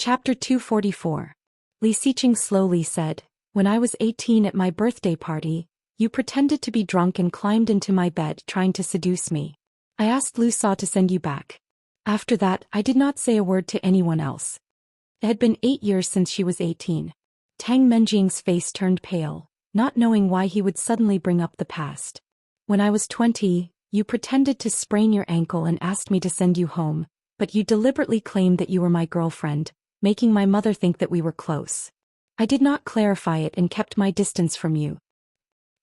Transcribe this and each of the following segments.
Chapter 244. Li Xiqing slowly said, "When I was 18 at my birthday party, you pretended to be drunk and climbed into my bed trying to seduce me. I asked Lu Sa to send you back. After that, I did not say a word to anyone else." It had been 8 years since she was 18. Tang Menjing's face turned pale, not knowing why he would suddenly bring up the past. "When I was 20, you pretended to sprain your ankle and asked me to send you home, but you deliberately claimed that you were my girlfriend, making my mother think that we were close. I did not clarify it and kept my distance from you.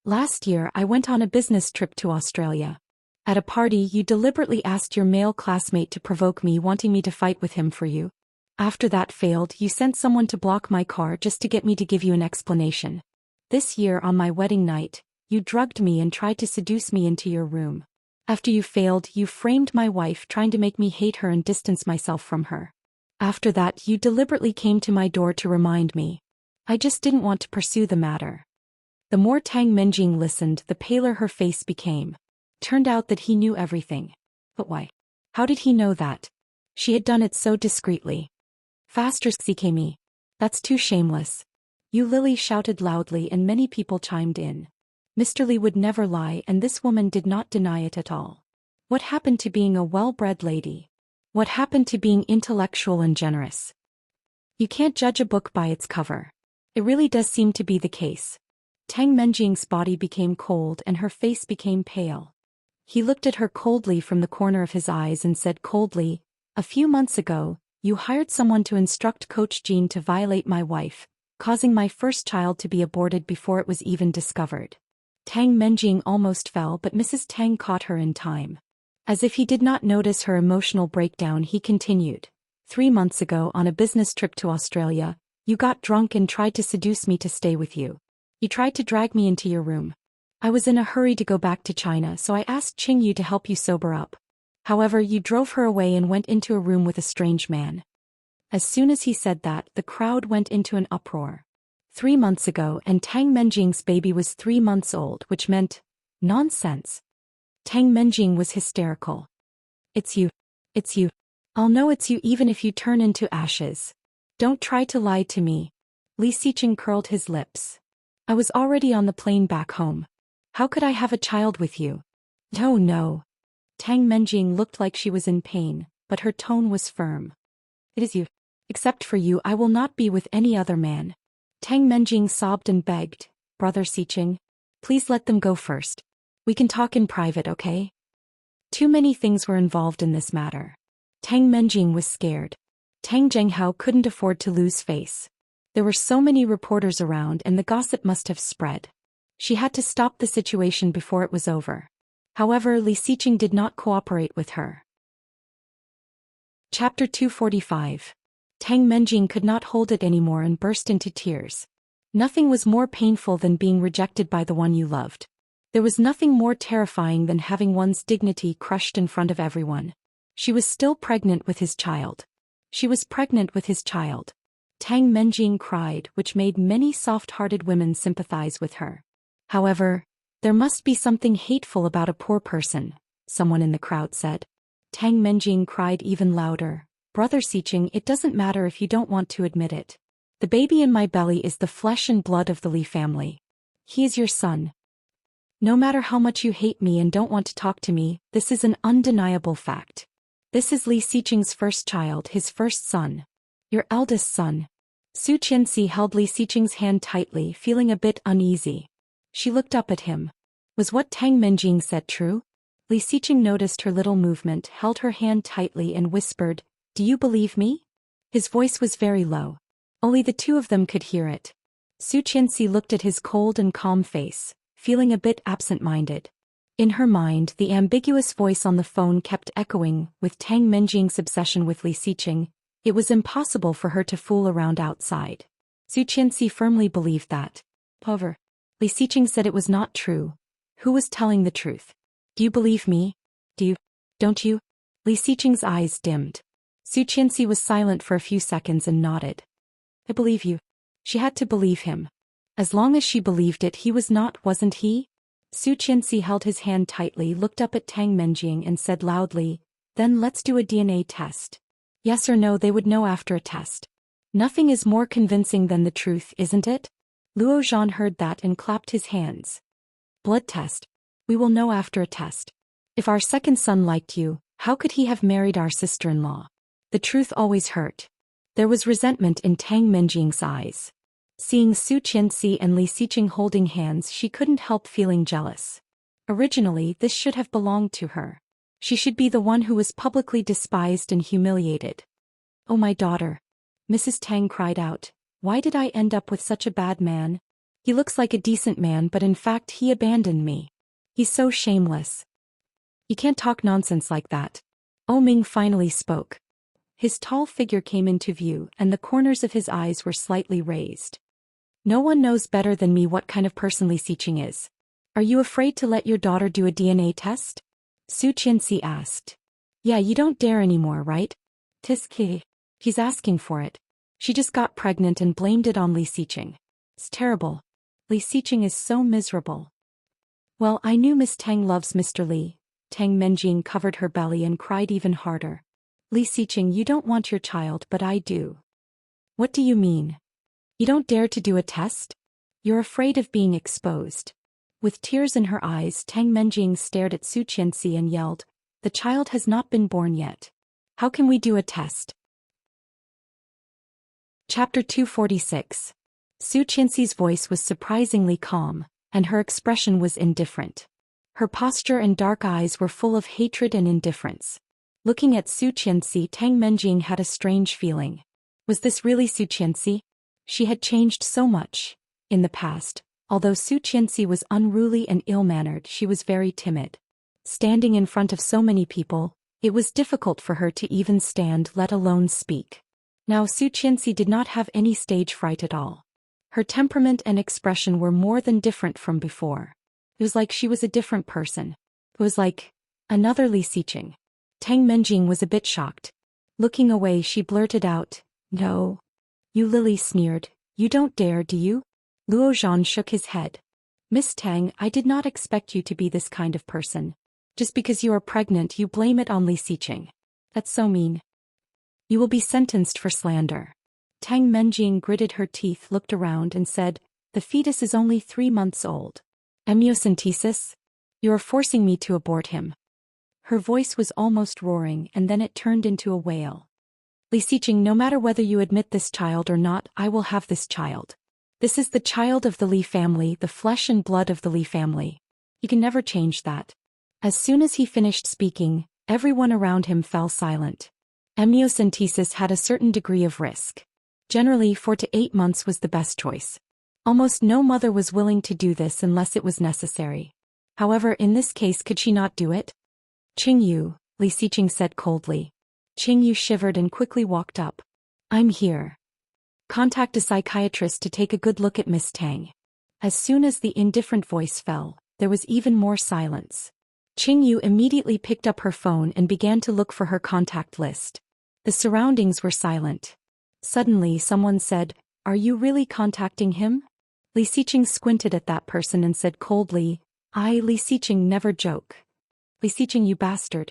Last year I went on a business trip to Australia. At a party you deliberately asked your male classmate to provoke me, wanting me to fight with him for you. After that failed, you sent someone to block my car just to get me to give you an explanation. This year on my wedding night, you drugged me and tried to seduce me into your room. After you failed, you framed my wife, trying to make me hate her and distance myself from her. After that, you deliberately came to my door to remind me. I just didn't want to pursue the matter." The more Tang Menjing listened, the paler her face became. Turned out that he knew everything. But why? How did he know that? She had done it so discreetly. "Faster, Xikemi. That's too shameless." Yu Lily shouted loudly and many people chimed in. Mr. Li would never lie, and this woman did not deny it at all. What happened to being a well-bred lady? What happened to being intellectual and generous? You can't judge a book by its cover. It really does seem to be the case. Tang Menjing's body became cold and her face became pale. He looked at her coldly from the corner of his eyes and said coldly, "A few months ago, you hired someone to instruct Coach Jean to violate my wife, causing my first child to be aborted before it was even discovered." Tang Menjing almost fell, but Mrs. Tang caught her in time. As if he did not notice her emotional breakdown, he continued, "3 months ago on a business trip to Australia, you got drunk and tried to seduce me to stay with you. You tried to drag me into your room. I was in a hurry to go back to China, so I asked Qing Yu to help you sober up. However, you drove her away and went into a room with a strange man." As soon as he said that, the crowd went into an uproar. 3 months ago, and Tang Menjing's baby was 3 months old, which meant nonsense. Tang Menjing was hysterical. "It's you. It's you. I'll know it's you even if you turn into ashes. Don't try to lie to me." Li Xiqing curled his lips. "I was already on the plane back home. How could I have a child with you?" "No, no." Tang Menjing looked like she was in pain, but her tone was firm. "It is you. Except for you, I will not be with any other man." Tang Menjing sobbed and begged, "Brother Xiqing, please let them go first. We can talk in private, okay?" Too many things were involved in this matter. Tang Menjing was scared. Tang Zhenghao couldn't afford to lose face. There were so many reporters around and the gossip must have spread. She had to stop the situation before it was over. However, Li Xiqing did not cooperate with her. Chapter 245. Tang Menjing could not hold it anymore and burst into tears. Nothing was more painful than being rejected by the one you loved. There was nothing more terrifying than having one's dignity crushed in front of everyone. She was still pregnant with his child. She was pregnant with his child. Tang Menjing cried, which made many soft-hearted women sympathize with her. "However, there must be something hateful about a poor person," someone in the crowd said. Tang Menjing cried even louder, "Brother Xiqing, it doesn't matter if you don't want to admit it. The baby in my belly is the flesh and blood of the Li family. He is your son. No matter how much you hate me and don't want to talk to me, this is an undeniable fact. This is Li Xiqing's first child, his first son. Your eldest son." Su Qianxi held Li Xiqing's hand tightly, feeling a bit uneasy. She looked up at him. Was what Tang Menjing said true? Li Xiqing noticed her little movement, held her hand tightly and whispered, "Do you believe me?" His voice was very low. Only the two of them could hear it. Su Qianxi looked at his cold and calm face, feeling a bit absent-minded. In her mind, the ambiguous voice on the phone kept echoing. With Tang Menjing's obsession with Li Xiqing, it was impossible for her to fool around outside. Su Qianxi firmly believed that. However, Li Xiqing said it was not true. Who was telling the truth? "Do you believe me? Don't you?" Li Xiqing's eyes dimmed. Su Qianxi was silent for a few seconds and nodded. "I believe you." She had to believe him. As long as she believed it, he was not, wasn't he? Su Qianxi held his hand tightly, looked up at Tang Menjing and said loudly, "Then let's do a DNA test." Yes or no, they would know after a test. Nothing is more convincing than the truth, isn't it? Luo Zhan heard that and clapped his hands. Blood test. We will know after a test. If our second son liked you, how could he have married our sister-in-law? The truth always hurt. There was resentment in Tang Menjing's eyes. Seeing Su Qianxi and Li Xiqing holding hands, she couldn't help feeling jealous. Originally, this should have belonged to her. She should be the one who was publicly despised and humiliated. Oh, my daughter. Mrs. Tang cried out. Why did I end up with such a bad man? He looks like a decent man, but in fact he abandoned me. He's so shameless. You can't talk nonsense like that. Ming finally spoke. His tall figure came into view and the corners of his eyes were slightly raised. No one knows better than me what kind of person Li Xiqing is. Are you afraid to let your daughter do a DNA test? Su Qianxi asked. Yeah, you don't dare anymore, right? Tiski. He's asking for it. She just got pregnant and blamed it on Li Xiqing. It's terrible. Li Xiqing is so miserable. Well, I knew Miss Tang loves Mr. Li. Tang Menjing covered her belly and cried even harder. Li Xiqing, you don't want your child, but I do. What do you mean? You don't dare to do a test? You're afraid of being exposed. With tears in her eyes, Tang Menjing stared at Su Qianxi and yelled, the child has not been born yet. How can we do a test? Chapter 246. Su Qianxi's voice was surprisingly calm, and her expression was indifferent. Her posture and dark eyes were full of hatred and indifference. Looking at Su Qianxi, Tang Menjing had a strange feeling. Was this really Su Qianxi? She had changed so much. In the past, although Su Qianxi was unruly and ill-mannered, she was very timid. Standing in front of so many people, it was difficult for her to even stand, let alone speak. Now Su Qianxi did not have any stage fright at all. Her temperament and expression were more than different from before. It was like she was a different person. It was like another Li Xiqing. Tang Menjing was a bit shocked. Looking away, she blurted out, no. You Lily sneered, you don't dare, do you? Luo Zhan shook his head. Miss Tang, I did not expect you to be this kind of person. Just because you are pregnant, you blame it on Li Xiqing. That's so mean. You will be sentenced for slander. Tang Menjing gritted her teeth, looked around and said, the fetus is only 3 months old. Amniocentesis? You are forcing me to abort him. Her voice was almost roaring and then it turned into a wail. Li Xiqing, no matter whether you admit this child or not, I will have this child. This is the child of the Li family, the flesh and blood of the Li family. You can never change that. As soon as he finished speaking, everyone around him fell silent. Amniocentesis had a certain degree of risk. Generally, 4 to 8 months was the best choice. Almost no mother was willing to do this unless it was necessary. However, in this case, could she not do it? Qingyu, Li Xiqing said coldly. Qingyu shivered and quickly walked up. I'm here. Contact a psychiatrist to take a good look at Miss Tang. As soon as the indifferent voice fell, there was even more silence. Qingyu immediately picked up her phone and began to look for her contact list. The surroundings were silent. Suddenly someone said, are you really contacting him? Li Xiqing squinted at that person and said coldly, Li Xiqing, never joke. Li Xiqing, you bastard.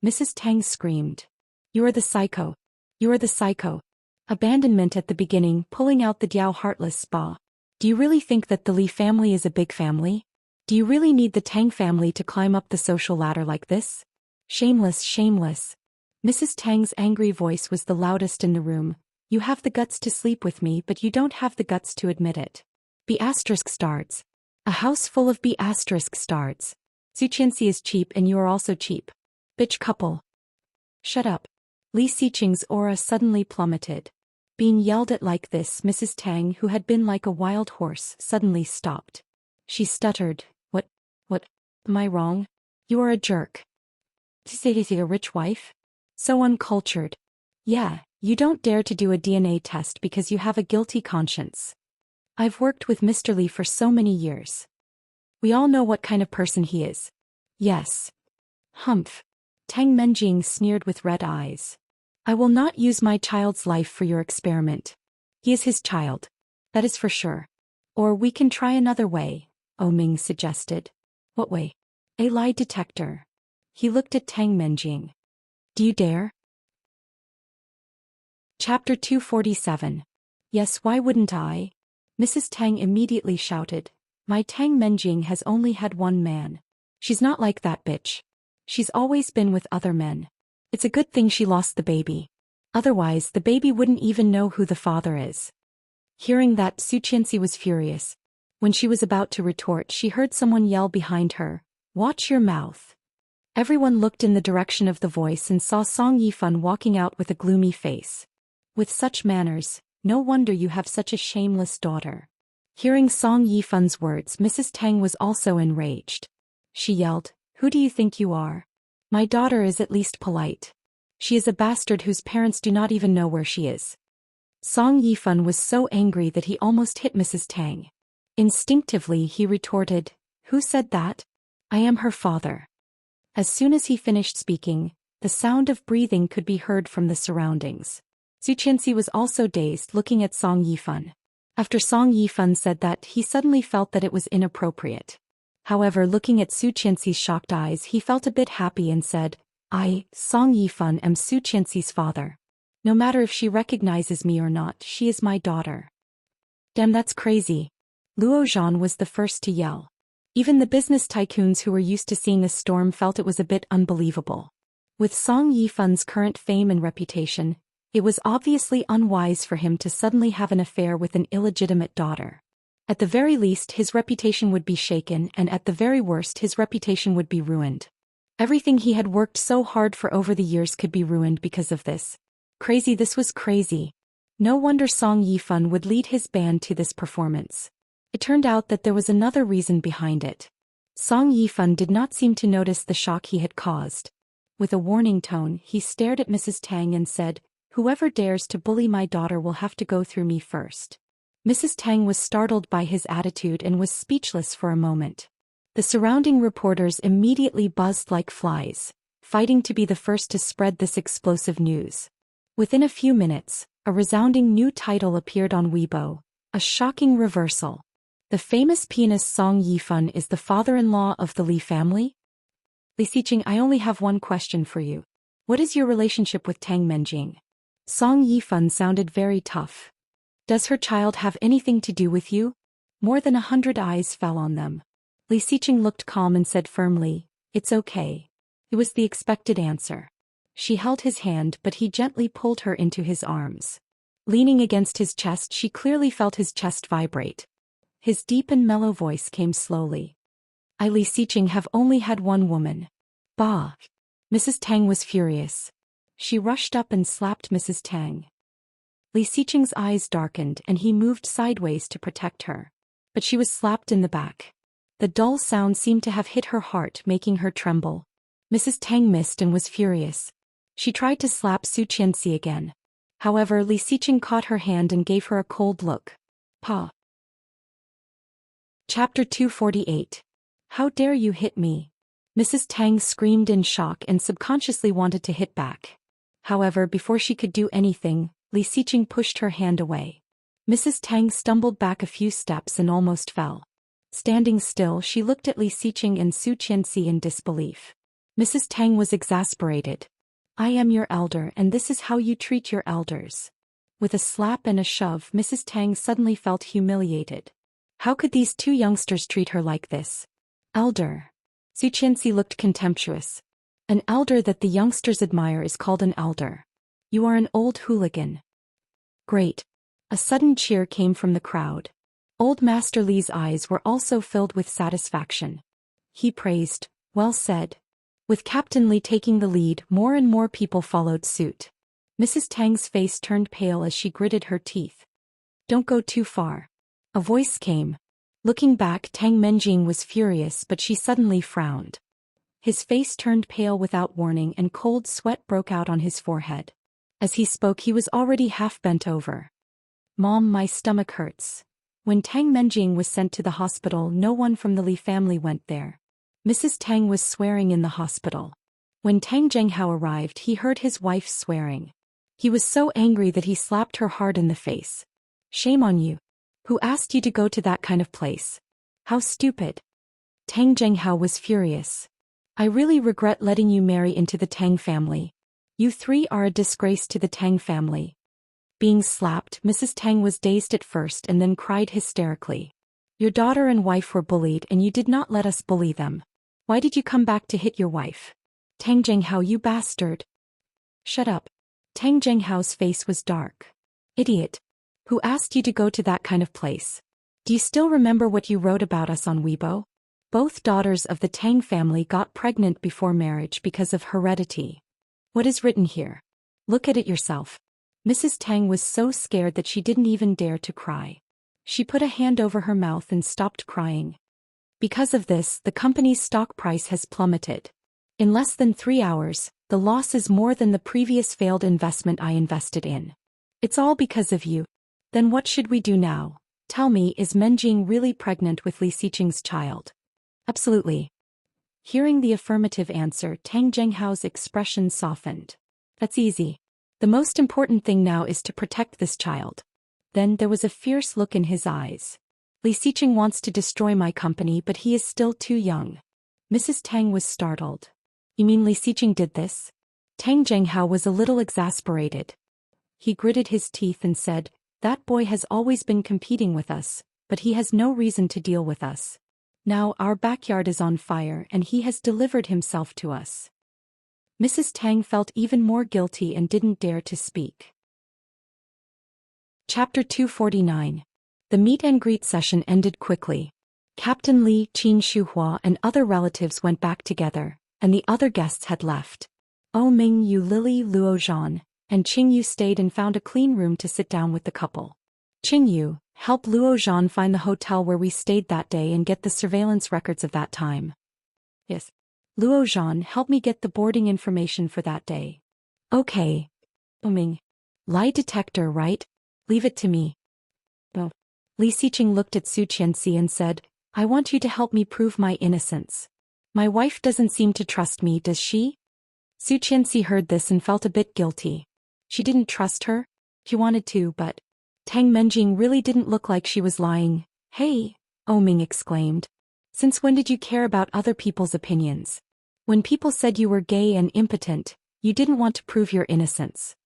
Mrs. Tang screamed. You are the psycho. You are the psycho. Abandonment at the beginning, pulling out the Diao heartless spa. Do you really think that the Li family is a big family? Do you really need the Tang family to climb up the social ladder like this? Shameless, shameless. Mrs. Tang's angry voice was the loudest in the room. You have the guts to sleep with me, but you don't have the guts to admit it. B*****. A house full of B***** stars. Su Qianxi is cheap and you are also cheap. Bitch couple. Shut up. Li Xiqing's aura suddenly plummeted. Being yelled at like this, Mrs. Tang, who had been like a wild horse, suddenly stopped. She stuttered, What, am I wrong? You are a jerk. Is he a rich wife? So uncultured. Yeah, you don't dare to do a DNA test because you have a guilty conscience. I've worked with Mr. Li for so many years. We all know what kind of person he is. Yes. Humph. Tang Menjing sneered with red eyes. I will not use my child's life for your experiment. He is his child. That is for sure. Or we can try another way, Ming suggested. What way? A lie detector. He looked at Tang Menjing. Do you dare? Chapter 247. Yes, why wouldn't I? Mrs. Tang immediately shouted. My Tang Menjing has only had one man. She's not like that bitch. She's always been with other men. It's a good thing she lost the baby. Otherwise, the baby wouldn't even know who the father is. Hearing that, Su Qianxi was furious. When she was about to retort, she heard someone yell behind her, "Watch your mouth." Everyone looked in the direction of the voice and saw Song Yifan walking out with a gloomy face. With such manners, no wonder you have such a shameless daughter. Hearing Song Yifan's words, Mrs. Tang was also enraged. She yelled, "Who do you think you are? My daughter is at least polite. She is a bastard whose parents do not even know where she is." Song Yifan was so angry that he almost hit Mrs. Tang. Instinctively he retorted, "Who said that? I am her father." As soon as he finished speaking, the sound of breathing could be heard from the surroundings. Su Qianxi was also dazed, looking at Song Yifan. After Song Yifan said that, he suddenly felt that it was inappropriate. However, looking at Su Qianxi's shocked eyes, he felt a bit happy and said, "I, Song Yifan, am Su Qianxi's father. No matter if she recognizes me or not, she is my daughter." Damn, that's crazy. Luo Zhan was the first to yell. Even the business tycoons who were used to seeing a storm felt it was a bit unbelievable. With Song Yifan's current fame and reputation, it was obviously unwise for him to suddenly have an affair with an illegitimate daughter. At the very least, his reputation would be shaken, and at the very worst, his reputation would be ruined. Everything he had worked so hard for over the years could be ruined because of this. Crazy, this was crazy. No wonder Song Yifan would lead his band to this performance. It turned out that there was another reason behind it. Song Yifan did not seem to notice the shock he had caused. With a warning tone, he stared at Mrs. Tang and said, "Whoever dares to bully my daughter will have to go through me first." Mrs. Tang was startled by his attitude and was speechless for a moment. The surrounding reporters immediately buzzed like flies, fighting to be the first to spread this explosive news. Within a few minutes, a resounding new title appeared on Weibo, a shocking reversal. The famous pianist Song Yifan is the father-in-law of the Li family? Li Xiqing, I only have one question for you. What is your relationship with Tang Menjing? Song Yifan sounded very tough. Does her child have anything to do with you? More than 100 eyes fell on them. Li Xiqing looked calm and said firmly, "It's okay." It was the expected answer. She held his hand, but he gently pulled her into his arms. Leaning against his chest, she clearly felt his chest vibrate. His deep and mellow voice came slowly. "I, Li Xiqing, have only had one woman." Bah! Mrs. Tang was furious. She rushed up and slapped Mrs. Tang. Li Xiqing's eyes darkened and he moved sideways to protect her. But she was slapped in the back. The dull sound seemed to have hit her heart, making her tremble. Mrs. Tang missed and was furious. She tried to slap Su Qianxi again. However, Li Xiqing caught her hand and gave her a cold look. Pa. Chapter 248. How dare you hit me? Mrs. Tang screamed in shock and subconsciously wanted to hit back. However, before she could do anything, Li Xiqing pushed her hand away. Mrs. Tang stumbled back a few steps and almost fell. Standing still, she looked at Li Xiqing and Su Qianxi in disbelief. Mrs. Tang was exasperated. "I am your elder and this is how you treat your elders." With a slap and a shove, Mrs. Tang suddenly felt humiliated. How could these two youngsters treat her like this? Elder. Su Qianxi looked contemptuous. An elder that the youngsters admire is called an elder. You are an old hooligan. Great. A sudden cheer came from the crowd. Old Master Li's eyes were also filled with satisfaction. He praised, "Well said." With Captain Li taking the lead, more and more people followed suit. Mrs. Tang's face turned pale as she gritted her teeth. "Don't go too far." A voice came. Looking back, Tang Menjing was furious, but she suddenly frowned. His face turned pale without warning and cold sweat broke out on his forehead. As he spoke, he was already half bent over. "Mom, my stomach hurts." When Tang Menjing was sent to the hospital, no one from the Li family went there. Mrs. Tang was swearing in the hospital. When Tang Zhenghao arrived, he heard his wife swearing. He was so angry that he slapped her hard in the face. "Shame on you. Who asked you to go to that kind of place? How stupid." Tang Zhenghao was furious. "I really regret letting you marry into the Tang family. You three are a disgrace to the Tang family." Being slapped, Mrs. Tang was dazed at first and then cried hysterically. Your daughter and wife were bullied and you did not let us bully them. Why did you come back to hit your wife? Tang Zhenghao, you bastard. Shut up. Tang Zhenghao's face was dark. Idiot. Who asked you to go to that kind of place? Do you still remember what you wrote about us on Weibo? Both daughters of the Tang family got pregnant before marriage because of heredity. What is written here? Look at it yourself. Mrs. Tang was so scared that she didn't even dare to cry. She put a hand over her mouth and stopped crying. Because of this, the company's stock price has plummeted. In less than 3 hours, the loss is more than the previous failed investment I invested in. It's all because of you. Then what should we do now? Tell me, is Menjing really pregnant with Li Xiqing's child? Absolutely. Hearing the affirmative answer, Tang Zhenghao's expression softened. That's easy. The most important thing now is to protect this child. Then there was a fierce look in his eyes. Li Xiqing wants to destroy my company, but he is still too young. Mrs. Tang was startled. You mean Li Xiqing did this? Tang Zhenghao was a little exasperated. He gritted his teeth and said, that boy has always been competing with us, but he has no reason to deal with us. Now our backyard is on fire and he has delivered himself to us. Mrs. Tang felt even more guilty and didn't dare to speak. Chapter 249. The meet and greet session ended quickly. Captain Li, Qin Shuhua and other relatives went back together, and the other guests had left. Ming Yu, Lily, Luo Zhan, and Qing Yu stayed and found a clean room to sit down with the couple. Qing Yu, help Luo Zhan find the hotel where we stayed that day and get the surveillance records of that time. Yes. Luo Zhan, help me get the boarding information for that day. Okay. Ming. Lie detector, right? Leave it to me. Oh. Li Xiqing looked at Su Qianxi and said, I want you to help me prove my innocence. My wife doesn't seem to trust me, does she? Su Qianxi heard this and felt a bit guilty. She didn't trust her? She wanted to, but Tang Menjing really didn't look like she was lying. Hey, Ming exclaimed. Since when did you care about other people's opinions? When people said you were gay and impotent, you didn't want to prove your innocence.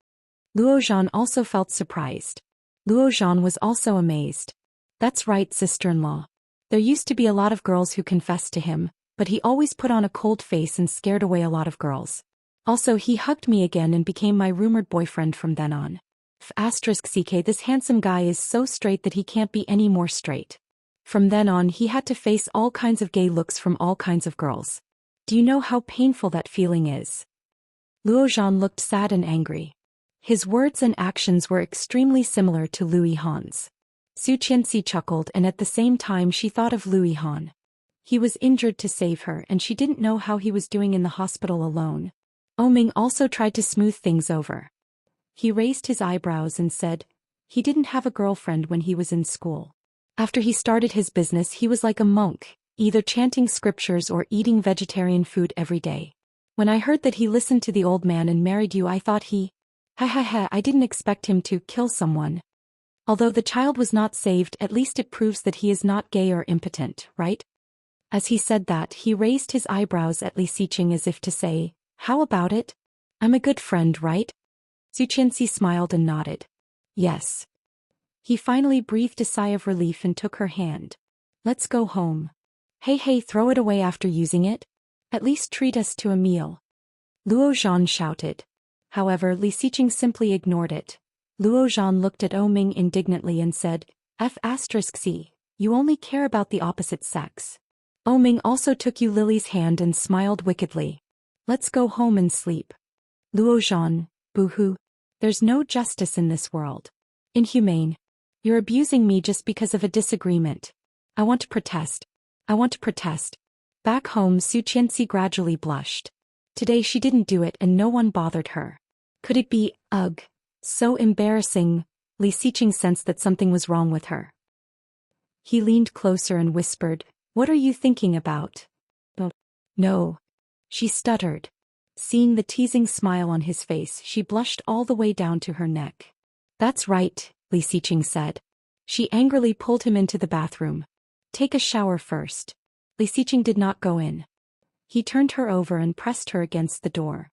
Luo Zhan also felt surprised. Luo Zhan was also amazed. That's right, sister-in-law. There used to be a lot of girls who confessed to him, but he always put on a cold face and scared away a lot of girls. Also, he hugged me again and became my rumored boyfriend from then on. *CK, this handsome guy is so straight that he can't be any more straight. From then on, he had to face all kinds of gay looks from all kinds of girls. Do you know how painful that feeling is? Luo Zhan looked sad and angry. His words and actions were extremely similar to Lu Yihan's. Su Qianxi chuckled, and at the same time she thought of Lu Yihan. He was injured to save her and she didn't know how he was doing in the hospital alone. Ming also tried to smooth things over. He raised his eyebrows and said, he didn't have a girlfriend when he was in school. After he started his business, he was like a monk, either chanting scriptures or eating vegetarian food every day. When I heard that he listened to the old man and married you, I thought I didn't expect him to kill someone. Although the child was not saved, at least it proves that he is not gay or impotent, right? As he said that, he raised his eyebrows at Li Xiqing as if to say, how about it? I'm a good friend, right? Su Qianxi smiled and nodded. Yes. He finally breathed a sigh of relief and took her hand. Let's go home. Hey, throw it away after using it? At least treat us to a meal. Luo Zhan shouted. However, Li Xiqing simply ignored it. Luo Zhan looked at Ming indignantly and said, *C, you only care about the opposite sex. Ming also took Lily's hand and smiled wickedly. Let's go home and sleep. Luo Zhan, boo-hoo. There's no justice in this world. Inhumane. You're abusing me just because of a disagreement. I want to protest. Back home, Su Qianxi gradually blushed. Today she didn't do it and no one bothered her. Could it be, ugh, so embarrassing? Li Xiqing sensed that something was wrong with her. He leaned closer and whispered, what are you thinking about? No. She stuttered. Seeing the teasing smile on his face, she blushed all the way down to her neck. That's right, Li Xiqing said. She angrily pulled him into the bathroom. Take a shower first. Li Xiqing did not go in. He turned her over and pressed her against the door.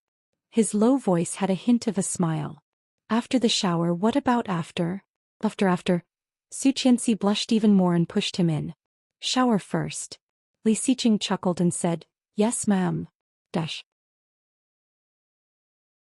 His low voice had a hint of a smile. After the shower, what about after? After. Su Qianxi blushed even more and pushed him in. Shower first. Li Xiqing chuckled and said, yes ma'am.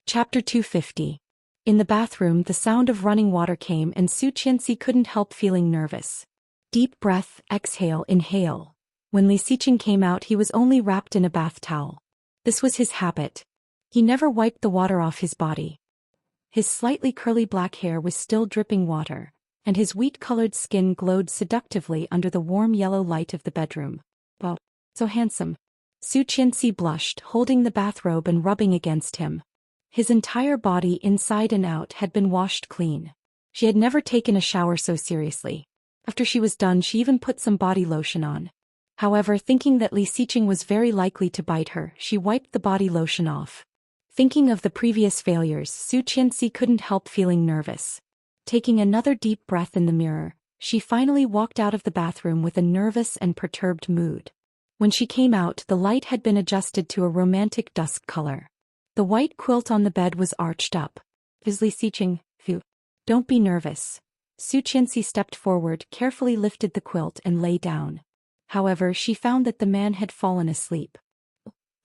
Chapter 250. In the bathroom, the sound of running water came and Su Qianxi couldn't help feeling nervous. Deep breath, exhale, inhale. When Li Xiqing came out, he was only wrapped in a bath towel. This was his habit. He never wiped the water off his body. His slightly curly black hair was still dripping water, and his wheat-colored skin glowed seductively under the warm yellow light of the bedroom. Wow, so handsome. Su Qianxi blushed, holding the bathrobe and rubbing against him. His entire body, inside and out, had been washed clean. She had never taken a shower so seriously. After she was done, she even put some body lotion on. However, thinking that Li Xiqing was very likely to bite her, she wiped the body lotion off. Thinking of the previous failures, Su Qianxi couldn't help feeling nervous. Taking another deep breath in the mirror, she finally walked out of the bathroom with a nervous and perturbed mood. When she came out, the light had been adjusted to a romantic dusk color. The white quilt on the bed was arched up. Is Li Xiqing? Phew. Don't be nervous. Su Qianxi stepped forward, carefully lifted the quilt and lay down. However, she found that the man had fallen asleep.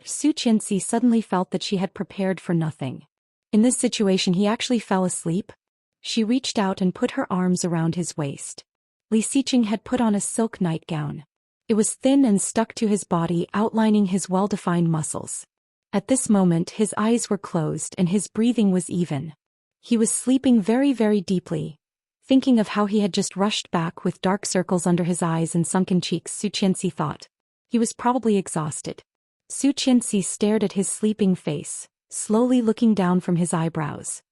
Su Qianxi suddenly felt that she had prepared for nothing. In this situation, he actually fell asleep. She reached out and put her arms around his waist. Li Xiqing had put on a silk nightgown. It was thin and stuck to his body, outlining his well-defined muscles. At this moment, his eyes were closed and his breathing was even. He was sleeping very, very deeply. Thinking of how he had just rushed back with dark circles under his eyes and sunken cheeks, Su Qianxi thought. He was probably exhausted. Su Qianxi stared at his sleeping face, slowly looking down from his eyebrows.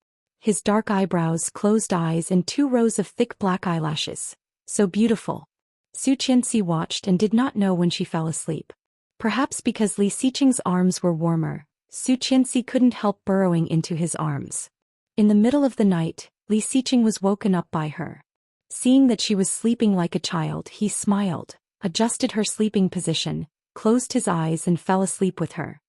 His dark eyebrows, closed eyes, and 2 rows of thick black eyelashes. So beautiful. Su Qianxi watched and did not know when she fell asleep. Perhaps because Li Xiqing's arms were warmer, Su Qianxi couldn't help burrowing into his arms. In the middle of the night, Li Xiqing was woken up by her. Seeing that she was sleeping like a child, he smiled, adjusted her sleeping position, closed his eyes and fell asleep with her.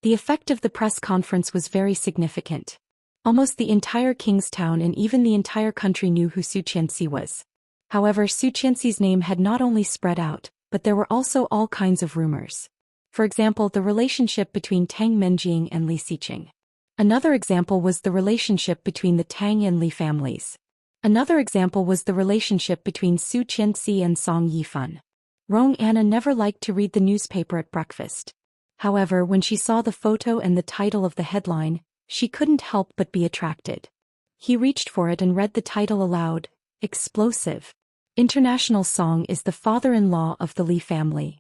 The effect of the press conference was very significant. Almost the entire Kingstown and even the entire country knew who Su Qianxi was. However, Su Qianxi's name had not only spread out, but there were also all kinds of rumors. For example, the relationship between Tang Menjing and Li Xiqing. Another example was the relationship between the Tang and Li families. Another example was the relationship between Su Qianxi and Song Yifan. Rong Anna never liked to read the newspaper at breakfast. However, when she saw the photo and the title of the headline, she couldn't help but be attracted. He reached for it and read the title aloud. Explosive. International Song is the father-in-law of the Li family.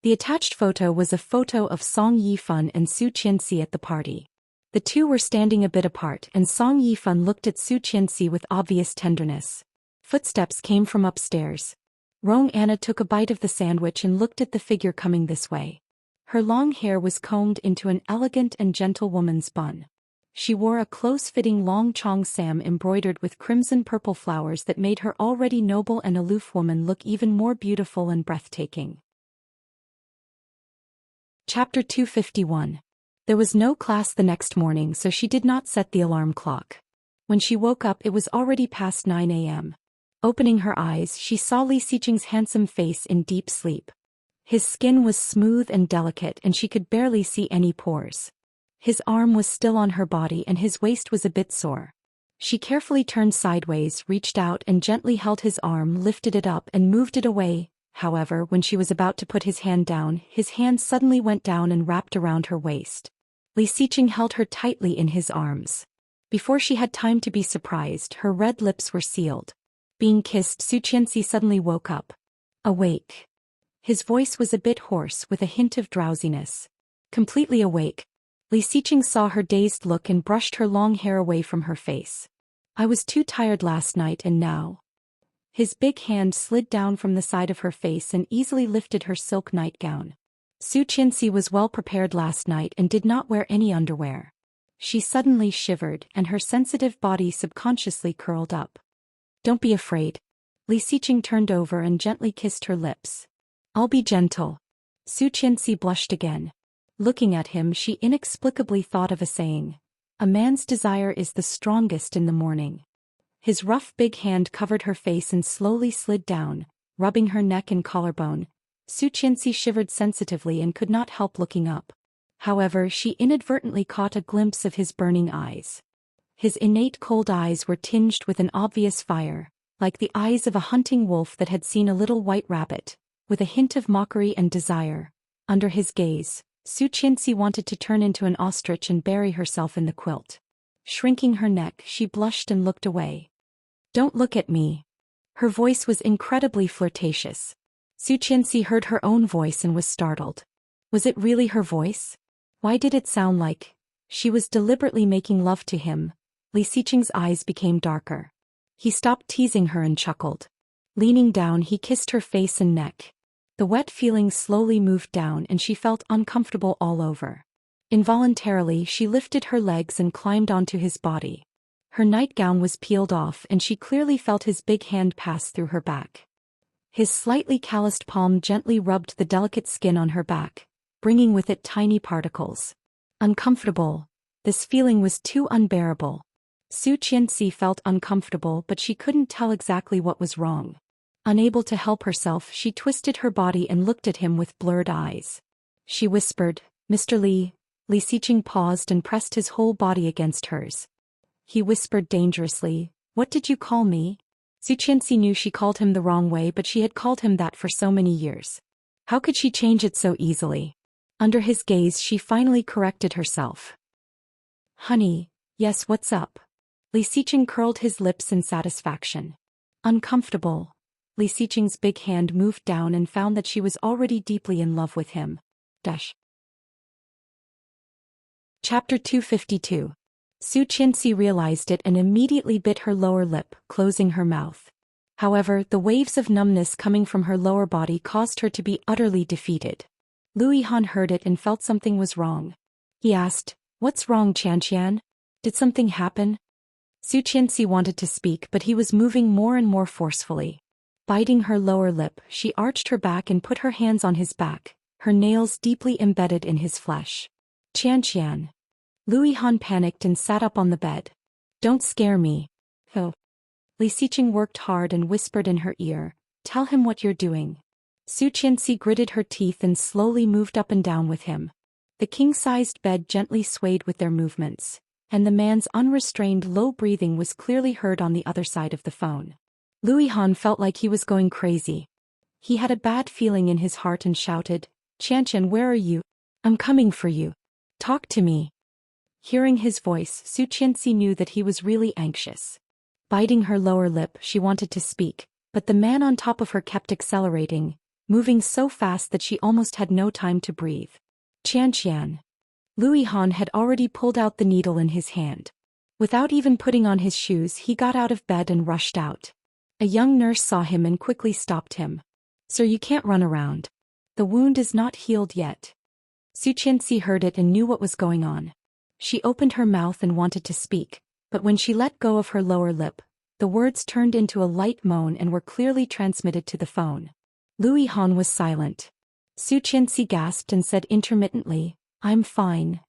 The attached photo was a photo of Song Yifan and Su Qianxi at the party. The two were standing a bit apart and Song Yifan looked at Su Qianxi with obvious tenderness. Footsteps came from upstairs. Rong Anna took a bite of the sandwich and looked at the figure coming this way. Her long hair was combed into an elegant and gentle woman's bun. She wore a close-fitting long chong sam embroidered with crimson-purple flowers that made her already noble and aloof woman look even more beautiful and breathtaking. Chapter 251. There was no class the next morning, so she did not set the alarm clock. When she woke up, it was already past 9 a.m. Opening her eyes, she saw Li Xiqing's handsome face in deep sleep. His skin was smooth and delicate and she could barely see any pores. His arm was still on her body and his waist was a bit sore. She carefully turned sideways, reached out and gently held his arm, lifted it up and moved it away. However, when she was about to put his hand down, his hand suddenly went down and wrapped around her waist. Li Xiqing held her tightly in his arms. Before she had time to be surprised, her red lips were sealed. Being kissed, Su Qianxi suddenly woke up. Awake. His voice was a bit hoarse with a hint of drowsiness. Completely awake. Li Xiqing saw her dazed look and brushed her long hair away from her face. I was too tired last night and now. His big hand slid down from the side of her face and easily lifted her silk nightgown. Su Qianxi was well prepared last night and did not wear any underwear. She suddenly shivered and her sensitive body subconsciously curled up. Don't be afraid. Li Xiqing turned over and gently kissed her lips. I'll be gentle. Su Qianxi blushed again. Looking at him, she inexplicably thought of a saying. A man's desire is the strongest in the morning. His rough big hand covered her face and slowly slid down, rubbing her neck and collarbone. Su Qianxi shivered sensitively and could not help looking up. However, she inadvertently caught a glimpse of his burning eyes. His innate cold eyes were tinged with an obvious fire, like the eyes of a hunting wolf that had seen a little white rabbit, with a hint of mockery and desire. Under his gaze, Su Qianxi wanted to turn into an ostrich and bury herself in the quilt. Shrinking her neck, she blushed and looked away. "Don't look at me." Her voice was incredibly flirtatious. Su Qianxi heard her own voice and was startled. Was it really her voice? Why did it sound like she was deliberately making love to him? Li Xiqing's eyes became darker. He stopped teasing her and chuckled. Leaning down, he kissed her face and neck. The wet feeling slowly moved down and she felt uncomfortable all over. Involuntarily, she lifted her legs and climbed onto his body. Her nightgown was peeled off and she clearly felt his big hand pass through her back. His slightly calloused palm gently rubbed the delicate skin on her back, bringing with it tiny particles. Uncomfortable. This feeling was too unbearable. Su Qianxi felt uncomfortable, but she couldn't tell exactly what was wrong. Unable to help herself, she twisted her body and looked at him with blurred eyes. She whispered, "Mr. Li." Li Xiqing paused and pressed his whole body against hers. He whispered dangerously, "What did you call me?" Su Qianxi knew she called him the wrong way, but she had called him that for so many years. How could she change it so easily? Under his gaze, she finally corrected herself. "Honey, yes, what's up?" Li Xiqing curled his lips in satisfaction. Uncomfortable. Li Xiqing's big hand moved down and found that she was already deeply in love with him. Chapter 252. Su Qianxi realized it and immediately bit her lower lip, closing her mouth. However, the waves of numbness coming from her lower body caused her to be utterly defeated. Lu Yihan heard it and felt something was wrong. He asked, "What's wrong, Qianqian? Did something happen?" Su Qianxi wanted to speak, but he was moving more and more forcefully. Biting her lower lip, she arched her back and put her hands on his back, her nails deeply embedded in his flesh. "Qianqian." Lu Yihan panicked and sat up on the bed. "Don't scare me." "Oh." Li Xiqing worked hard and whispered in her ear, "Tell him what you're doing." Su Qianxi gritted her teeth and slowly moved up and down with him. The king-sized bed gently swayed with their movements, and the man's unrestrained low breathing was clearly heard on the other side of the phone. Lu Yihan felt like he was going crazy. He had a bad feeling in his heart and shouted, "Qianqian, where are you? I'm coming for you. Talk to me." Hearing his voice, Su Qianxi knew that he was really anxious. Biting her lower lip, she wanted to speak, but the man on top of her kept accelerating, moving so fast that she almost had no time to breathe. "Qianqian." Lu Yihan had already pulled out the needle in his hand. Without even putting on his shoes, he got out of bed and rushed out. A young nurse saw him and quickly stopped him. "Sir, you can't run around. The wound is not healed yet." Su Qianxi heard it and knew what was going on. She opened her mouth and wanted to speak, but when she let go of her lower lip, the words turned into a light moan and were clearly transmitted to the phone. Lu Yihan was silent. Su Qianxi gasped and said intermittently, "I'm fine."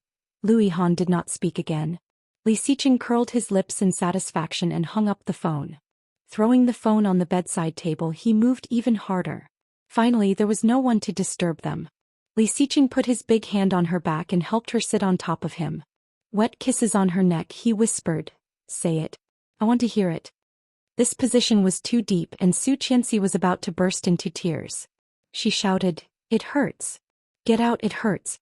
Lu Yihan did not speak again. Li Xiqing curled his lips in satisfaction and hung up the phone. Throwing the phone on the bedside table, he moved even harder. Finally, there was no one to disturb them. Li Xiqing put his big hand on her back and helped her sit on top of him. Wet kisses on her neck, he whispered, "Say it. I want to hear it." This position was too deep and Su Qianxi was about to burst into tears. She shouted, "It hurts. Get out, it hurts."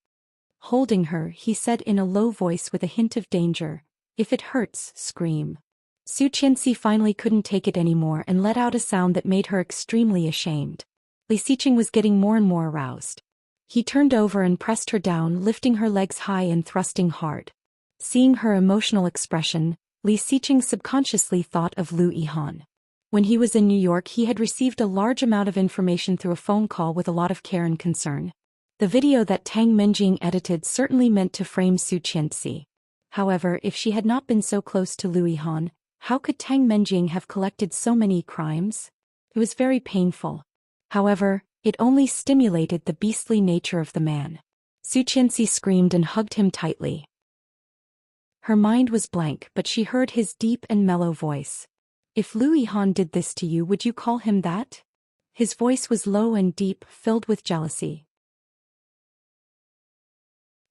Holding her, he said in a low voice with a hint of danger, "If it hurts, scream." Su Qianxi finally couldn't take it anymore and let out a sound that made her extremely ashamed. Li Xiqing was getting more and more aroused. He turned over and pressed her down, lifting her legs high and thrusting hard. Seeing her emotional expression, Li Xiqing subconsciously thought of Lu Yihan. When he was in New York, he had received a large amount of information through a phone call with a lot of care and concern. The video that Tang Menjing edited certainly meant to frame Su Qianxi. However, if she had not been so close to Lu Yihan, how could Tang Menjing have collected so many crimes? It was very painful. However, it only stimulated the beastly nature of the man. Su Qianxi screamed and hugged him tightly. Her mind was blank, but she heard his deep and mellow voice. If Louis Han did this to you, would you call him that? His voice was low and deep, filled with jealousy.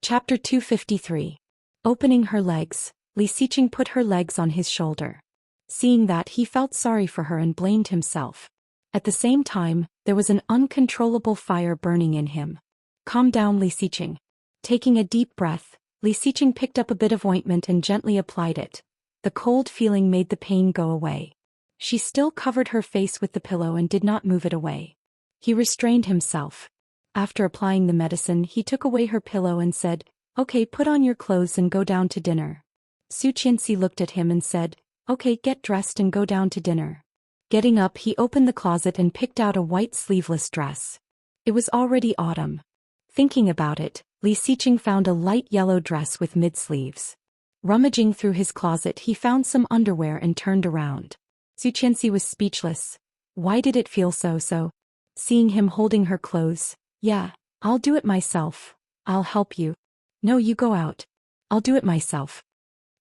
Chapter 253. Opening her legs, Li Xiqing put her legs on his shoulder. Seeing that, he felt sorry for her and blamed himself. At the same time, there was an uncontrollable fire burning in him. Calm down, Li Xiqing. Taking a deep breath, Li Xiqing picked up a bit of ointment and gently applied it. The cold feeling made the pain go away. She still covered her face with the pillow and did not move it away. He restrained himself. After applying the medicine, he took away her pillow and said, "Okay, put on your clothes and go down to dinner." Su Qianxi looked at him and said, "Okay, get dressed and go down to dinner." Getting up, he opened the closet and picked out a white sleeveless dress. It was already autumn. Thinking about it, Li Xiqing found a light yellow dress with mid-sleeves. Rummaging through his closet, he found some underwear and turned around. Su Qianxi was speechless. Why did it feel so? Seeing him holding her clothes, "Yeah, I'll do it myself. I'll help you." "No, you go out. I'll do it myself."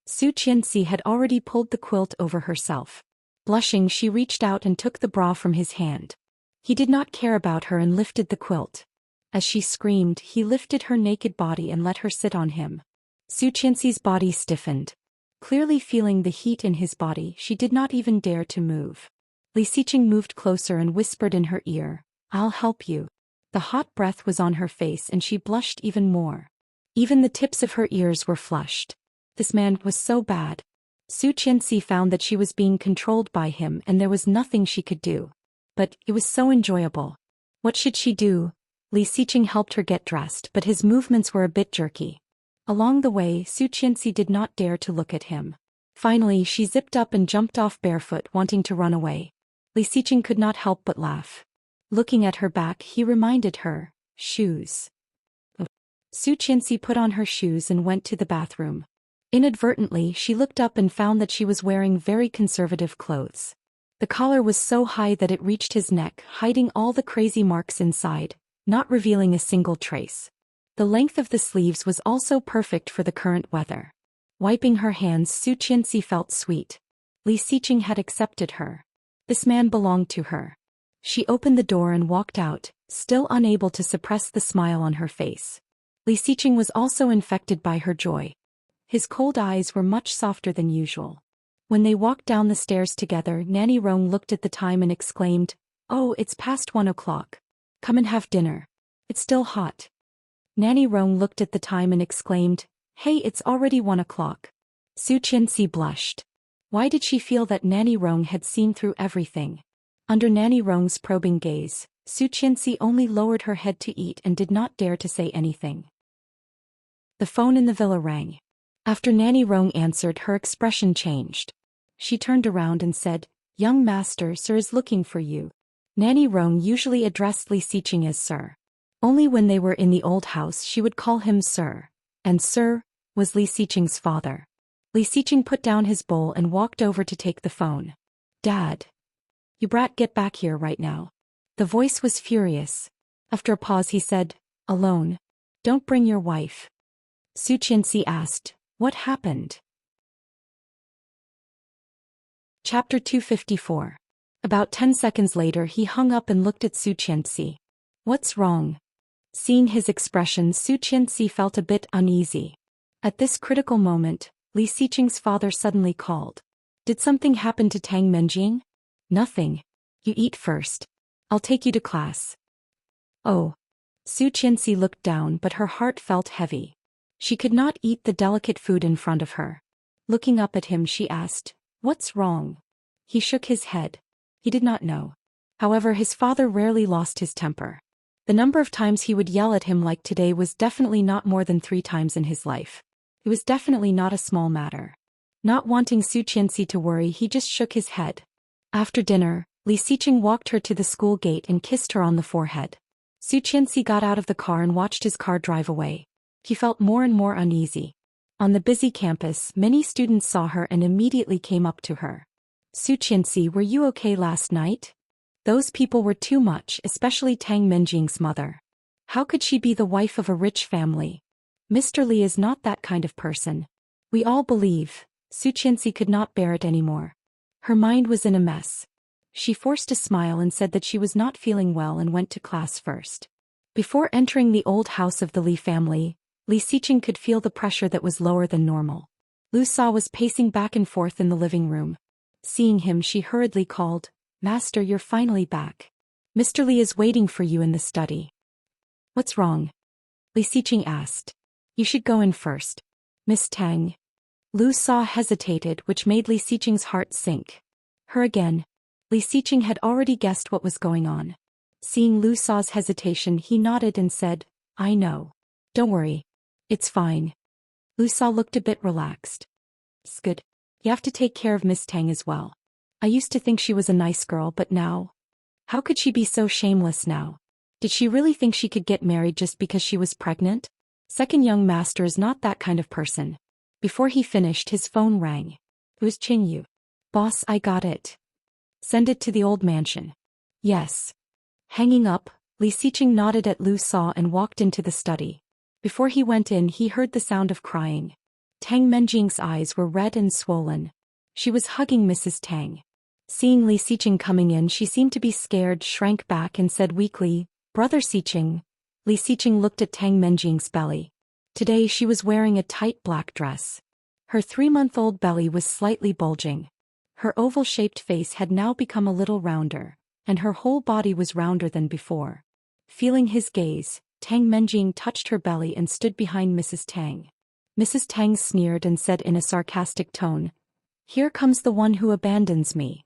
Su Qianxi had already pulled the quilt over herself. Blushing, she reached out and took the bra from his hand. He did not care about her and lifted the quilt. As she screamed, he lifted her naked body and let her sit on him. Su Qianxi's body stiffened. Clearly feeling the heat in his body, she did not even dare to move. Li Xiqing moved closer and whispered in her ear, "I'll help you." The hot breath was on her face and she blushed even more. Even the tips of her ears were flushed. This man was so bad. Su Qianxi found that she was being controlled by him and there was nothing she could do. But it was so enjoyable. What should she do? Li Xiqing helped her get dressed, but his movements were a bit jerky. Along the way, Su Qianxi did not dare to look at him. Finally, she zipped up and jumped off barefoot, wanting to run away. Li Xiqing could not help but laugh. Looking at her back, he reminded her, "Shoes." Su Qianxi put on her shoes and went to the bathroom. Inadvertently, she looked up and found that she was wearing very conservative clothes. The collar was so high that it reached his neck, hiding all the crazy marks inside, not revealing a single trace. The length of the sleeves was also perfect for the current weather. Wiping her hands, Su Qianxi felt sweet. Li Xiqing had accepted her. This man belonged to her. She opened the door and walked out, still unable to suppress the smile on her face. Li Xiqing was also infected by her joy. His cold eyes were much softer than usual. When they walked down the stairs together, Nanny Rong looked at the time and exclaimed, "Oh, it's past 1 o'clock. Come and have dinner. It's still hot." Nanny Rong looked at the time and exclaimed, "Hey, it's already 1 o'clock." Su Qianxi blushed. Why did she feel that Nanny Rong had seen through everything? Under Nanny Rong's probing gaze, Su Qianxi only lowered her head to eat and did not dare to say anything. The phone in the villa rang. After Nanny Rong answered, her expression changed. She turned around and said, "Young master, sir is looking for you." Nanny Rong usually addressed Li Xiqing as sir. Only when they were in the old house she would call him sir, and sir was Li Xiqing's father. Li Xiqing put down his bowl and walked over to take the phone. "Dad. You brat, get back here right now." The voice was furious. After a pause he said, "Alone. Don't bring your wife." Su Qianxi asked, "What happened?" Chapter 254. About 10 seconds later he hung up and looked at Su Qianxi. "What's wrong?" Seeing his expression, Su Qianxi felt a bit uneasy. At this critical moment, Li Xiqing's father suddenly called. "Did something happen to Tang Menjing?" "Nothing. You eat first. I'll take you to class." "Oh." Su Qianxi looked down, but her heart felt heavy. She could not eat the delicate food in front of her. Looking up at him, she asked, "What's wrong?" He shook his head. He did not know. However, his father rarely lost his temper. The number of times he would yell at him like today was definitely not more than 3 times in his life. It was definitely not a small matter. Not wanting Su Qianxi to worry, he just shook his head. After dinner, Li Xiqing walked her to the school gate and kissed her on the forehead. Su Qianxi got out of the car and watched his car drive away. He felt more and more uneasy. On the busy campus, many students saw her and immediately came up to her. "Su Qianxi, were you okay last night?" Those people were too much, especially Tang Menjing's mother. How could she be the wife of a rich family? Mr. Li is not that kind of person. We all believe. Su Qianxi could not bear it anymore. Her mind was in a mess. She forced a smile and said that she was not feeling well and went to class first. Before entering the old house of the Li family, Li Xiqing could feel the pressure that was lower than normal. Lu Sa was pacing back and forth in the living room. Seeing him, she hurriedly called, "Master, you're finally back. Mr. Li is waiting for you in the study." "What's wrong?" Li Xiqing asked. "You should go in first. Miss Tang." Lu Sa hesitated, which made Li Xiqing's heart sink. Her again. Li Xiqing had already guessed what was going on. Seeing Lu Sa's hesitation, he nodded and said, "I know. Don't worry. It's fine." Lu Sa looked a bit relaxed. "It's good. You have to take care of Miss Tang as well. I used to think she was a nice girl, but now... How could she be so shameless now? Did she really think she could get married just because she was pregnant? Second young master is not that kind of person." Before he finished, his phone rang. It was Qing Yu. "Boss, I got it. Send it to the old mansion." "Yes." Hanging up, Li Xiqing nodded at Lu Sa and walked into the study. Before he went in, he heard the sound of crying. Tang Menjing's eyes were red and swollen. She was hugging Mrs. Tang. Seeing Li Xiqing coming in, she seemed to be scared, shrank back and said weakly, "Brother Xiqing." Li Xiqing looked at Tang Menjing's belly. Today she was wearing a tight black dress. Her 3-month-old belly was slightly bulging. Her oval-shaped face had now become a little rounder, and her whole body was rounder than before. Feeling his gaze, Tang Menjing touched her belly and stood behind Mrs. Tang. Mrs. Tang sneered and said in a sarcastic tone, "Here comes the one who abandons me."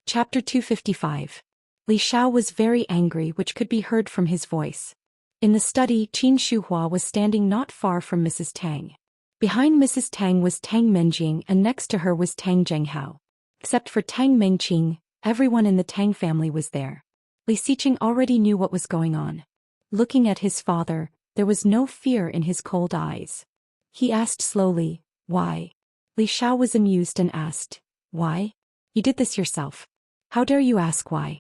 Chapter 255. Li Xiao was very angry, which could be heard from his voice. In the study, Qin Shuhua was standing not far from Mrs. Tang. Behind Mrs. Tang was Tang Menjing and next to her was Tang Zhenghao. Except for Tang Mengqing, everyone in the Tang family was there. Li Xiqing already knew what was going on. Looking at his father, there was no fear in his cold eyes. He asked slowly, "Why?" Li Xiao was amused and asked, "Why? You did this yourself. How dare you ask why?"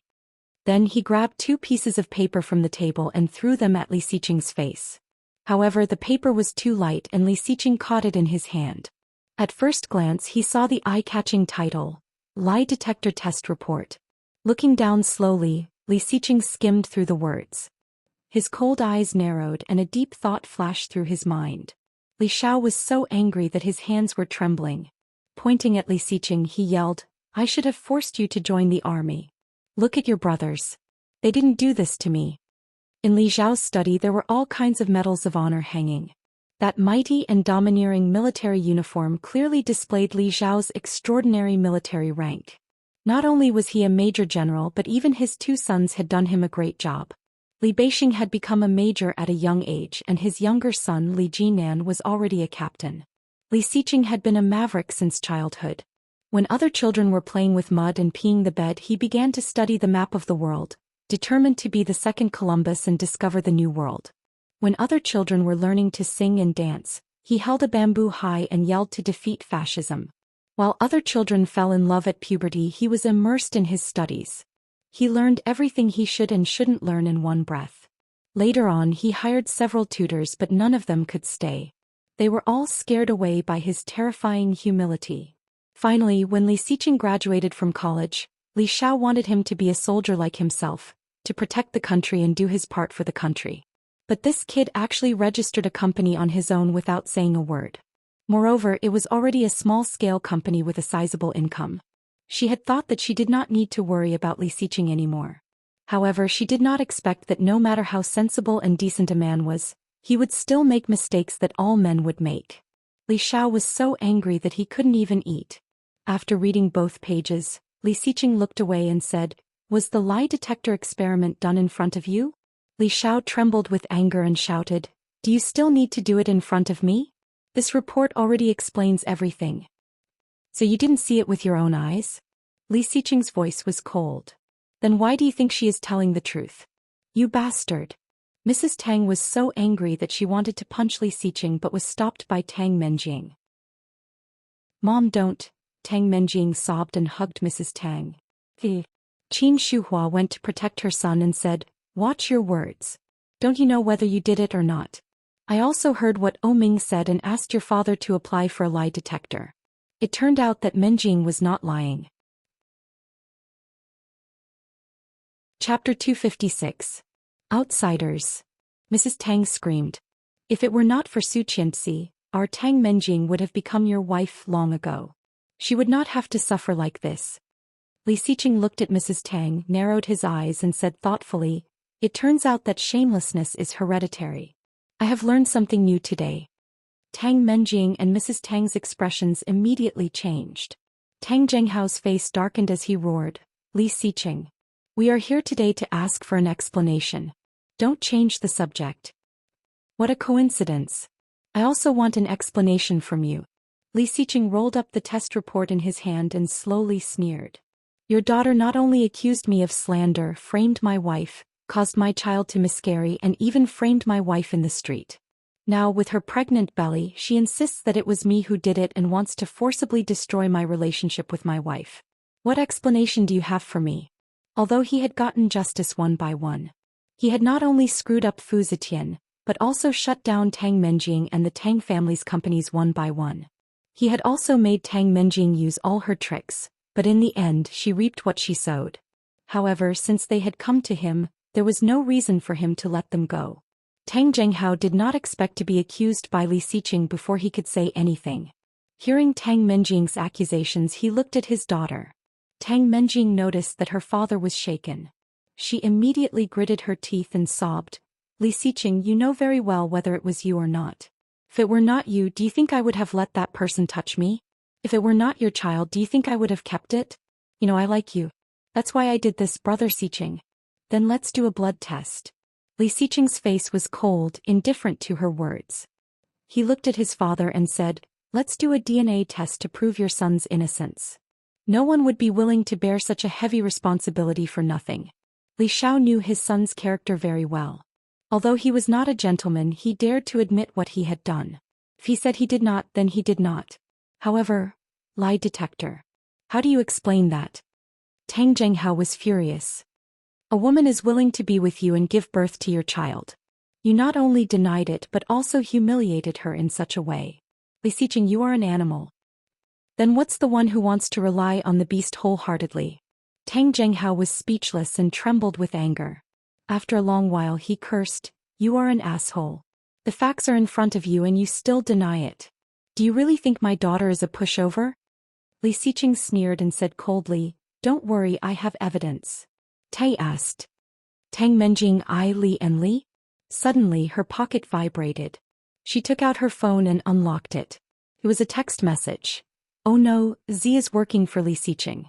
Then he grabbed 2 pieces of paper from the table and threw them at Li Xiqing's face. However, the paper was too light and Li Xiqing caught it in his hand. At first glance he saw the eye-catching title, "Lie Detector Test Report." Looking down slowly, Li Xiqing skimmed through the words. His cold eyes narrowed and a deep thought flashed through his mind. Li Xiao was so angry that his hands were trembling. Pointing at Li Xiqing, he yelled, "I should have forced you to join the army. Look at your brothers. They didn't do this to me." In Li Xiao's study there were all kinds of medals of honor hanging. That mighty and domineering military uniform clearly displayed Li Xiao's extraordinary military rank. Not only was he a major general, but even his 2 sons had done him a great job. Li Beixing had become a major at a young age and his younger son Li Jinan was already a captain. Li Xiqing had been a maverick since childhood. When other children were playing with mud and peeing the bed, he began to study the map of the world, determined to be the second Columbus and discover the new world. When other children were learning to sing and dance, he held a bamboo high and yelled to defeat fascism. While other children fell in love at puberty, he was immersed in his studies. He learned everything he should and shouldn't learn in one breath. Later on, he hired several tutors, but none of them could stay. They were all scared away by his terrifying humility. Finally, when Li Xiqing graduated from college, Li Xiao wanted him to be a soldier like himself, to protect the country and do his part for the country. But this kid actually registered a company on his own without saying a word. Moreover, it was already a small-scale company with a sizable income. She had thought that she did not need to worry about Li Xiqing anymore. However, she did not expect that no matter how sensible and decent a man was, he would still make mistakes that all men would make. Li Xiao was so angry that he couldn't even eat. After reading both pages, Li Xiqing looked away and said, "Was the lie detector experiment done in front of you?" Li Xiao trembled with anger and shouted, "Do you still need to do it in front of me? This report already explains everything." "So you didn't see it with your own eyes?" Li Xiqing's voice was cold. "Then why do you think she is telling the truth? You bastard." Mrs. Tang was so angry that she wanted to punch Li Xiqing but was stopped by Tang Menjing. "Mom, don't," Tang Menjing sobbed and hugged Mrs. Tang. Qin Shuhua went to protect her son and said, "Watch your words. Don't you know whether you did it or not?" I also heard what Oming said and asked your father to apply for a lie detector. It turned out that Menjing was not lying. Chapter 256. Outsiders. Mrs. Tang screamed. If it were not for Su Qianxi, our Tang Menjing would have become your wife long ago. She would not have to suffer like this. Li Xiqing looked at Mrs. Tang, narrowed his eyes and said thoughtfully, it turns out that shamelessness is hereditary. I have learned something new today. Tang Menjing and Mrs. Tang's expressions immediately changed. Tang Zhenghao's face darkened as he roared, Li Xiqing. We are here today to ask for an explanation. Don't change the subject. What a coincidence. I also want an explanation from you. Li Xiqing rolled up the test report in his hand and slowly sneered. Your daughter not only accused me of slander, framed my wife, caused my child to miscarry and even framed my wife in the street. Now with her pregnant belly she insists that it was me who did it and wants to forcibly destroy my relationship with my wife. What explanation do you have for me? Although he had gotten justice one by one. He had not only screwed up Fu Zetian, but also shut down Tang Menjing and the Tang family's companies one by one. He had also made Tang Menjing use all her tricks, but in the end she reaped what she sowed. However, since they had come to him, there was no reason for him to let them go. Tang Zhenghao did not expect to be accused by Li Xiqing before he could say anything. Hearing Tang Menjing's accusations, he looked at his daughter. Tang Menjing noticed that her father was shaken. She immediately gritted her teeth and sobbed, Li Xiqing, you know very well whether it was you or not. If it were not you, do you think I would have let that person touch me? If it were not your child, do you think I would have kept it? You know I like you. That's why I did this, brother Xiqing. Then let's do a blood test. Li Xiqing's face was cold, indifferent to her words. He looked at his father and said, let's do a DNA test to prove your son's innocence. No one would be willing to bear such a heavy responsibility for nothing. Li Xiao knew his son's character very well. Although he was not a gentleman, he dared to admit what he had done. If he said he did not, then he did not. However, lie detector. How do you explain that? Tang Zhenghao was furious. A woman is willing to be with you and give birth to your child. You not only denied it but also humiliated her in such a way. Li Xiqing, you are an animal. Then what's the one who wants to rely on the beast wholeheartedly? Tang Zhenghao was speechless and trembled with anger. After a long while he cursed, you are an asshole. The facts are in front of you and you still deny it. Do you really think my daughter is a pushover? Li Xiqing sneered and said coldly, don't worry, I have evidence. Tai asked. Tang Menjing, I, Li and Li? Suddenly her pocket vibrated. She took out her phone and unlocked it. It was a text message. Oh no, Z is working for Li Xiqing.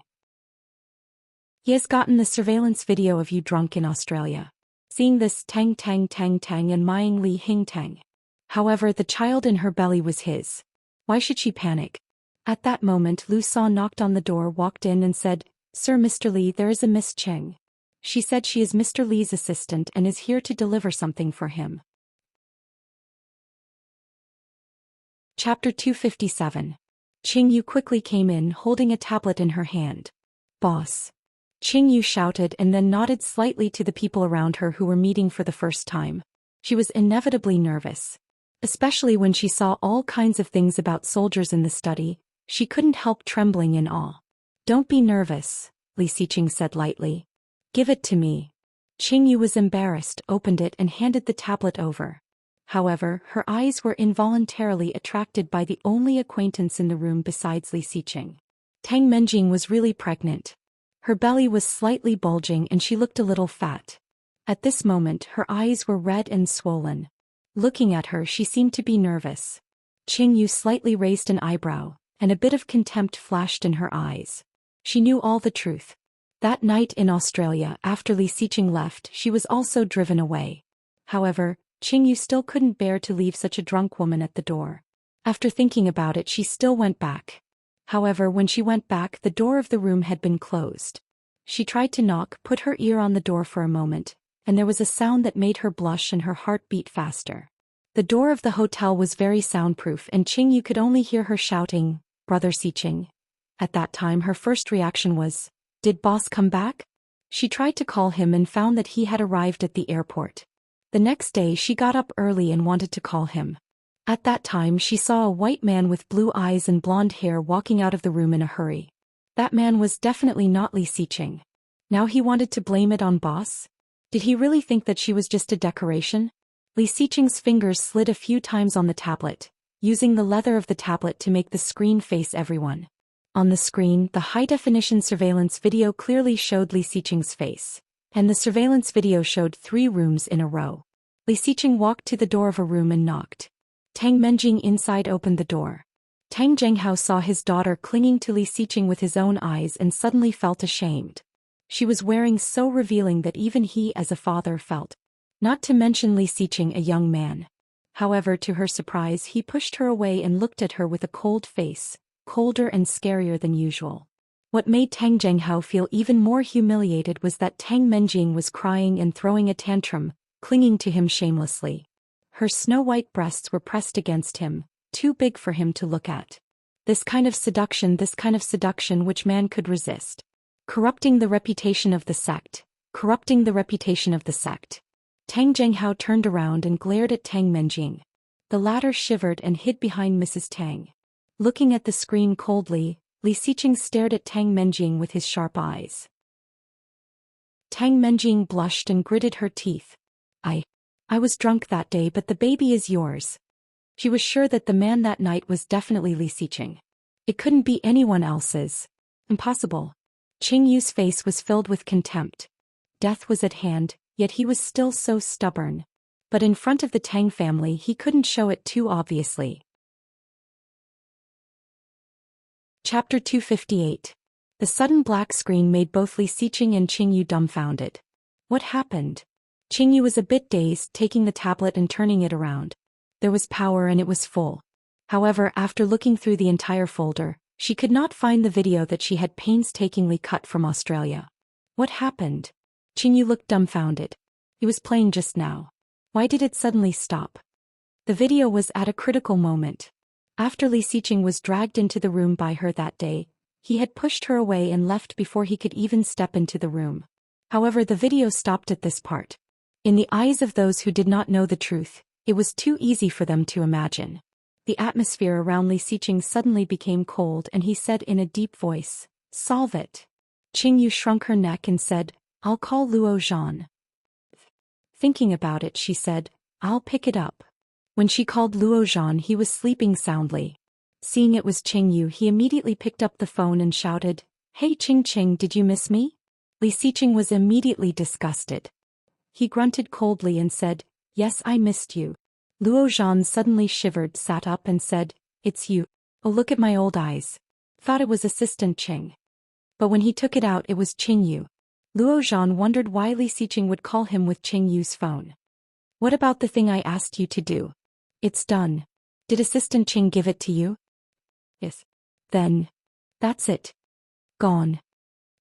He has gotten the surveillance video of you drunk in Australia. Seeing this, Tang and Mying Li Hing Tang. However, the child in her belly was his. Why should she panic? At that moment Lu Sa knocked on the door, walked in and said, Sir Mr. Li, there is a Miss Cheng. She said she is Mr. Li's assistant and is here to deliver something for him. Chapter 257. Qing Yu quickly came in, holding a tablet in her hand. Boss. Qing Yu shouted and then nodded slightly to the people around her who were meeting for the first time. She was inevitably nervous. Especially when she saw all kinds of things about soldiers in the study, she couldn't help trembling in awe. Don't be nervous, Li Xiqing said lightly. Give it to me. Qing Yu was embarrassed, opened it and handed the tablet over. However, her eyes were involuntarily attracted by the only acquaintance in the room besides Li Xiqing. Tang Menjing was really pregnant. Her belly was slightly bulging and she looked a little fat. At this moment her eyes were red and swollen. Looking at her she seemed to be nervous. Qing Yu slightly raised an eyebrow, and a bit of contempt flashed in her eyes. She knew all the truth. That night in Australia, after Li Xiqing left, she was also driven away. However, Qing Yu still couldn't bear to leave such a drunk woman at the door. After thinking about it, she still went back. However, when she went back, the door of the room had been closed. She tried to knock, put her ear on the door for a moment, and there was a sound that made her blush and her heart beat faster. The door of the hotel was very soundproof and Qing Yu could only hear her shouting, Brother Xiqing. At that time her first reaction was, did boss come back? She tried to call him and found that he had arrived at the airport. The next day she got up early and wanted to call him. At that time she saw a white man with blue eyes and blonde hair walking out of the room in a hurry. That man was definitely not Li Xiqing. Now he wanted to blame it on boss? Did he really think that she was just a decoration? Li Xiqing's fingers slid a few times on the tablet, using the leather of the tablet to make the screen face everyone. On the screen, the high-definition surveillance video clearly showed Li Xiqing's face, and the surveillance video showed 3 rooms in a row. Li Xiqing walked to the door of a room and knocked. Tang Menjing inside opened the door. Tang Zhenghao saw his daughter clinging to Li Xiqing with his own eyes and suddenly felt ashamed. She was wearing so revealing that even he as a father felt. Not to mention Li Xiqing a young man. However, to her surprise he pushed her away and looked at her with a cold face, colder and scarier than usual. What made Tang Zhenghao feel even more humiliated was that Tang Menjing was crying and throwing a tantrum, clinging to him shamelessly. Her snow-white breasts were pressed against him, too big for him to look at. This kind of seduction which man could resist. Corrupting the reputation of the sect. Tang Zhenghao turned around and glared at Tang Menjing. The latter shivered and hid behind Mrs. Tang. Looking at the screen coldly, Li Xiqing stared at Tang Menjing with his sharp eyes. Tang Menjing blushed and gritted her teeth. I was drunk that day, but the baby is yours. She was sure that the man that night was definitely Li Xiqing. It couldn't be anyone else's. Impossible. Qing Yu's face was filled with contempt. Death was at hand, yet he was still so stubborn. But in front of the Tang family he couldn't show it too obviously. Chapter 258. The sudden black screen made both Li Xiqing and Qing Yu dumbfounded. What happened? Qing Yu was a bit dazed, taking the tablet and turning it around. There was power and it was full. However, after looking through the entire folder, she could not find the video that she had painstakingly cut from Australia. What happened? Qing Yu looked dumbfounded. He was playing just now. Why did it suddenly stop? The video was at a critical moment. After Li Xiqing was dragged into the room by her that day, he had pushed her away and left before he could even step into the room. However, the video stopped at this part. In the eyes of those who did not know the truth, it was too easy for them to imagine. The atmosphere around Li Xiqing suddenly became cold and he said in a deep voice, "Solve it." Qing Yu shrunk her neck and said, "I'll call Luo Zhan." Thinking about it, she said, "I'll pick it up." When she called Luo Zhan, he was sleeping soundly. Seeing it was Qing Yu, he immediately picked up the phone and shouted, "Hey Qing, did you miss me?" Li Xiqing was immediately disgusted. He grunted coldly and said, "Yes, I missed you." Luo Zhan suddenly shivered, sat up and said, "It's you. Oh, look at my old eyes." Thought it was Assistant Qing. But when he took it out, it was Qing Yu. Luo Zhan wondered why Li Xiqing would call him with Qing Yu's phone. "What about the thing I asked you to do?" "It's done." "Did Assistant Qing give it to you?" "Yes." "Then. That's it. Gone."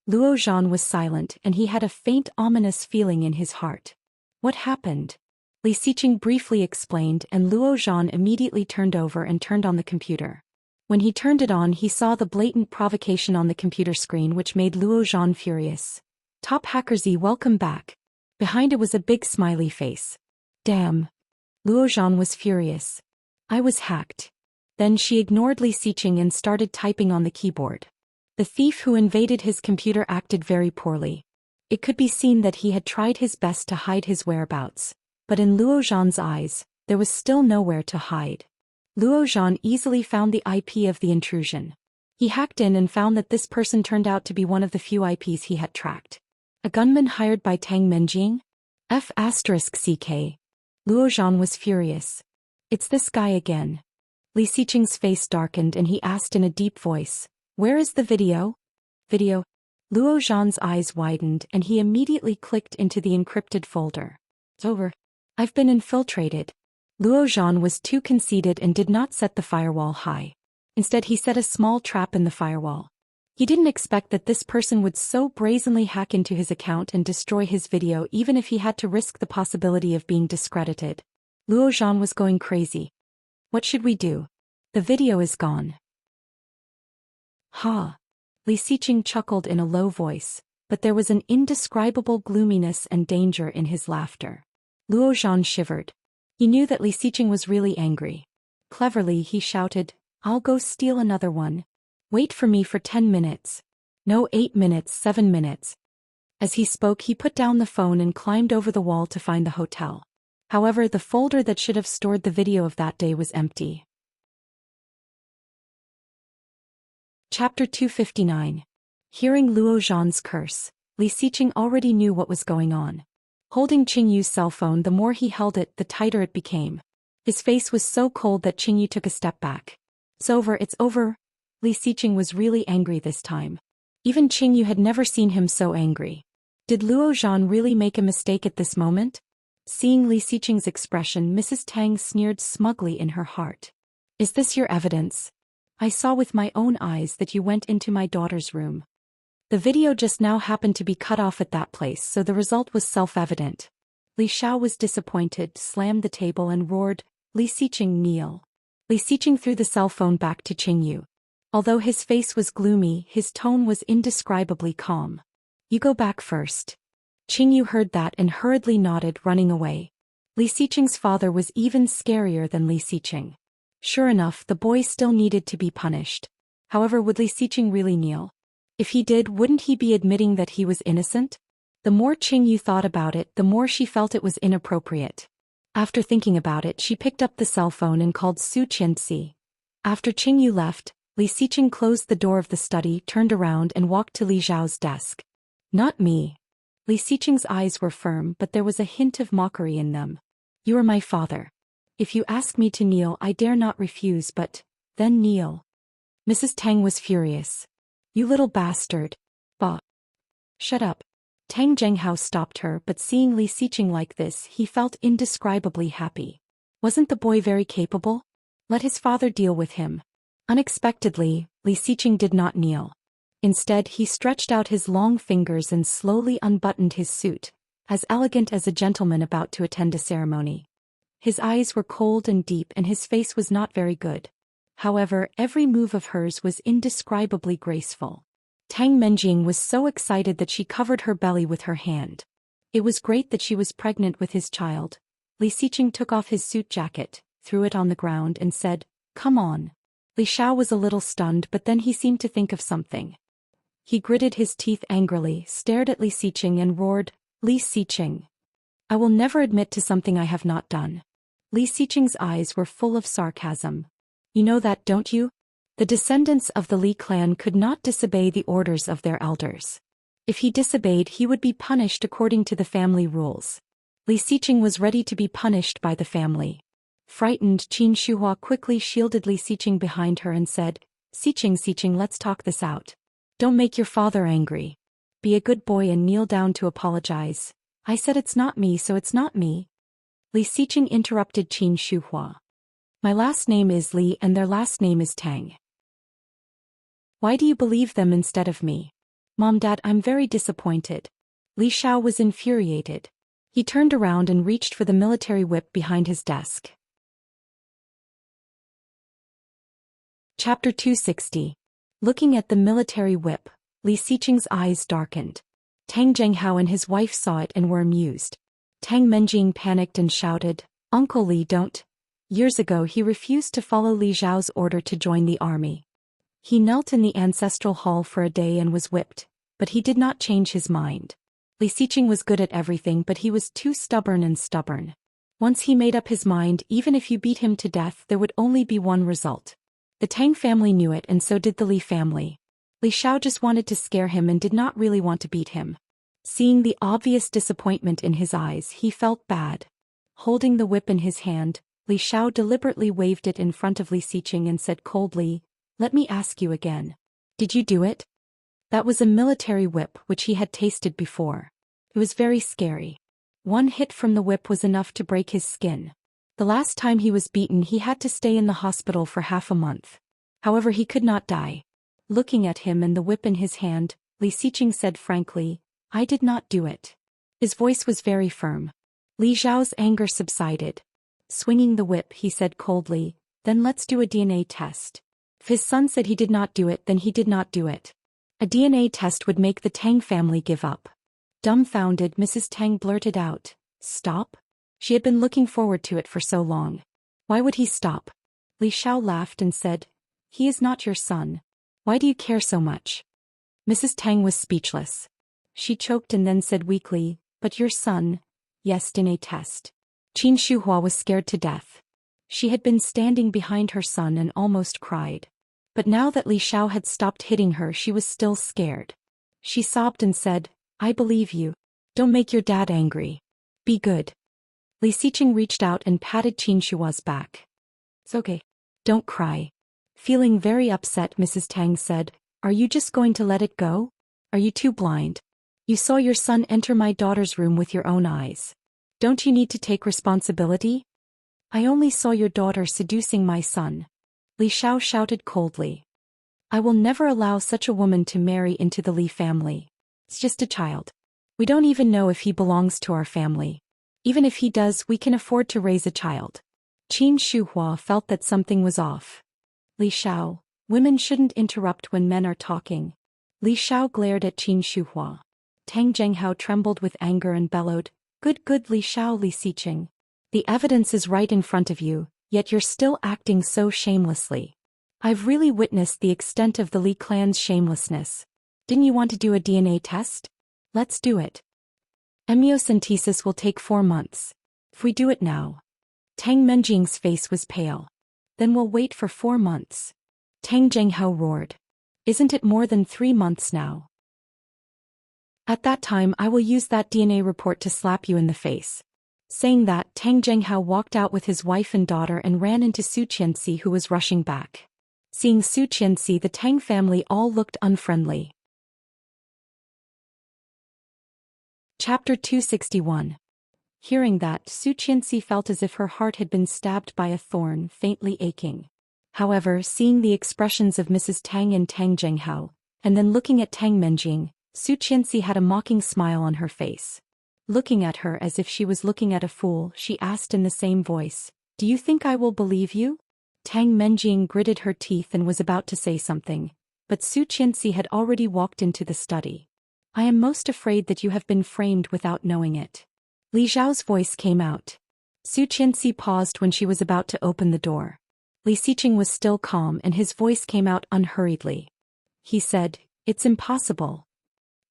Luo Zhan was silent and he had a faint ominous feeling in his heart. What happened? Li Xiqing briefly explained and Luo Zhan immediately turned over and turned on the computer. When he turned it on, he saw the blatant provocation on the computer screen, which made Luo Zhan furious. "Top Hacker Z, welcome back." Behind it was a big smiley face. "Damn." Luo Zhan was furious. "I was hacked." Then she ignored Li Xiqing and started typing on the keyboard. The thief who invaded his computer acted very poorly. It could be seen that he had tried his best to hide his whereabouts, but in Luo Zhan's eyes, there was still nowhere to hide. Luo Zhan easily found the IP of the intrusion. He hacked in and found that this person turned out to be one of the few IPs he had tracked. A gunman hired by Tang Menjing? F***CK. Luo Zhan was furious. "It's this guy again." Li Xiqing's face darkened and he asked in a deep voice, "Where is the video?" "Video?" Luo Zhan's eyes widened and he immediately clicked into the encrypted folder. "It's over. I've been infiltrated." Luo Zhan was too conceited and did not set the firewall high. Instead, he set a small trap in the firewall. He didn't expect that this person would so brazenly hack into his account and destroy his video, even if he had to risk the possibility of being discredited. Luo Zhan was going crazy. "What should we do? The video is gone." "Ha." Li Xiqing chuckled in a low voice, but there was an indescribable gloominess and danger in his laughter. Luo Zhan shivered. He knew that Li Xiqing was really angry. Cleverly, he shouted, "I'll go steal another one. Wait for me for 10 minutes. No, 8 minutes, 7 minutes." As he spoke, he put down the phone and climbed over the wall to find the hotel. However, the folder that should have stored the video of that day was empty. Chapter 259. Hearing Luo Zhan's curse, Li Xiqing already knew what was going on. Holding Qingyu's cell phone, the more he held it, the tighter it became. His face was so cold that Qingyu took a step back. "It's over, it's over." Li Xiqing was really angry this time. Even Qingyu had never seen him so angry. Did Luo Zhan really make a mistake at this moment? Seeing Li Xiqing's expression, Mrs. Tang sneered smugly in her heart. "Is this your evidence? I saw with my own eyes that you went into my daughter's room. The video just now happened to be cut off at that place, so the result was self-evident." Li Xiao was disappointed, slammed the table and roared, "Li Xiqing, kneel." Li Xiqing threw the cell phone back to Qingyu. Although his face was gloomy, his tone was indescribably calm. "You go back first." Qingyu heard that and hurriedly nodded, running away. Li Xiqing's father was even scarier than Li Xiqing. Sure enough, the boy still needed to be punished. However, would Li Xiqing really kneel? If he did, wouldn't he be admitting that he was innocent? The more Qingyu thought about it, the more she felt it was inappropriate. After thinking about it, she picked up the cell phone and called Su Qianxi. After Qingyu left, Li Xiqing closed the door of the study, turned around and walked to Li Zhao's desk. "Not me." Li Xiqing's eyes were firm, but there was a hint of mockery in them. "You are my father. If you ask me to kneel, I dare not refuse, but then kneel." Mrs. Tang was furious. "You little bastard." "Bah. Shut up." Tang Zhenghao stopped her, but seeing Li Xiqing like this, he felt indescribably happy. Wasn't the boy very capable? Let his father deal with him. Unexpectedly, Li Xiqing did not kneel. Instead, he stretched out his long fingers and slowly unbuttoned his suit, as elegant as a gentleman about to attend a ceremony. His eyes were cold and deep and his face was not very good. However, every move of hers was indescribably graceful. Tang Menjing was so excited that she covered her belly with her hand. It was great that she was pregnant with his child. Li Xiqing took off his suit jacket, threw it on the ground and said, "Come on." Li Xiao was a little stunned, but then he seemed to think of something. He gritted his teeth angrily, stared at Li Xiqing and roared, "Li Xiqing. I will never admit to something I have not done." Li Xiqing's eyes were full of sarcasm. "You know that, don't you? The descendants of the Li clan could not disobey the orders of their elders. If he disobeyed, he would be punished according to the family rules." Li Xiqing was ready to be punished by the family. Frightened, Qin Shuhua quickly shielded Li Xiqing behind her and said, Xiqing, let's talk this out. Don't make your father angry. Be a good boy and kneel down to apologize." "I said it's not me, so it's not me." Li Xiqing interrupted Qin Shuhua. "My last name is Li and their last name is Tang. Why do you believe them instead of me?" "Mom, Dad, I'm very disappointed." Li Xiao was infuriated. He turned around and reached for the military whip behind his desk. Chapter 260. Looking at the military whip, Li Xiqing's eyes darkened. Tang Zhenghao and his wife saw it and were amused. Tang Menjing panicked and shouted, "Uncle Li, don't." Years ago he refused to follow Li Zhao's order to join the army. He knelt in the ancestral hall for a day and was whipped, but he did not change his mind. Li Xiqing was good at everything, but he was too stubborn. Once he made up his mind, even if you beat him to death, there would only be one result. The Tang family knew it, and so did the Li family. Li Xiao just wanted to scare him and did not really want to beat him. Seeing the obvious disappointment in his eyes, he felt bad. Holding the whip in his hand, Li Xiao deliberately waved it in front of Li Xiqing and said coldly, "Let me ask you again. Did you do it?" That was a military whip which he had tasted before. It was very scary. One hit from the whip was enough to break his skin. The last time he was beaten, he had to stay in the hospital for half a month. However, he could not die. Looking at him and the whip in his hand, Li Xiqing said frankly, "I did not do it." His voice was very firm. Li Zhao's anger subsided. Swinging the whip, he said coldly, "Then let's do a DNA test." If his son said he did not do it, then he did not do it. A DNA test would make the Tang family give up. Dumbfounded, Mrs. Tang blurted out, "Stop." She had been looking forward to it for so long. Why would he stop? Li Xiao laughed and said, "He is not your son. Why do you care so much?" Mrs. Tang was speechless. She choked and then said weakly, "But your son, yes, in a test." Qin Shuhua was scared to death. She had been standing behind her son and almost cried. But now that Li Xiao had stopped hitting her, she was still scared. She sobbed and said, "I believe you. Don't make your dad angry. Be good." Li Xiqing reached out and patted Qin Shuhua's back. "It's okay. Don't cry." Feeling very upset, Mrs. Tang said, "Are you just going to let it go? Are you too blind? You saw your son enter my daughter's room with your own eyes. Don't you need to take responsibility?" "I only saw your daughter seducing my son," Li Xiao shouted coldly. "I will never allow such a woman to marry into the Li family. It's just a child. We don't even know if he belongs to our family. Even if he does, we can afford to raise a child." Qin Shuhua felt that something was off. "Li Xiao, women shouldn't interrupt when men are talking." Li Xiao glared at Qin Shuhua. Tang Zhenghao trembled with anger and bellowed, Good Li Xiao Li Xiqing. The evidence is right in front of you, yet you're still acting so shamelessly. I've really witnessed the extent of the Li clan's shamelessness. Didn't you want to do a DNA test? Let's do it. Amniocentesis will take 4 months. If we do it now." Tang Menjing's face was pale. "Then we'll wait for 4 months. Tang Zhenghao roared. "Isn't it more than 3 months now? At that time I will use that DNA report to slap you in the face." Saying that, Tang Zhenghao walked out with his wife and daughter and ran into Su Qianxi, who was rushing back. Seeing Su Qianxi, the Tang family all looked unfriendly. Chapter 261. Hearing that, Su Qianxi felt as if her heart had been stabbed by a thorn, faintly aching. However, seeing the expressions of Mrs. Tang and Tang Zhenghao, and then looking at Tang Menjing, Su Qianxi had a mocking smile on her face. Looking at her as if she was looking at a fool, she asked in the same voice, "Do you think I will believe you?" Tang Menjing gritted her teeth and was about to say something, but Su Qianxi had already walked into the study. "I am most afraid that you have been framed without knowing it." Li Zhao's voice came out. Su Qianxi paused when she was about to open the door. Li Xiqing was still calm and his voice came out unhurriedly. He said, "It's impossible."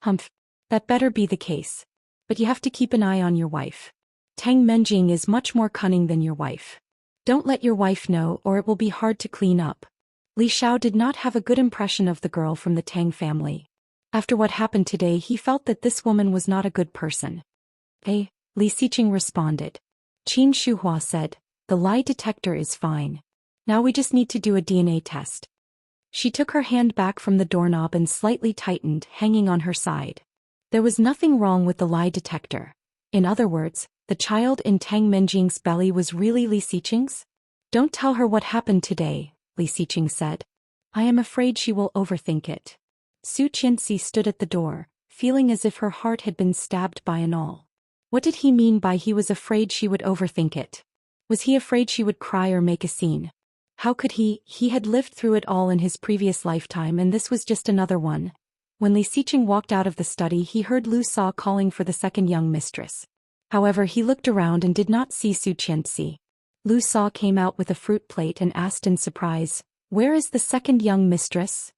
"Humph. That better be the case. But you have to keep an eye on your wife. Tang Menjing is much more cunning than your wife. Don't let your wife know or it will be hard to clean up." Li Xiao did not have a good impression of the girl from the Tang family. After what happened today, he felt that this woman was not a good person. "Eh," Li Xiqing responded. Qin Shuhua said, "The lie detector is fine. Now we just need to do a DNA test." She took her hand back from the doorknob and slightly tightened, hanging on her side. There was nothing wrong with the lie detector. In other words, the child in Tang Menjing's belly was really Li Xiqing's? "Don't tell her what happened today," Li Xiqing said. "I am afraid she will overthink it." Su Qianxi stood at the door, feeling as if her heart had been stabbed by an awl. What did he mean by he was afraid she would overthink it? Was he afraid she would cry or make a scene? How could he? He had lived through it all in his previous lifetime and this was just another one. When Li Xiqing walked out of the study, he heard Lu Sa calling for the second young mistress. However, he looked around and did not see Su Qianxi. Lu Sa came out with a fruit plate and asked in surprise, "Where is the second young mistress?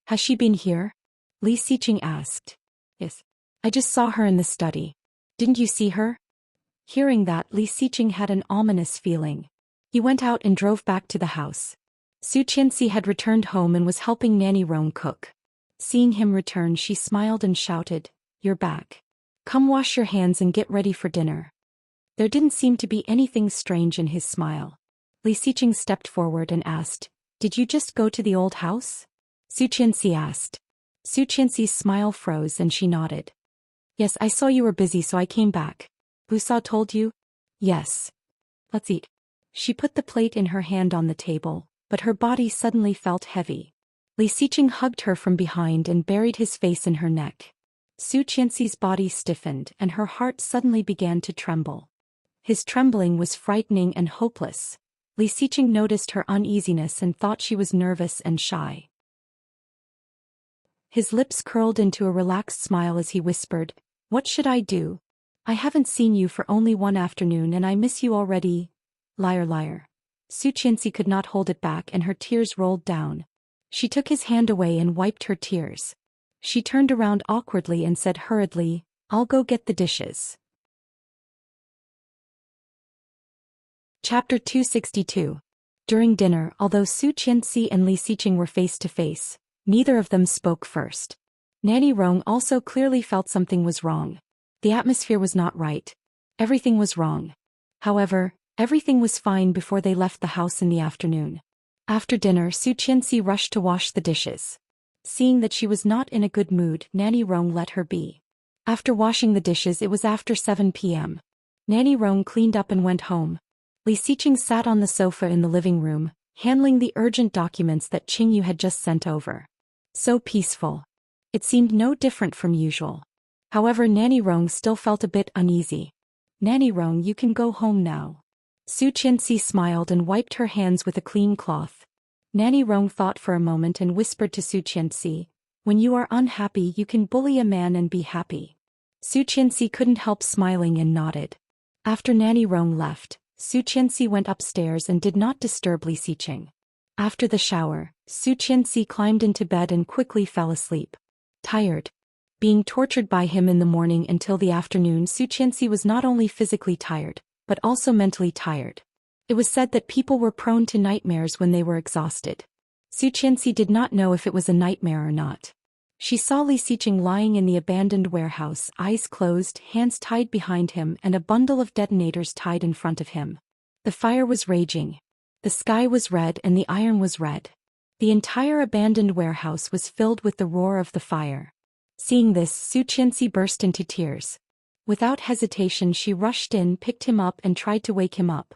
Has she been here?" Li Xiqing asked. "Yes. I just saw her in the study. Didn't you see her?" Hearing that, Li Xiqing had an ominous feeling. He went out and drove back to the house. Su Qianxi had returned home and was helping Nanny Rome cook. Seeing him return, she smiled and shouted, "You're back. Come wash your hands and get ready for dinner." There didn't seem to be anything strange in his smile. Li Xiqing stepped forward and asked, "Did you just go to the old house?" Su Qianxi asked. Su Qianxi's smile froze and she nodded. "Yes, I saw you were busy so I came back." "Lu Sa told you?" "Yes." "Let's eat." She put the plate in her hand on the table, but her body suddenly felt heavy. Li Xiqing hugged her from behind and buried his face in her neck. Su Qianxi's body stiffened and her heart suddenly began to tremble. His trembling was frightening and hopeless. Li Xiqing noticed her uneasiness and thought she was nervous and shy. His lips curled into a relaxed smile as he whispered, "What should I do?" I haven't seen you for only one afternoon and I miss you already. Liar, liar. Su Qianxi could not hold it back and her tears rolled down. She took his hand away and wiped her tears. She turned around awkwardly and said hurriedly, I'll go get the dishes. Chapter 262. During dinner, although Su Qianxi and Li Xiqing were face to face, neither of them spoke first. Nanny Rong also clearly felt something was wrong. The atmosphere was not right. Everything was wrong. However, everything was fine before they left the house in the afternoon. After dinner, Su Qianxi rushed to wash the dishes. Seeing that she was not in a good mood, Nanny Rong let her be. After washing the dishes, it was after 7 p.m. Nanny Rong cleaned up and went home. Li Xiqing sat on the sofa in the living room, handling the urgent documents that Qingyu had just sent over. So peaceful. It seemed no different from usual. However, Nanny Rong still felt a bit uneasy. Nanny Rong, you can go home now. Su Qianxi smiled and wiped her hands with a clean cloth. Nanny Rong thought for a moment and whispered to Su Qianxi, when you are unhappy you can bully a man and be happy. Su Qianxi couldn't help smiling and nodded. After Nanny Rong left, Su Qianxi went upstairs and did not disturb Li Xiqing. After the shower, Su Qianxi climbed into bed and quickly fell asleep. Tired. Being tortured by him in the morning until the afternoon, Su Qianxi was not only physically tired, but also mentally tired. It was said that people were prone to nightmares when they were exhausted. Su Qianxi did not know if it was a nightmare or not. She saw Li Xiqing lying in the abandoned warehouse, eyes closed, hands tied behind him and a bundle of detonators tied in front of him. The fire was raging. The sky was red and the iron was red. The entire abandoned warehouse was filled with the roar of the fire. Seeing this, Su Qianxi burst into tears. Without hesitation she rushed in, picked him up and tried to wake him up.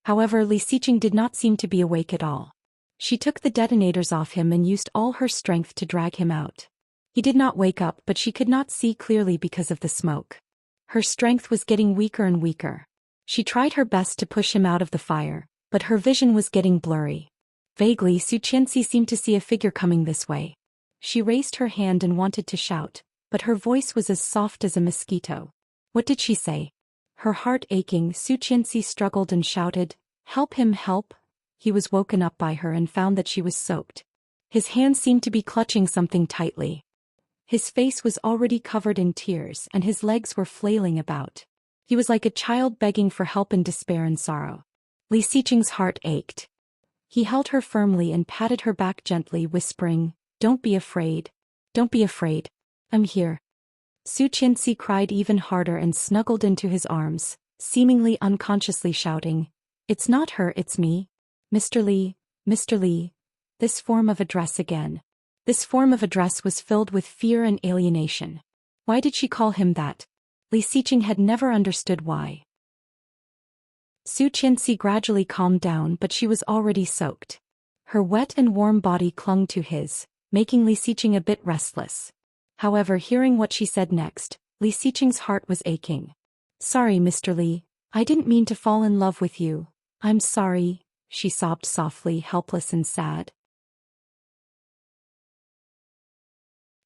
However, Li Xiqing did not seem to be awake at all. She took the detonators off him and used all her strength to drag him out. He did not wake up, but she could not see clearly because of the smoke. Her strength was getting weaker and weaker. She tried her best to push him out of the fire, but her vision was getting blurry. Vaguely, Su Qianxi seemed to see a figure coming this way. She raised her hand and wanted to shout, but her voice was as soft as a mosquito. What did she say? Her heart aching, Su Qianxi struggled and shouted, "Help him, help!" He was woken up by her and found that she was soaked. His hand seemed to be clutching something tightly. His face was already covered in tears and his legs were flailing about. He was like a child begging for help in despair and sorrow. Li Xiqing's heart ached. He held her firmly and patted her back gently, whispering, "Don't be afraid. Don't be afraid. I'm here." Su Qianxi cried even harder and snuggled into his arms, seemingly unconsciously shouting, "It's not her, it's me. Mr. Li, Mr. Li." This form of address again. This form of address was filled with fear and alienation. Why did she call him that? Li Xiqing had never understood why. Su Qianxi gradually calmed down, but she was already soaked. Her wet and warm body clung to his, making Li Xiqing a bit restless. However, hearing what she said next, Li Xiqing's heart was aching. "Sorry, Mr. Li, I didn't mean to fall in love with you. I'm sorry," she sobbed softly, helpless and sad.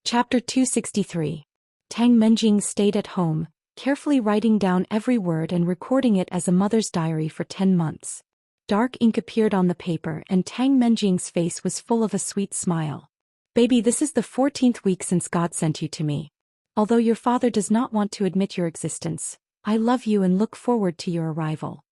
Chapter 263. Tang Menjing stayed at home, carefully writing down every word and recording it as a mother's diary for 10 months. Dark ink appeared on the paper and Tang Menjing's face was full of a sweet smile. "Baby, this is the 14th week since God sent you to me. Although your father does not want to admit your existence, I love you and look forward to your arrival.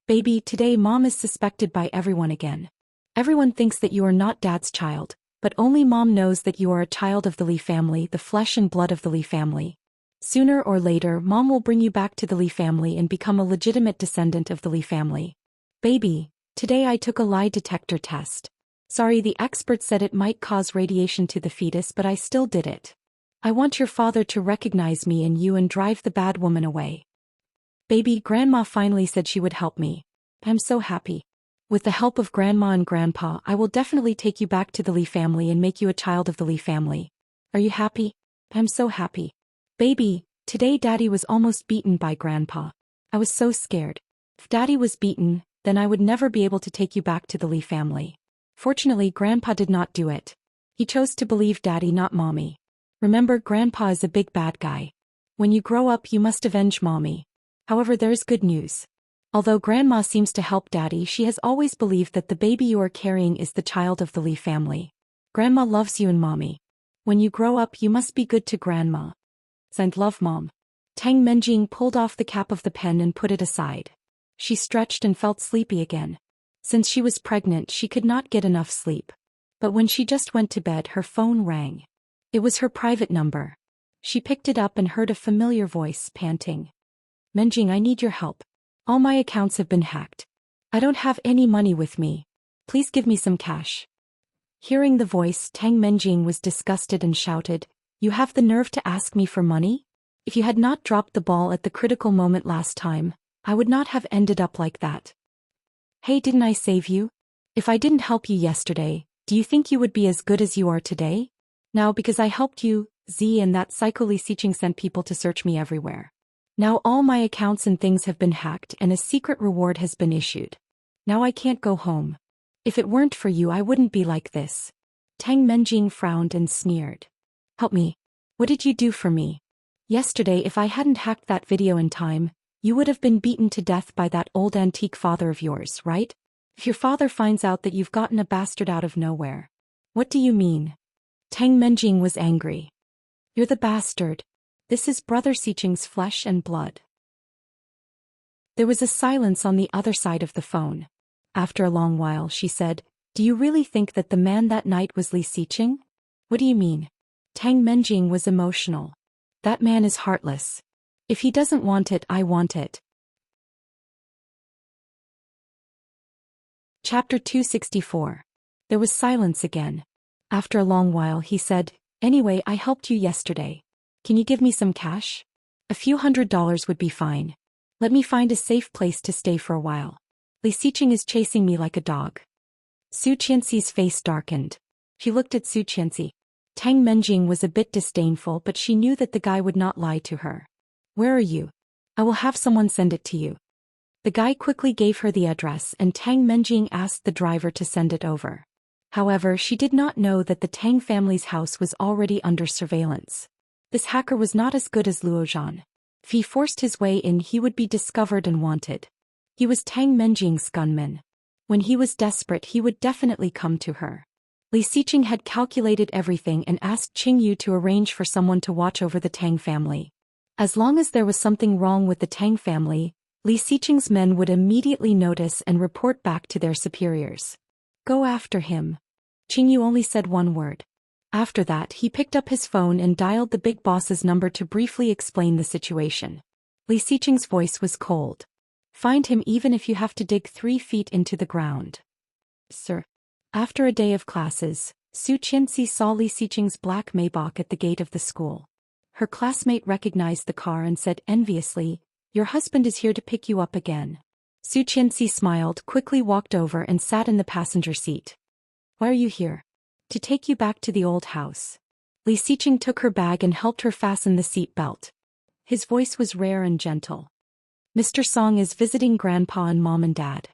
Baby, today Mom is suspected by everyone again. Everyone thinks that you are not Dad's child, but only Mom knows that you are a child of the Li family, the flesh and blood of the Li family. Sooner or later, Mom will bring you back to the Li family and become a legitimate descendant of the Li family. Baby, today I took a lie detector test. Sorry, the experts said it might cause radiation to the fetus, but I still did it. I want your father to recognize me and you and drive the bad woman away. Baby, Grandma finally said she would help me. I'm so happy. With the help of Grandma and Grandpa, I will definitely take you back to the Li family and make you a child of the Li family. Are you happy? I'm so happy. Baby, today Daddy was almost beaten by Grandpa. I was so scared. If Daddy was beaten, then I would never be able to take you back to the Li family. Fortunately, Grandpa did not do it. He chose to believe Daddy, not Mommy. Remember, Grandpa is a big bad guy. When you grow up you must avenge mommy. However, there's good news. Although grandma seems to help daddy, she has always believed that the baby you are carrying is the child of the Lee family. Grandma loves you and mommy. When you grow up you must be good to grandma. Signed, love, mom. Tang Menjing pulled off the cap of the pen and put it aside. She stretched and felt sleepy again. Since she was pregnant she could not get enough sleep. But when she just went to bed her phone rang. It was her private number. She picked it up and heard a familiar voice panting. Menjing, I need your help. All my accounts have been hacked. I don't have any money with me. Please give me some cash. Hearing the voice, Tang Menjing was disgusted and shouted, You have the nerve to ask me for money? If you had not dropped the ball at the critical moment last time, I would not have ended up like that. Hey, didn't I save you? If I didn't help you yesterday, do you think you would be as good as you are today? Now because I helped you, Z and that psycho Lee Sicheng sent people to search me everywhere. Now all my accounts and things have been hacked and a secret reward has been issued. Now I can't go home. If it weren't for you I wouldn't be like this. Tang Menjing frowned and sneered. Help me. What did you do for me? Yesterday if I hadn't hacked that video in time, you would have been beaten to death by that old antique father of yours, right? If your father finds out that you've gotten a bastard out of nowhere. What do you mean? Tang Menjing was angry. You're the bastard. This is Brother Sicheng's flesh and blood. There was a silence on the other side of the phone. After a long while she said, Do you really think that the man that night was Lee Sicheng? What do you mean? Tang Menjing was emotional. That man is heartless. If he doesn't want it, I want it. Chapter 264. There was silence again. After a long while he said, Anyway, I helped you yesterday. Can you give me some cash? A few $100 would be fine. Let me find a safe place to stay for a while. Lee Sicheng is chasing me like a dog. Su Qianxi's face darkened. She looked at Su Qianxi. Tang Menjing was a bit disdainful, but she knew that the guy would not lie to her. Where are you? I will have someone send it to you. The guy quickly gave her the address and Tang Menjing asked the driver to send it over. However, she did not know that the Tang family's house was already under surveillance. This hacker was not as good as Luo Zhan. If he forced his way in he would be discovered and wanted. He was Tang Menjing's gunman. When he was desperate he would definitely come to her. Lee Sicheng had calculated everything and asked Qing Yu to arrange for someone to watch over the Tang family. As long as there was something wrong with the Tang family, Lee Sicheng's men would immediately notice and report back to their superiors. Go after him. Qing Yu only said one word. After that he picked up his phone and dialed the big boss's number to briefly explain the situation. Lee Sicheng's voice was cold. Find him even if you have to dig 3 feet into the ground. Sir. After a day of classes, Su Qianxi saw Lee Sicheng's black Maybach at the gate of the school. Her classmate recognized the car and said enviously, Your husband is here to pick you up again. Su Qianxi smiled, quickly walked over and sat in the passenger seat. Why are you here? To take you back to the old house. Lee Sicheng took her bag and helped her fasten the seat belt. His voice was rare and gentle. Mr. Song is visiting Grandpa and Mom and Dad.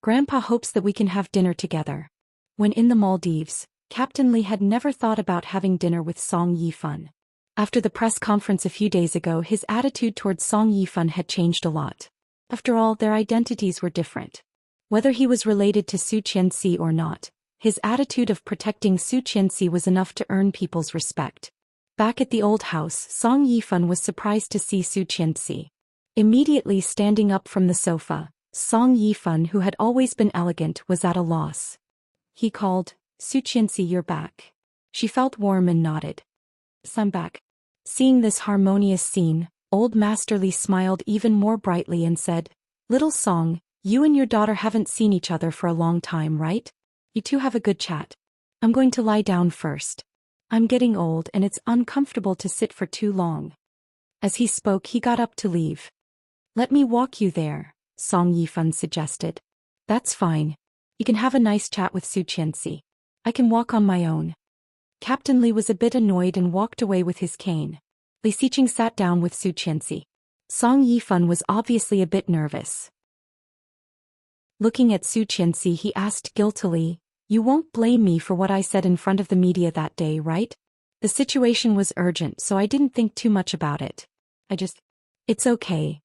Grandpa hopes that we can have dinner together. When in the Maldives, Captain Lee had never thought about having dinner with Song Yifan. After the press conference a few days ago his attitude towards Song Yifan had changed a lot. After all, their identities were different. Whether he was related to Su Qianxi or not, his attitude of protecting Su Qianxi was enough to earn people's respect. Back at the old house, Song Yifan was surprised to see Su Qianxi. Immediately standing up from the sofa, Song Yifan, who had always been elegant, was at a loss. He called, Su Qianxi, you're back. She felt warm and nodded. I'm back. Seeing this harmonious scene, old Master Lee smiled even more brightly and said, Little Song, you and your daughter haven't seen each other for a long time, right? You two have a good chat. I'm going to lie down first. I'm getting old and it's uncomfortable to sit for too long. As he spoke he got up to leave. Let me walk you there, Song Yifan suggested. That's fine. You can have a nice chat with Su Qianxi. I can walk on my own. Captain Lee was a bit annoyed and walked away with his cane. Lee Sicheng sat down with Su Qianxi. Song Yifan was obviously a bit nervous. Looking at Su Qianxi he asked guiltily, You won't blame me for what I said in front of the media that day, right? The situation was urgent so I didn't think too much about it. It's okay.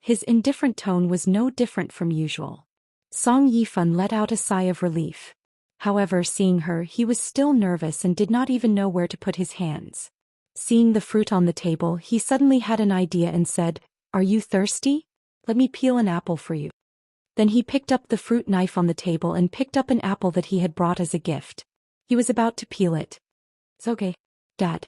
His indifferent tone was no different from usual. Song Yifan let out a sigh of relief. However, seeing her, he was still nervous and did not even know where to put his hands. Seeing the fruit on the table, he suddenly had an idea and said, "Are you thirsty? Let me peel an apple for you." Then he picked up the fruit knife on the table and picked up an apple that he had brought as a gift. He was about to peel it. "It's okay, Dad."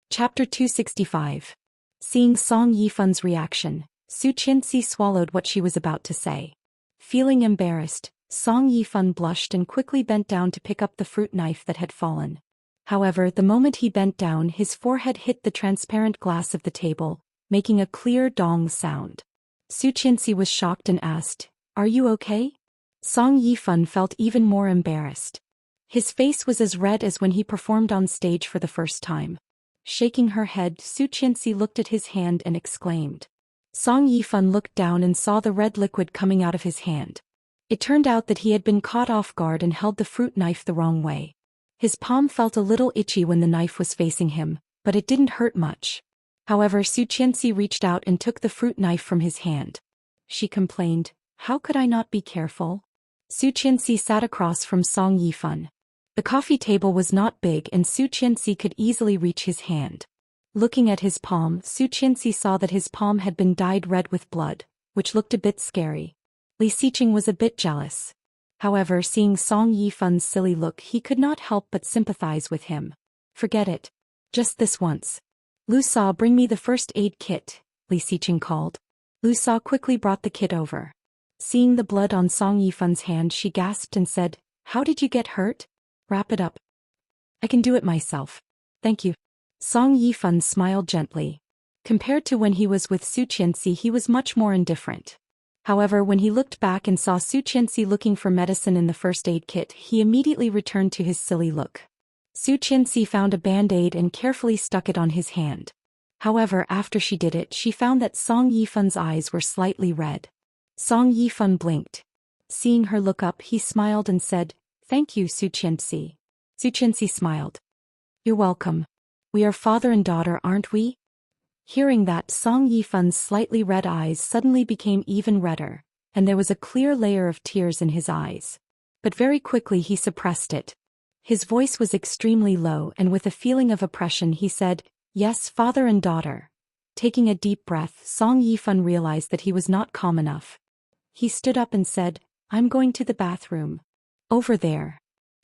Chapter 265. Seeing Song Yifan's reaction, Su Qianxi swallowed what she was about to say. Feeling embarrassed, Song Yifan blushed and quickly bent down to pick up the fruit knife that had fallen. However, the moment he bent down, his forehead hit the transparent glass of the table, making a clear dong sound. Su Qianxi was shocked and asked, "Are you okay?" Song Yifan felt even more embarrassed. His face was as red as when he performed on stage for the first time. Shaking her head, Su Qianxi looked at his hand and exclaimed. Song Yifan looked down and saw the red liquid coming out of his hand. It turned out that he had been caught off guard and held the fruit knife the wrong way. His palm felt a little itchy when the knife was facing him, but it didn't hurt much. However, Su Qianxi reached out and took the fruit knife from his hand. She complained, "How could I not be careful?" Su Qianxi sat across from Song Yifan. The coffee table was not big and Su Qianxi could easily reach his hand. Looking at his palm, Su Qianxi saw that his palm had been dyed red with blood, which looked a bit scary. Li Xiqing was a bit jealous. However, seeing Song Yifan's silly look, he could not help but sympathize with him. "Forget it. Just this once. Lu Sa, bring me the first aid kit," Li Xiqing called. Lu Sa quickly brought the kit over. Seeing the blood on Song Yifan's hand, she gasped and said, "How did you get hurt? Wrap it up." "I can do it myself. Thank you." Song Yifan smiled gently. Compared to when he was with Su Qianxi, he was much more indifferent. However, when he looked back and saw Su Qianxi looking for medicine in the first aid kit, he immediately returned to his silly look. Su Qianxi found a band-aid and carefully stuck it on his hand. However, after she did it, she found that Song Yifan's eyes were slightly red. Song Yifan blinked. Seeing her look up, he smiled and said, "Thank you, Su Qianxi." Su Qianxi smiled. "You're welcome. We are father and daughter, aren't we?" Hearing that, Song Yifan's slightly red eyes suddenly became even redder, and there was a clear layer of tears in his eyes. But very quickly he suppressed it. His voice was extremely low, and with a feeling of oppression he said, "Yes, father and daughter." Taking a deep breath, Song Yifan realized that he was not calm enough. He stood up and said, "I'm going to the bathroom. Over there."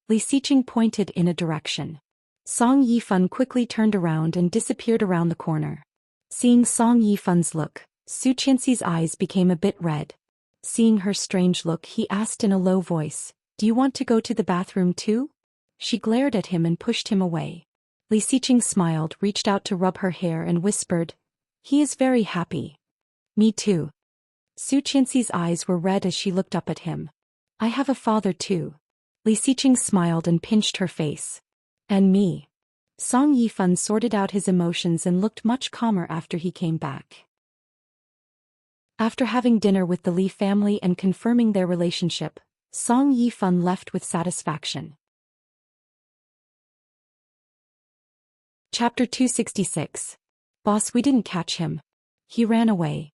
Li Xiqing pointed in a direction. Song Yifan quickly turned around and disappeared around the corner. Seeing Song Yifan's look, Su Qianxi's eyes became a bit red. Seeing her strange look, he asked in a low voice, "Do you want to go to the bathroom too?" She glared at him and pushed him away. Li Xiqing smiled, reached out to rub her hair and whispered, "He is very happy." "Me too." Su Qianxi's eyes were red as she looked up at him. "I have a father too." Li Xiqing smiled and pinched her face. "And me." Song Yifan sorted out his emotions and looked much calmer after he came back. After having dinner with the Li family and confirming their relationship, Song Yifan left with satisfaction. Chapter 266. "Boss, we didn't catch him. He ran away."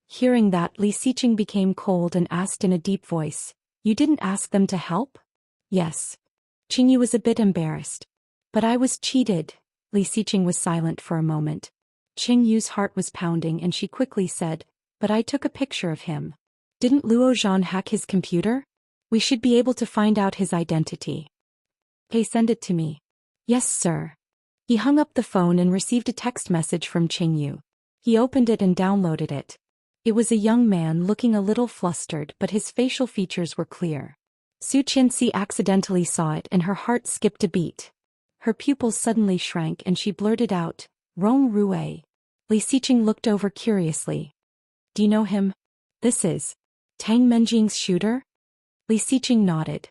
Hearing that, Li Xiqing became cold and asked in a deep voice, "You didn't ask them to help?" "Yes." Qingyu was a bit embarrassed. "But I was cheated." Li Xiqing was silent for a moment. Qingyu's heart was pounding and she quickly said, "But I took a picture of him. Didn't Luo Zhan hack his computer? We should be able to find out his identity." "Okay, send it to me." "Yes, sir." He hung up the phone and received a text message from Qingyu. He opened it and downloaded it. It was a young man looking a little flustered, but his facial features were clear. Su Qianxi accidentally saw it and her heart skipped a beat. Her pupils suddenly shrank and she blurted out, "Rong Rue." Li Xiqing looked over curiously. "Do you know him? This is Tang Menjing's shooter?" Li Xiqing nodded.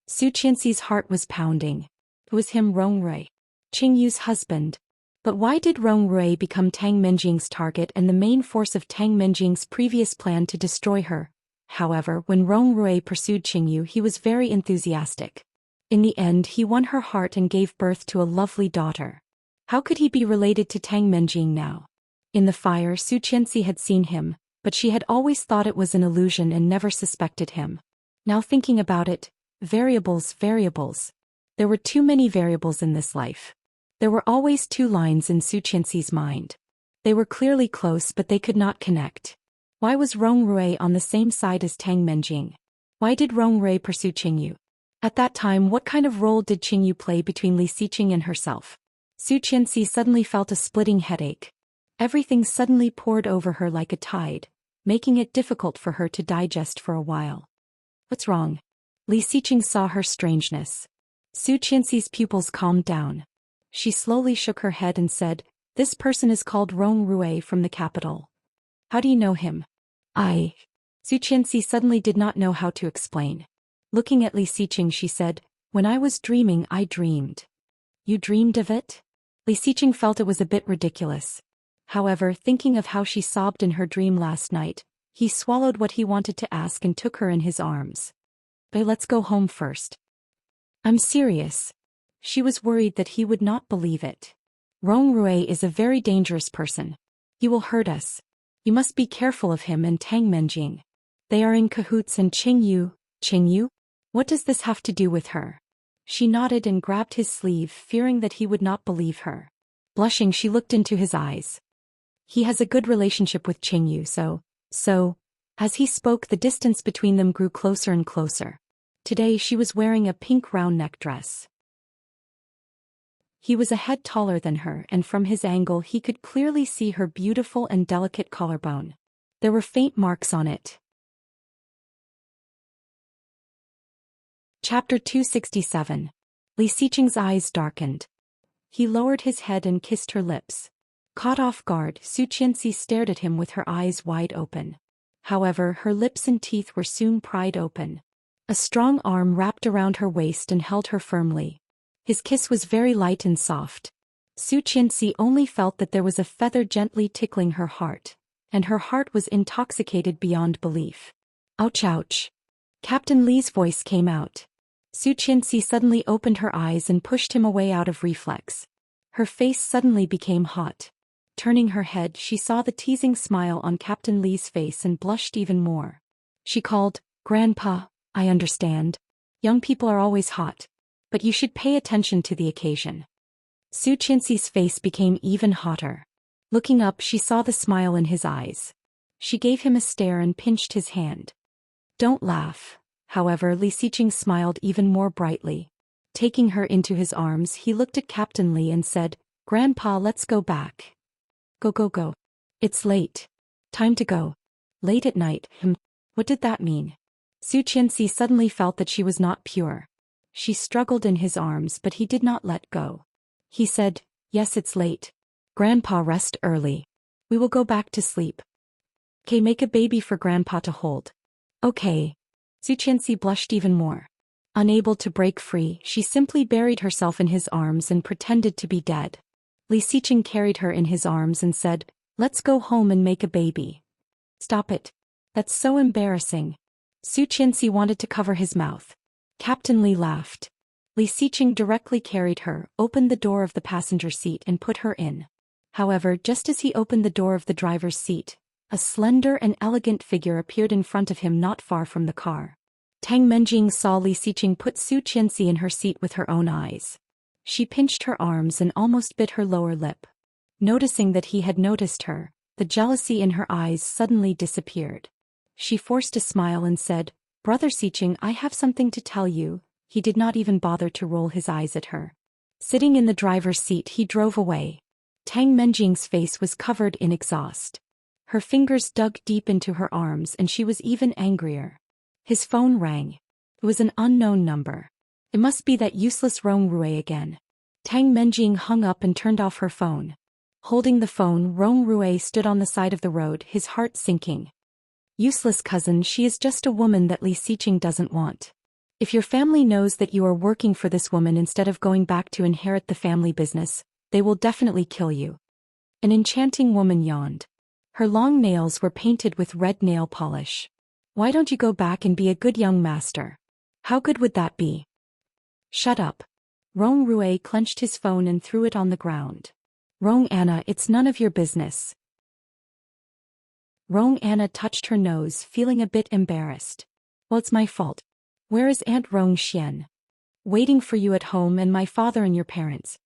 Su Qianxi's heart was pounding. It was him, Rong Rui, Qingyu's husband. But why did Rong Rui become Tang Menjing's target and the main force of Tang Menjing's previous plan to destroy her? However, when Rong Rui pursued Qingyu, he was very enthusiastic. In the end, he won her heart and gave birth to a lovely daughter. How could he be related to Tang Menjing now? In the fire, Su Qianxi had seen him, but she had always thought it was an illusion and never suspected him. Now thinking about it, variables. There were too many variables in this life. There were always two lines in Su Qianxi's mind. They were clearly close but they could not connect. Why was Rong Rui on the same side as Tang Menjing? Why did Rong Rui pursue Qingyu? At that time, what kind of role did Qingyu play between Li Xiqing and herself? Su Qianxi suddenly felt a splitting headache. Everything suddenly poured over her like a tide, making it difficult for her to digest for a while. What's wrong? Li Xiqing saw her strangeness. Su Qianxi's pupils calmed down. She slowly shook her head and said, "This person is called Rong Rui from the capital. How do you know him?" Su Qianxi suddenly did not know how to explain. Looking at Li Xiqing, she said, "When I was dreaming, I dreamed." You dreamed of it? Li Xiqing felt it was a bit ridiculous. However, thinking of how she sobbed in her dream last night, he swallowed what he wanted to ask and took her in his arms. "But let's go home first." "I'm serious." She was worried that he would not believe it. "Rong Rui is a very dangerous person. He will hurt us. You must be careful of him and Tang Menjing. They are in cahoots and Qingyu. Qingyu? What does this have to do with her?" She nodded and grabbed his sleeve, fearing that he would not believe her. Blushing, she looked into his eyes. "He has a good relationship with Qingyu, so. As he spoke, the distance between them grew closer and closer. Today she was wearing a pink round neck dress. He was a head taller than her, and from his angle he could clearly see her beautiful and delicate collarbone. There were faint marks on it. Chapter 267. Li Xiqing's eyes darkened. He lowered his head and kissed her lips. Caught off guard, Su Qianxi stared at him with her eyes wide open. However, her lips and teeth were soon pried open. A strong arm wrapped around her waist and held her firmly. His kiss was very light and soft. Su Qianxi only felt that there was a feather gently tickling her heart, and her heart was intoxicated beyond belief. "Ouch, ouch." Captain Li's voice came out. Su Qianxi suddenly opened her eyes and pushed him away out of reflex. Her face suddenly became hot. Turning her head, she saw the teasing smile on Captain Li's face and blushed even more. She called, "Grandpa, I understand. Young people are always hot. But you should pay attention to the occasion." Su Qianxi's face became even hotter. Looking up, she saw the smile in his eyes. She gave him a stare and pinched his hand. "Don't laugh." However, Li Xiqing smiled even more brightly. Taking her into his arms, he looked at Captain Li and said, "Grandpa, let's go back." Go. It's late. Time to go." Late at night, What did that mean? Su Qianxi suddenly felt that she was not pure. She struggled in his arms, but he did not let go. He said, "Yes, it's late. Grandpa, rest early. We will go back to sleep. Okay, make a baby for Grandpa to hold." "Okay." Su Qianxi blushed even more. Unable to break free, she simply buried herself in his arms and pretended to be dead. Li Xiqing carried her in his arms and said, "Let's go home and make a baby." "Stop it. That's so embarrassing." Su Qianxi wanted to cover his mouth. Captain Li laughed. Li Xiqing directly carried her, opened the door of the passenger seat and put her in. However, just as he opened the door of the driver's seat, a slender and elegant figure appeared in front of him not far from the car. Tang Menjing saw Li Xiqing put Su Qianxi in her seat with her own eyes. She pinched her arms and almost bit her lower lip. Noticing that he had noticed her, the jealousy in her eyes suddenly disappeared. She forced a smile and said, "Brother Xiqing, I have something to tell you." He did not even bother to roll his eyes at her. Sitting in the driver's seat, he drove away. Tang Menjing's face was covered in exhaust. Her fingers dug deep into her arms and she was even angrier. His phone rang. It was an unknown number. It must be that useless Rong Rui again. Tang Menjing hung up and turned off her phone. Holding the phone, Rong Rui stood on the side of the road, his heart sinking. "Useless cousin, she is just a woman that Li Xiqing doesn't want. If your family knows that you are working for this woman instead of going back to inherit the family business, they will definitely kill you." An enchanting woman yawned. Her long nails were painted with red nail polish. "Why don't you go back and be a good young master? How good would that be?" "Shut up." Rong Rui clenched his phone and threw it on the ground. Rong Anna, it's none of your business. Rong Anna touched her nose, feeling a bit embarrassed. Well, it's my fault. Where is Aunt Rong Xian? Waiting for you at home, and my father and your parents.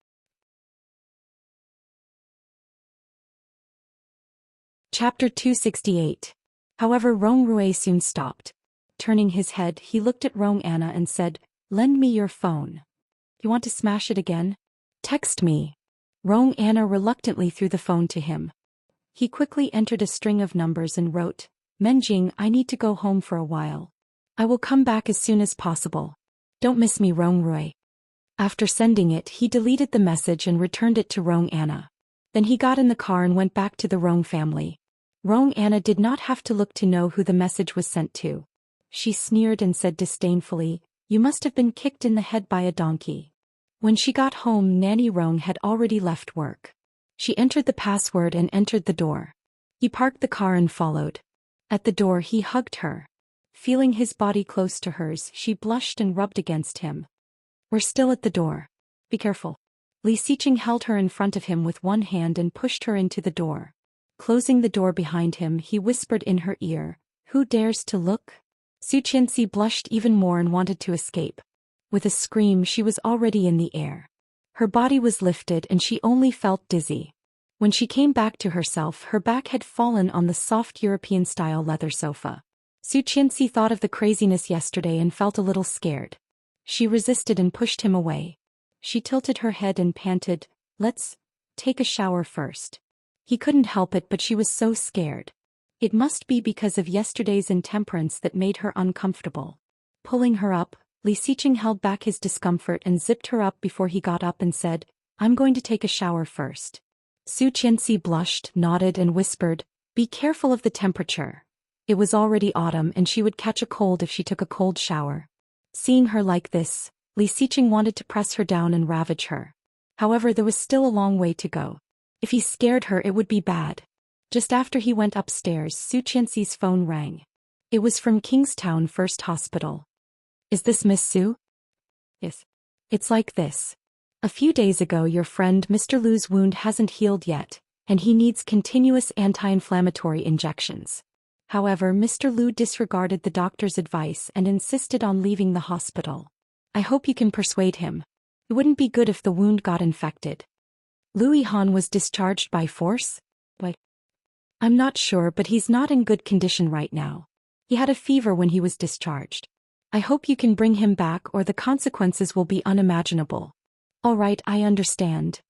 Chapter 268. However, Rong Rui soon stopped. Turning his head, he looked at Rong Anna and said, "Lend me your phone." "You want to smash it again?" "Text me." Rong Anna reluctantly threw the phone to him. He quickly entered a string of numbers and wrote, "Menjing, I need to go home for a while. I will come back as soon as possible. Don't miss me, Rong Rui." After sending it, he deleted the message and returned it to Rong Anna. Then he got in the car and went back to the Rong family. Rong Anna did not have to look to know who the message was sent to. She sneered and said disdainfully, "You must have been kicked in the head by a donkey." When she got home, Nanny Rong had already left work. She entered the password and entered the door. He parked the car and followed. At the door, he hugged her. Feeling his body close to hers, she blushed and rubbed against him. "We're still at the door. Be careful." Li Xiqing held her in front of him with one hand and pushed her into the door. Closing the door behind him, he whispered in her ear, "Who dares to look?" Su Qianxi blushed even more and wanted to escape. With a scream, she was already in the air. Her body was lifted and she only felt dizzy. When she came back to herself, her back had fallen on the soft European-style leather sofa. Su Qianxi thought of the craziness yesterday and felt a little scared. She resisted and pushed him away. She tilted her head and panted, "Let's take a shower first." He couldn't help it, but she was so scared. It must be because of yesterday's intemperance that made her uncomfortable. Pulling her up, Li Xiqing held back his discomfort and zipped her up before he got up and said, "I'm going to take a shower first." Su Qianxi blushed, nodded and whispered, "Be careful of the temperature." It was already autumn and she would catch a cold if she took a cold shower. Seeing her like this, Li Xiqing wanted to press her down and ravage her. However, there was still a long way to go. If he scared her, it would be bad. Just after he went upstairs, Su Qianxi's phone rang. It was from Kingstown First Hospital. "Is this Miss Su?" "Yes. It's like this. A few days ago, your friend Mr. Lu's wound hasn't healed yet, and he needs continuous anti-inflammatory injections. However, Mr. Lu disregarded the doctor's advice and insisted on leaving the hospital. I hope you can persuade him. It wouldn't be good if the wound got infected." "Lu Yihan was discharged by force?" "Why? I'm not sure, but he's not in good condition right now. He had a fever when he was discharged. I hope you can bring him back or the consequences will be unimaginable." "All right, I understand.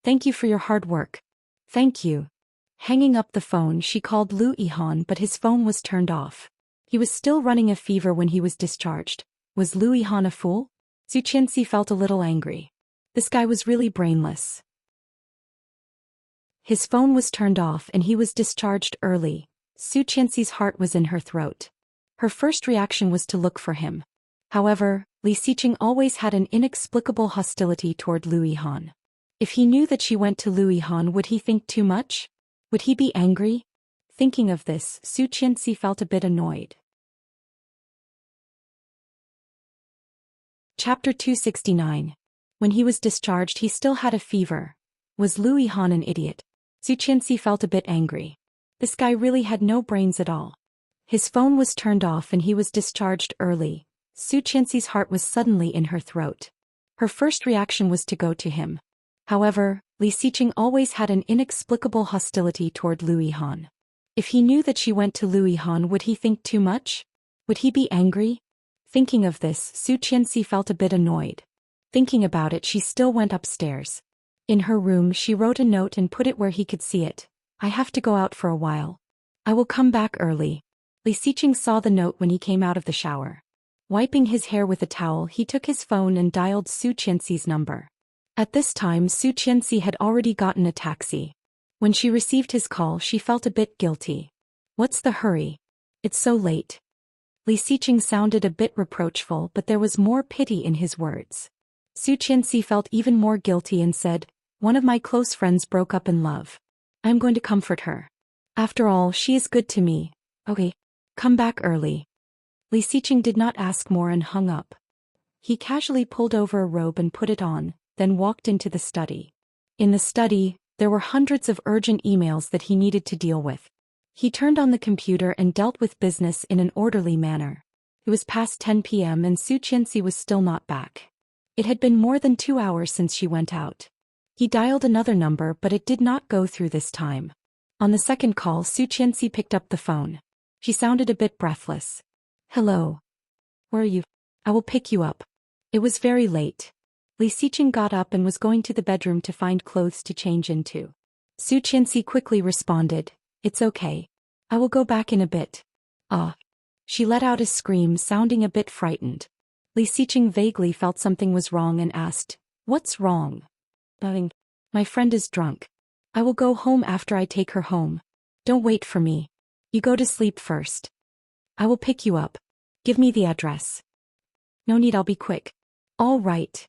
Thank you for your hard work." "Thank you." Hanging up the phone, she called Lu Yihan, but his phone was turned off. He was still running a fever when he was discharged. Was Lu Yihan a fool? Su Qianxi felt a little angry. This guy was really brainless. His phone was turned off and he was discharged early. Su Qianxi's heart was in her throat. Her first reaction was to look for him. However, Li Xiqing always had an inexplicable hostility toward Lu Yihan. If he knew that she went to Lu Yihan, would he think too much? Would he be angry? Thinking of this, Su Qianxi felt a bit annoyed. Chapter 269. When he was discharged, he still had a fever. Was Lu Yihan an idiot? Su Qianxi felt a bit angry. This guy really had no brains at all. His phone was turned off and he was discharged early. Su Qianxi's heart was suddenly in her throat. Her first reaction was to go to him. However, Li Xiqing always had an inexplicable hostility toward Lu Yihan. If he knew that she went to Lu Yihan, would he think too much? Would he be angry? Thinking of this, Su Qianxi felt a bit annoyed. Thinking about it, she still went upstairs. In her room, she wrote a note and put it where he could see it. "I have to go out for a while. I will come back early." Li Xiqing saw the note when he came out of the shower. Wiping his hair with a towel, he took his phone and dialed Su Qianxi's number. At this time, Su Qianxi had already gotten a taxi. When she received his call, she felt a bit guilty. "What's the hurry? It's so late." Li Xiqing sounded a bit reproachful, but there was more pity in his words. Su Qianxi felt even more guilty and said, "One of my close friends broke up in love. I'm going to comfort her. After all, she is good to me. Okay, come back early." Li Xiqing did not ask more and hung up. He casually pulled over a robe and put it on, then walked into the study. In the study, There were hundreds of urgent emails that he needed to deal with. He turned on the computer and dealt with business in an orderly manner. It was past 10 p.m. and Su Qianxi was still not back. It had been more than 2 hours since she went out. He dialed another number but it did not go through this time. On the second call, Su Qianxi picked up the phone. She sounded a bit breathless. "Hello. Where are you? I will pick you up." It was very late. Li Xiqing got up and was going to the bedroom to find clothes to change into. Su Qianxi quickly responded, "It's okay. I will go back in a bit." "Ah." She let out a scream, sounding a bit frightened. Li Xiqing vaguely felt something was wrong and asked, "What's wrong?" "Nothing. My friend is drunk. I will go home after I take her home. Don't wait for me. You go to sleep first. I will pick you up. Give me the address." "No need, I'll be quick." "All right."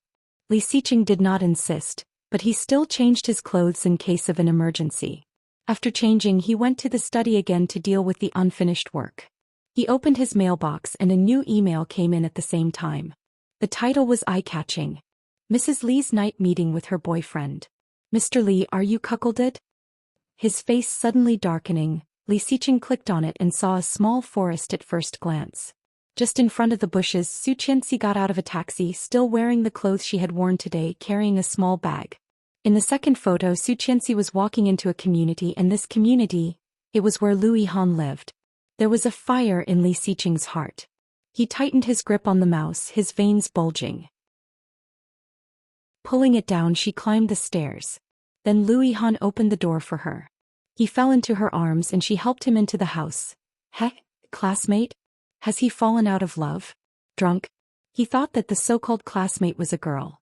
Li Xiqing did not insist, but he still changed his clothes in case of an emergency. After changing, he went to the study again to deal with the unfinished work. He opened his mailbox and a new email came in at the same time. The title was eye-catching. Mrs. Li's night meeting with her boyfriend. "Mr. Li, are you cuckolded?" His face suddenly darkening, Li Xiqing clicked on it and saw a small forest at first glance. Just in front of the bushes, Su Qianxi got out of a taxi, still wearing the clothes she had worn today, carrying a small bag. In the second photo, Su Qianxi was walking into a community, and this community, it was where Lu Yihan lived. There was a fire in Li Xiqing's heart. He tightened his grip on the mouse, his veins bulging. Pulling it down, she climbed the stairs. Then Lu Yihan opened the door for her. He fell into her arms and she helped him into the house. "Heh, classmate? Has he fallen out of love? Drunk?" He thought that the so-called classmate was a girl.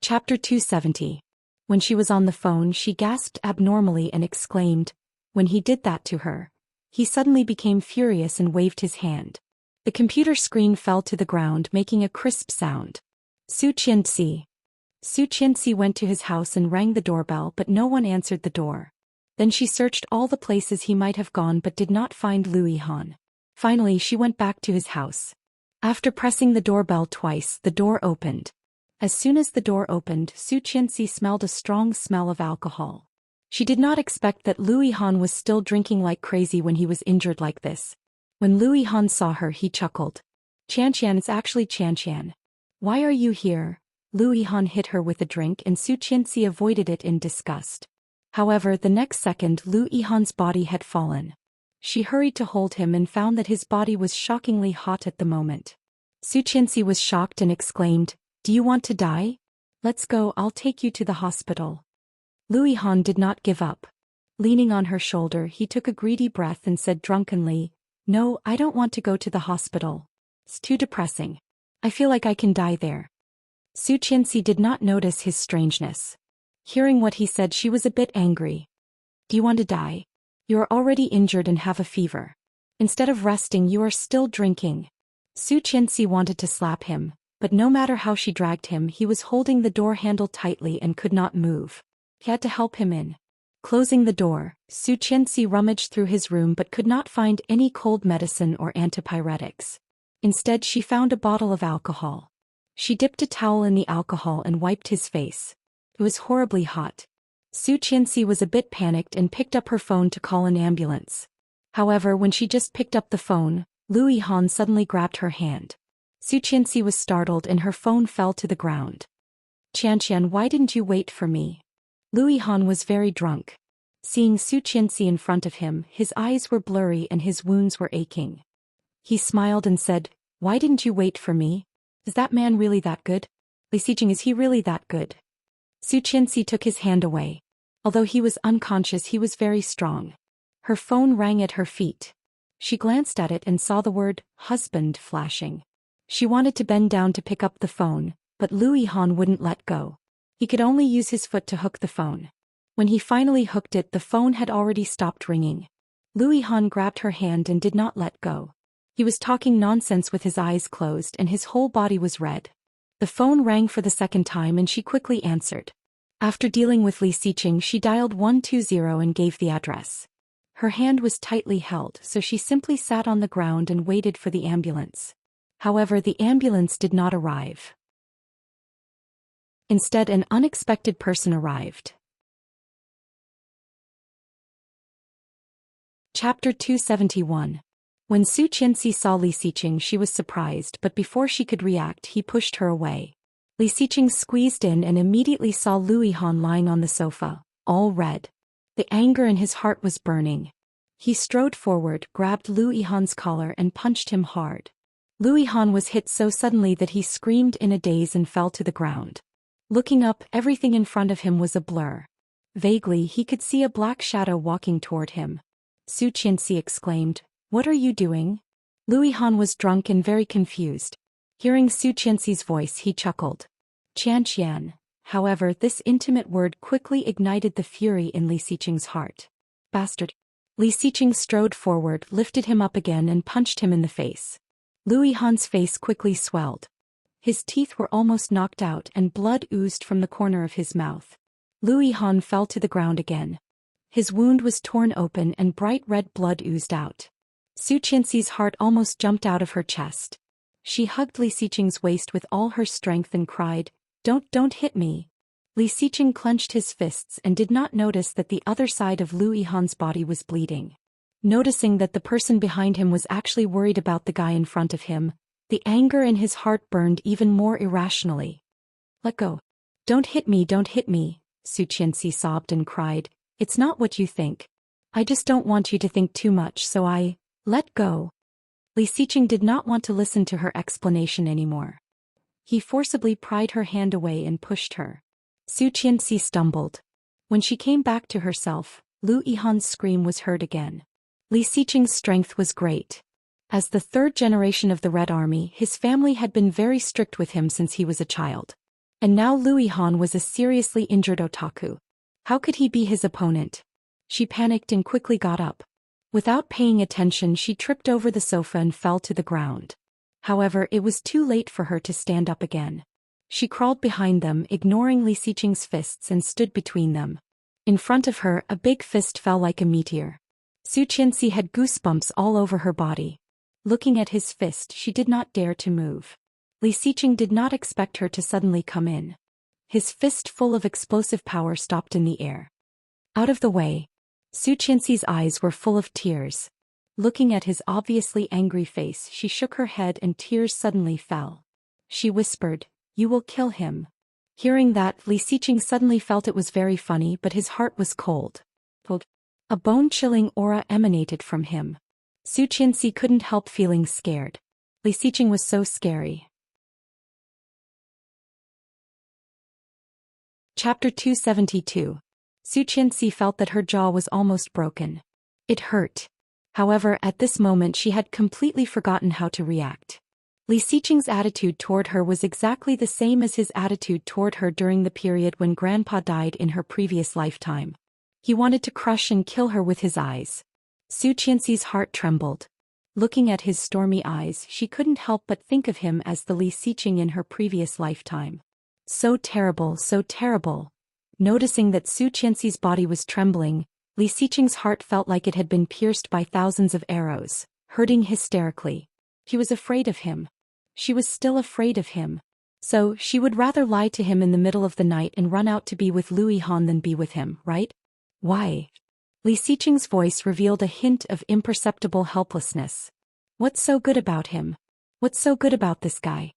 Chapter 270. When she was on the phone, she gasped abnormally and exclaimed. When he did that to her, he suddenly became furious and waved his hand. The computer screen fell to the ground, making a crisp sound. Su Qianxi. Su Qianxi went to his house and rang the doorbell, but no one answered the door. Then she searched all the places he might have gone but did not find Lu Yihan. Finally, she went back to his house. After pressing the doorbell twice, the door opened. As soon as the door opened, Su Qianxi smelled a strong smell of alcohol. She did not expect that Lu Yihan was still drinking like crazy when he was injured like this. When Lu Yihan saw her, he chuckled. "Qianqian, it's actually Qianqian. Why are you here?" Lu Yihan hit her with a drink and Su Qianxi avoided it in disgust. However, the next second Lu Yihan's body had fallen. She hurried to hold him and found that his body was shockingly hot at the moment. Su Qianxi was shocked and exclaimed, "Do you want to die? Let's go, I'll take you to the hospital." Lu Yihan did not give up. Leaning on her shoulder, he took a greedy breath and said drunkenly, "No, I don't want to go to the hospital. It's too depressing. I feel like I can die there." Su Qianxi did not notice his strangeness. Hearing what he said, she was a bit angry. "Do you want to die? You are already injured and have a fever. Instead of resting, you are still drinking." Su Qianxi wanted to slap him, but no matter how she dragged him, he was holding the door handle tightly and could not move. He had to help him in. Closing the door, Su Qianxi rummaged through his room but could not find any cold medicine or antipyretics. Instead, she found a bottle of alcohol. She dipped a towel in the alcohol and wiped his face. It was horribly hot. Su Qianxi was a bit panicked and picked up her phone to call an ambulance. However, when she just picked up the phone, Lu Yihan suddenly grabbed her hand. Su Qianxi was startled and her phone fell to the ground. "Qianqian, why didn't you wait for me?" Lu Yihan was very drunk. Seeing Su Qianxi in front of him, his eyes were blurry and his wounds were aching. He smiled and said, "Why didn't you wait for me? Is that man really that good? Li Xiqing, is he really that good?" Su Qianxi took his hand away. Although he was unconscious, he was very strong. Her phone rang at her feet. She glanced at it and saw the word, "husband," flashing. She wanted to bend down to pick up the phone, but Lu Yihan wouldn't let go. He could only use his foot to hook the phone. When he finally hooked it, the phone had already stopped ringing. Lu Yihan grabbed her hand and did not let go. He was talking nonsense with his eyes closed and his whole body was red. The phone rang for the second time and she quickly answered. After dealing with Li Xiqing, she dialed 120 and gave the address. Her hand was tightly held, so she simply sat on the ground and waited for the ambulance. However, the ambulance did not arrive. Instead, an unexpected person arrived. Chapter 271. When Su Qianxi saw Li Xiqing, she was surprised, but before she could react, he pushed her away. Li Xiqing squeezed in and immediately saw Lu Yihan lying on the sofa, all red. The anger in his heart was burning. He strode forward, grabbed Lu Yihan's collar and punched him hard. Lu Yihan was hit so suddenly that he screamed in a daze and fell to the ground. Looking up, everything in front of him was a blur. Vaguely, he could see a black shadow walking toward him. Su Qianxi exclaimed, "What are you doing?" Lu Yihan was drunk and very confused. Hearing Su Qianxi's voice, he chuckled. Qianqian. However, this intimate word quickly ignited the fury in Li Xiqing's heart. Bastard. Li Xiqing strode forward, lifted him up again and punched him in the face. Lu Yihan's face quickly swelled. His teeth were almost knocked out and blood oozed from the corner of his mouth. Lu Yihan fell to the ground again. His wound was torn open and bright red blood oozed out. Su Qianxi's heart almost jumped out of her chest. She hugged Li Xiqing's waist with all her strength and cried, Don't hit me." Li Xiqing clenched his fists and did not notice that the other side of Lu Yihan's body was bleeding. Noticing that the person behind him was actually worried about the guy in front of him, the anger in his heart burned even more irrationally. "Let go. Don't hit me, Su Qianxi sobbed and cried. "It's not what you think. I just don't want you to think too much, so let go." Li Xiqing did not want to listen to her explanation anymore. He forcibly pried her hand away and pushed her. Su Qianxi stumbled. When she came back to herself, Lu Yihan's scream was heard again. Li Xiqing's strength was great. As the third generation of the Red Army, his family had been very strict with him since he was a child. And now Lu Yihan was a seriously injured otaku. How could he be his opponent? She panicked and quickly got up. Without paying attention, she tripped over the sofa and fell to the ground. However, it was too late for her to stand up again. She crawled behind them, ignoring Li Xiqing's fists, and stood between them. In front of her, a big fist fell like a meteor. Su Qianxi had goosebumps all over her body. Looking at his fist, she did not dare to move. Li Xiqing did not expect her to suddenly come in. His fist full of explosive power stopped in the air. Out of the way. Su Qianxi's eyes were full of tears. Looking at his obviously angry face, she shook her head and tears suddenly fell. She whispered, "You will kill him." Hearing that, Li Xiqing suddenly felt it was very funny, but his heart was cold. A bone-chilling aura emanated from him. Su Qianxi couldn't help feeling scared. Li Xiqing was so scary. Chapter 272. Su Qianxi felt that her jaw was almost broken. It hurt. However, at this moment she had completely forgotten how to react. Li Xiqing's attitude toward her was exactly the same as his attitude toward her during the period when Grandpa died in her previous lifetime. He wanted to crush and kill her with his eyes. Su Qianxi's heart trembled. Looking at his stormy eyes, she couldn't help but think of him as the Li Xiqing in her previous lifetime. So terrible, so terrible. Noticing that Su Qianxi's body was trembling, Li Xiqing's heart felt like it had been pierced by thousands of arrows, hurting hysterically. She was afraid of him. She was still afraid of him. So, she would rather lie to him in the middle of the night and run out to be with Lu Yihan than be with him, right? Why? Li Xiqing's voice revealed a hint of imperceptible helplessness. What's so good about him? What's so good about this guy?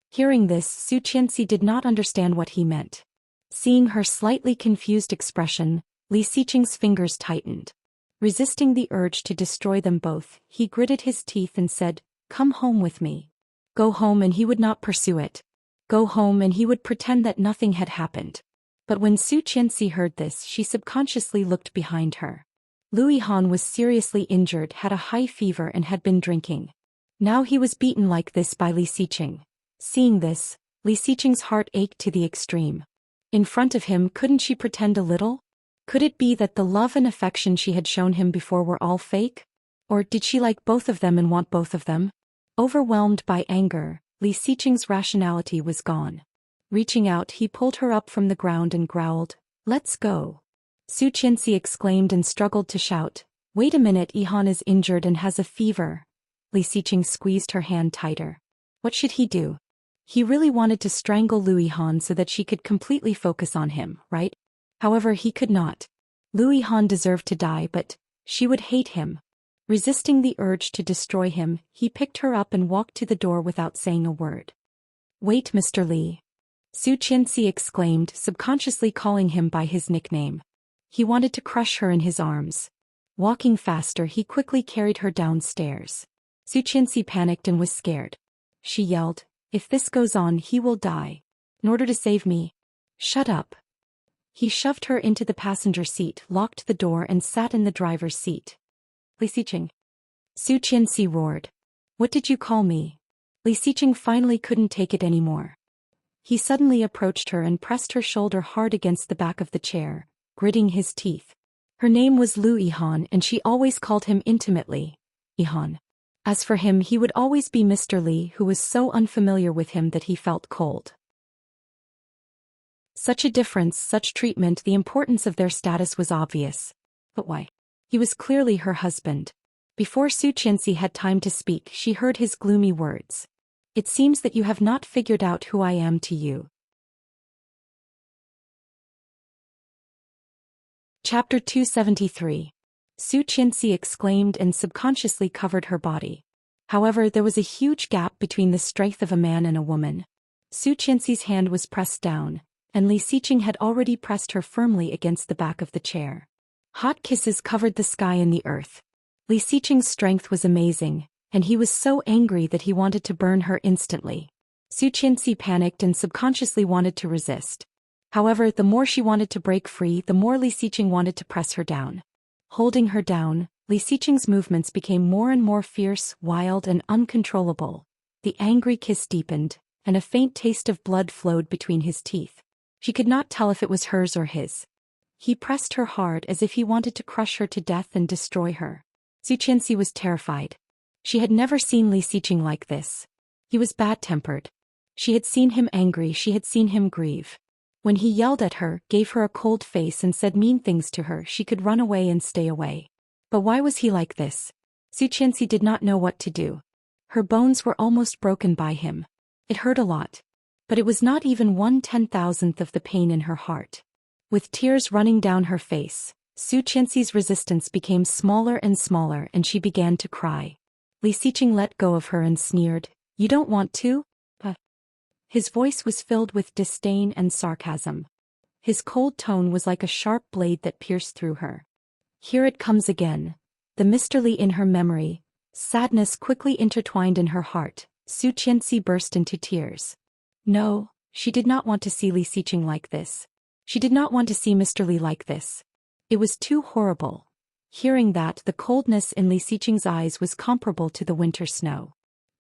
Hearing this, Su Qianxi did not understand what he meant. Seeing her slightly confused expression, Li Xiqing's fingers tightened. Resisting the urge to destroy them both, he gritted his teeth and said, "Come home with me." Go home and he would not pursue it. Go home and he would pretend that nothing had happened. But when Su Qianxi heard this, she subconsciously looked behind her. Lu Yihan was seriously injured, had a high fever and had been drinking. Now he was beaten like this by Li Xiqing. Seeing this, Li Xiqing's heart ached to the extreme. In front of him, couldn't she pretend a little? Could it be that the love and affection she had shown him before were all fake? Or did she like both of them and want both of them? Overwhelmed by anger, Li Xiqing's rationality was gone. Reaching out, he pulled her up from the ground and growled, "Let's go." Su Qianxi exclaimed and struggled to shout, "Wait a minute, Yihan is injured and has a fever." Li Xiqing squeezed her hand tighter. What should he do? He really wanted to strangle Louis Han so that she could completely focus on him, right? However, he could not. Louis Han deserved to die, but she would hate him. Resisting the urge to destroy him, he picked her up and walked to the door without saying a word. "Wait, Mr. Li." Su Qianxi exclaimed, subconsciously calling him by his nickname. He wanted to crush her in his arms. Walking faster, he quickly carried her downstairs. Su Qianxi panicked and was scared. She yelled, "If this goes on, he will die. In order to save me." "Shut up." He shoved her into the passenger seat, locked the door and sat in the driver's seat. "Li Xiqing." Su Qianxi roared. "What did you call me?" Li Xiqing finally couldn't take it anymore. He suddenly approached her and pressed her shoulder hard against the back of the chair, gritting his teeth. Her name was Lu Yihan and she always called him intimately Yihan. As for him, he would always be Mr. Li, who was so unfamiliar with him that he felt cold. Such a difference, such treatment, the importance of their status was obvious. But why? He was clearly her husband. Before Su Qianxi had time to speak, she heard his gloomy words. "It seems that you have not figured out who I am to you." Chapter 273. Su Qianxi exclaimed and subconsciously covered her body. However, there was a huge gap between the strength of a man and a woman. Su Qianxi's hand was pressed down, and Li Xiqing had already pressed her firmly against the back of the chair. Hot kisses covered the sky and the earth. Li Xiqing's strength was amazing, and he was so angry that he wanted to burn her instantly. Su Qianxi panicked and subconsciously wanted to resist. However, the more she wanted to break free, the more Li Xiqing wanted to press her down. Holding her down, Li Xiqing's movements became more and more fierce, wild, and uncontrollable. The angry kiss deepened, and a faint taste of blood flowed between his teeth. She could not tell if it was hers or his. He pressed her hard as if he wanted to crush her to death and destroy her. Su Qianxi was terrified. She had never seen Li Xiqing like this. He was bad-tempered. She had seen him angry, she had seen him grieve. When he yelled at her, gave her a cold face and said mean things to her, she could run away and stay away. But why was he like this? Su Qianxi did not know what to do. Her bones were almost broken by him. It hurt a lot. But it was not even 1/10,000th of the pain in her heart. With tears running down her face, Su Qianxi's resistance became smaller and smaller and she began to cry. Li Xiqing let go of her and sneered, "You don't want to?" His voice was filled with disdain and sarcasm. His cold tone was like a sharp blade that pierced through her. Here it comes again. The Mr. Li in her memory. Sadness quickly intertwined in her heart. Su Qianxi burst into tears. No, she did not want to see Li Xiqing like this. She did not want to see Mr. Li like this. It was too horrible. Hearing that, the coldness in Li Xiqing's eyes was comparable to the winter snow.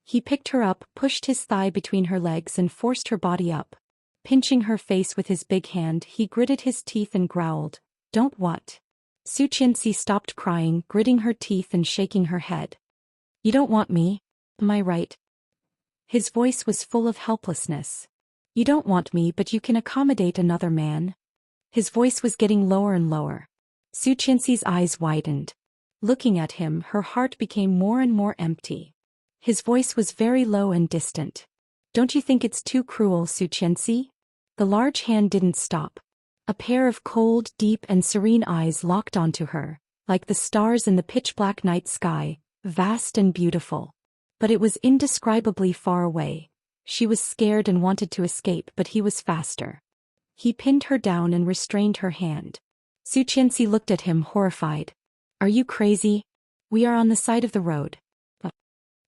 He picked her up, pushed his thigh between her legs and forced her body up. Pinching her face with his big hand, he gritted his teeth and growled, "Don't what?" Su Qianxi stopped crying, gritting her teeth and shaking her head. "You don't want me? Am I right?" His voice was full of helplessness. "You don't want me, but you can accommodate another man." His voice was getting lower and lower. Su Qianxi's eyes widened. Looking at him, her heart became more and more empty. His voice was very low and distant. "Don't you think it's too cruel, Su Qianxi?" The large hand didn't stop. A pair of cold, deep and serene eyes locked onto her, like the stars in the pitch-black night sky, vast and beautiful. But it was indescribably far away. She was scared and wanted to escape, but he was faster. He pinned her down and restrained her hand. Su Qianxi looked at him, horrified. "Are you crazy? We are on the side of the road."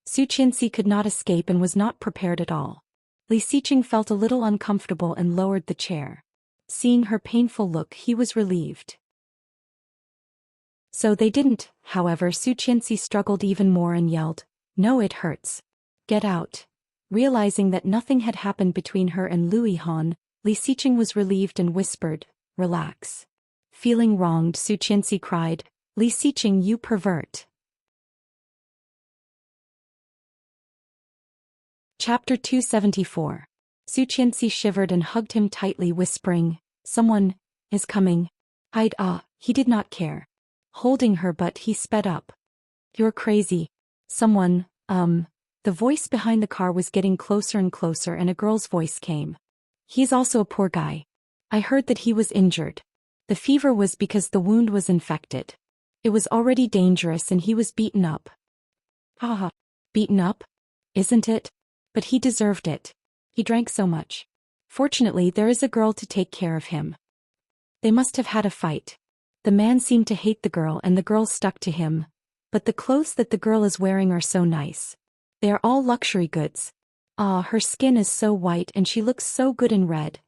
Su Qianxi could not escape and was not prepared at all. Li Xiqing felt a little uncomfortable and lowered the chair. Seeing her painful look, he was relieved. So they didn't. However, Su Qianxi struggled even more and yelled, "No, it hurts. Get out." Realizing that nothing had happened between her and Lu Yihan, Li Xiqing was relieved and whispered, "Relax." Feeling wronged, Su Qianxi cried, "Li Xiqing, you pervert." Chapter 274. Su Qianxi shivered and hugged him tightly, whispering, "Someone is coming." He did not care. Holding her, but he sped up. "You're crazy. Someone, The voice behind the car was getting closer and closer and a girl's voice came. He's also a poor guy. I heard that he was injured. The fever was because the wound was infected. It was already dangerous and he was beaten up. Haha. Beaten up? Isn't it? But he deserved it. He drank so much. Fortunately, there is a girl to take care of him. They must have had a fight. The man seemed to hate the girl and the girl stuck to him. But the clothes that the girl is wearing are so nice. They are all luxury goods. Ah, her skin is so white and she looks so good in red.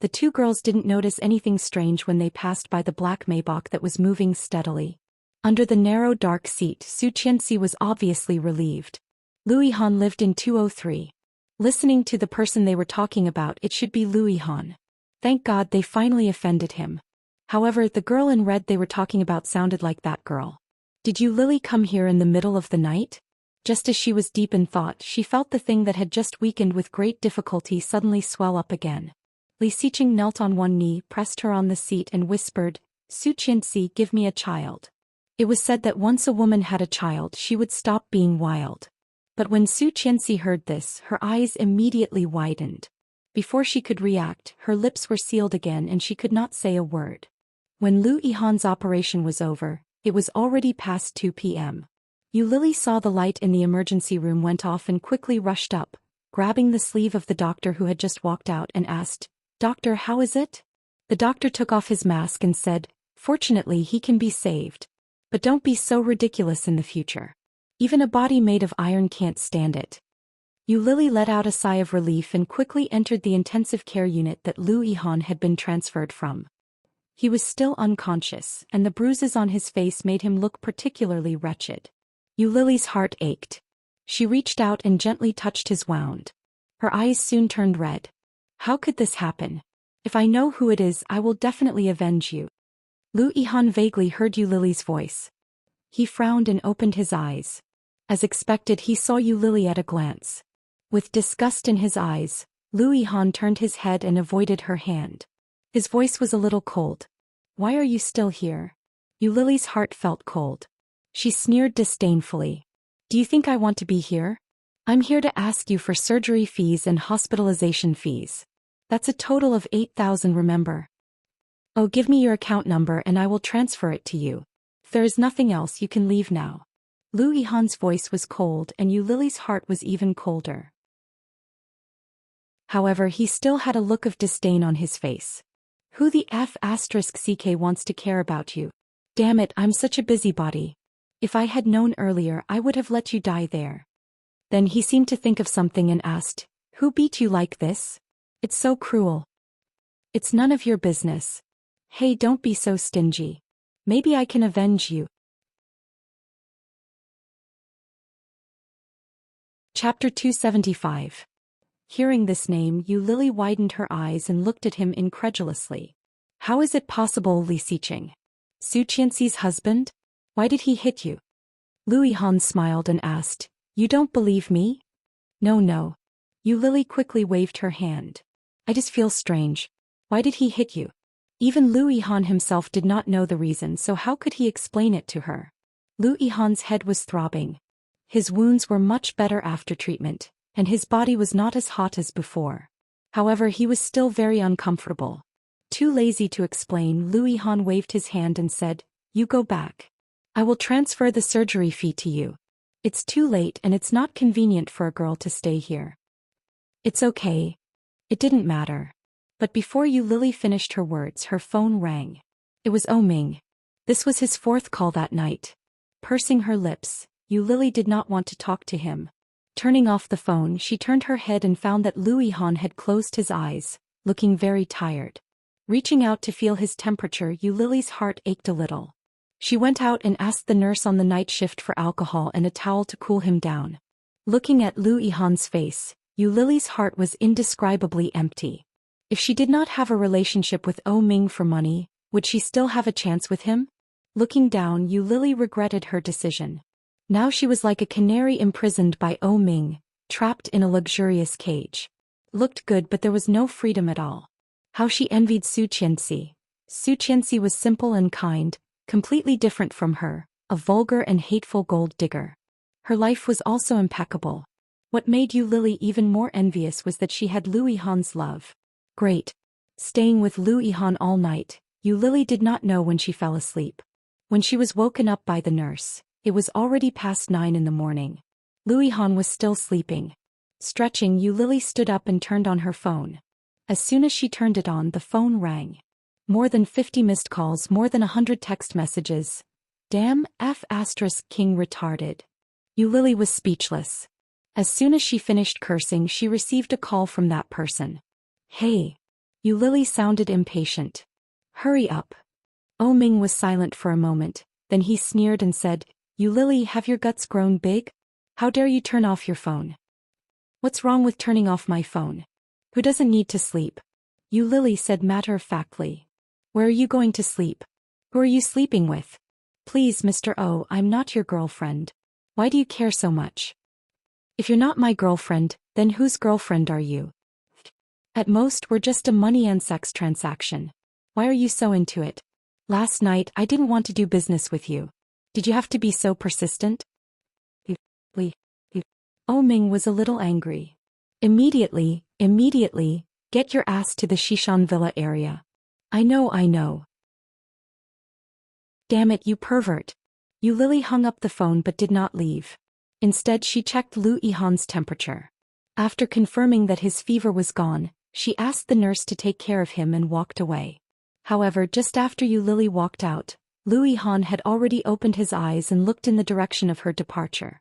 The two girls didn't notice anything strange when they passed by the black Maybach that was moving steadily. Under the narrow dark seat, Su Qianxi was obviously relieved. Louis Han lived in 203. Listening to the person they were talking about, it should be Louis Han. Thank God they finally offended him. However, the girl in red they were talking about sounded like that girl. Did you Lily come here in the middle of the night? Just as she was deep in thought, she felt the thing that had just weakened with great difficulty suddenly swell up again. Li Xiqing knelt on one knee, pressed her on the seat and whispered, Su Qianxi, give me a child. It was said that once a woman had a child she would stop being wild. But when Su Qianxi heard this, her eyes immediately widened. Before she could react, her lips were sealed again and she could not say a word. When Lu Yihan's operation was over, it was already past 2 p.m. Yu Lily saw the light in the emergency room went off and quickly rushed up, grabbing the sleeve of the doctor who had just walked out and asked, Doctor, how is it? The doctor took off his mask and said, Fortunately he can be saved. But don't be so ridiculous in the future. Even a body made of iron can't stand it. Yu Lily let out a sigh of relief and quickly entered the intensive care unit that Lu Yihan had been transferred from. He was still unconscious, and the bruises on his face made him look particularly wretched. Yu Lily's heart ached. She reached out and gently touched his wound. Her eyes soon turned red. How could this happen? If I know who it is, I will definitely avenge you. Lu Yihan vaguely heard Yu Lily's voice. He frowned and opened his eyes. As expected, he saw Yu Lily at a glance. With disgust in his eyes, Lu Yihan turned his head and avoided her hand. His voice was a little cold. Why are you still here? Yu Lily's heart felt cold. She sneered disdainfully. Do you think I want to be here? I'm here to ask you for surgery fees and hospitalization fees. That's a total of 8,000, remember? Oh, give me your account number and I will transfer it to you. If there is nothing else, you can leave now. Lu Yihan's voice was cold and Yu Lily's heart was even colder. However, he still had a look of disdain on his face. Who the F***ck wants to care about you? Damn it, I'm such a busybody. If I had known earlier, I would have let you die there. Then he seemed to think of something and asked, Who beat you like this? It's so cruel. It's none of your business. Hey, don't be so stingy. Maybe I can avenge you. Chapter 275. Hearing this name, Yu Lily widened her eyes and looked at him incredulously. How is it possible, Li Xiqing? Su Qianxi's husband? Why did he hit you? Lu Yihan smiled and asked, You don't believe me? No. Yu Lily quickly waved her hand. I just feel strange. Why did he hit you? Even Lu Yihan himself did not know the reason, so how could he explain it to her? Lu Yihan's head was throbbing. His wounds were much better after treatment, and his body was not as hot as before. However, he was still very uncomfortable. Too lazy to explain, Lu Yihan waved his hand and said, You go back. I will transfer the surgery fee to you. It's too late and it's not convenient for a girl to stay here. It's okay. It didn't matter. But before Yu Lily finished her words, her phone rang. It was Ming. This was his fourth call that night. Pursing her lips, Yu Lily did not want to talk to him. Turning off the phone, she turned her head and found that Lu Yihan had closed his eyes, looking very tired. Reaching out to feel his temperature, Yu Lily's heart ached a little. She went out and asked the nurse on the night shift for alcohol and a towel to cool him down. Looking at Lu Yihan's face, Yu Lily's heart was indescribably empty. If she did not have a relationship with Ming for money, would she still have a chance with him? Looking down, Yu Lily regretted her decision. Now she was like a canary imprisoned by Ming, trapped in a luxurious cage. Looked good, but there was no freedom at all. How she envied Su Qianxi. Su Qianxi was simple and kind, completely different from her, a vulgar and hateful gold digger. Her life was also impeccable. What made Yu Lily even more envious was that she had Lu Yihan's love. Great. Staying with Lu Yihan all night, Yu Lily did not know when she fell asleep. When she was woken up by the nurse, it was already past 9 in the morning. Lu Yihan was still sleeping. Stretching, Yu Lily stood up and turned on her phone. As soon as she turned it on, the phone rang. More than 50 missed calls, more than 100 text messages. Damn King retarded. Yu Lily was speechless. As soon as she finished cursing, she received a call from that person. Hey. Yu Lily sounded impatient. Hurry up. Oh Ming was silent for a moment, then he sneered and said, Yu Lily, have your guts grown big? How dare you turn off your phone? What's wrong with turning off my phone? Who doesn't need to sleep? Yu Lily said matter-of-factly. Where are you going to sleep? Who are you sleeping with? Please, Mr. O, I'm not your girlfriend. Why do you care so much? If you're not my girlfriend, then whose girlfriend are you? At most, we're just a money and sex transaction. Why are you so into it? Last night, I didn't want to do business with you. Did you have to be so persistent? Oh Ming was a little angry. Immediately, get your ass to the Shishan Villa area. I know. Damn it, you pervert. Yu Lily hung up the phone but did not leave. Instead, she checked Lu Yihan's temperature. After confirming that his fever was gone, she asked the nurse to take care of him and walked away. However, just after Yu Lily walked out, Lu Yihan had already opened his eyes and looked in the direction of her departure.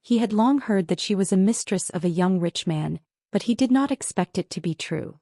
He had long heard that she was a mistress of a young rich man, but he did not expect it to be true.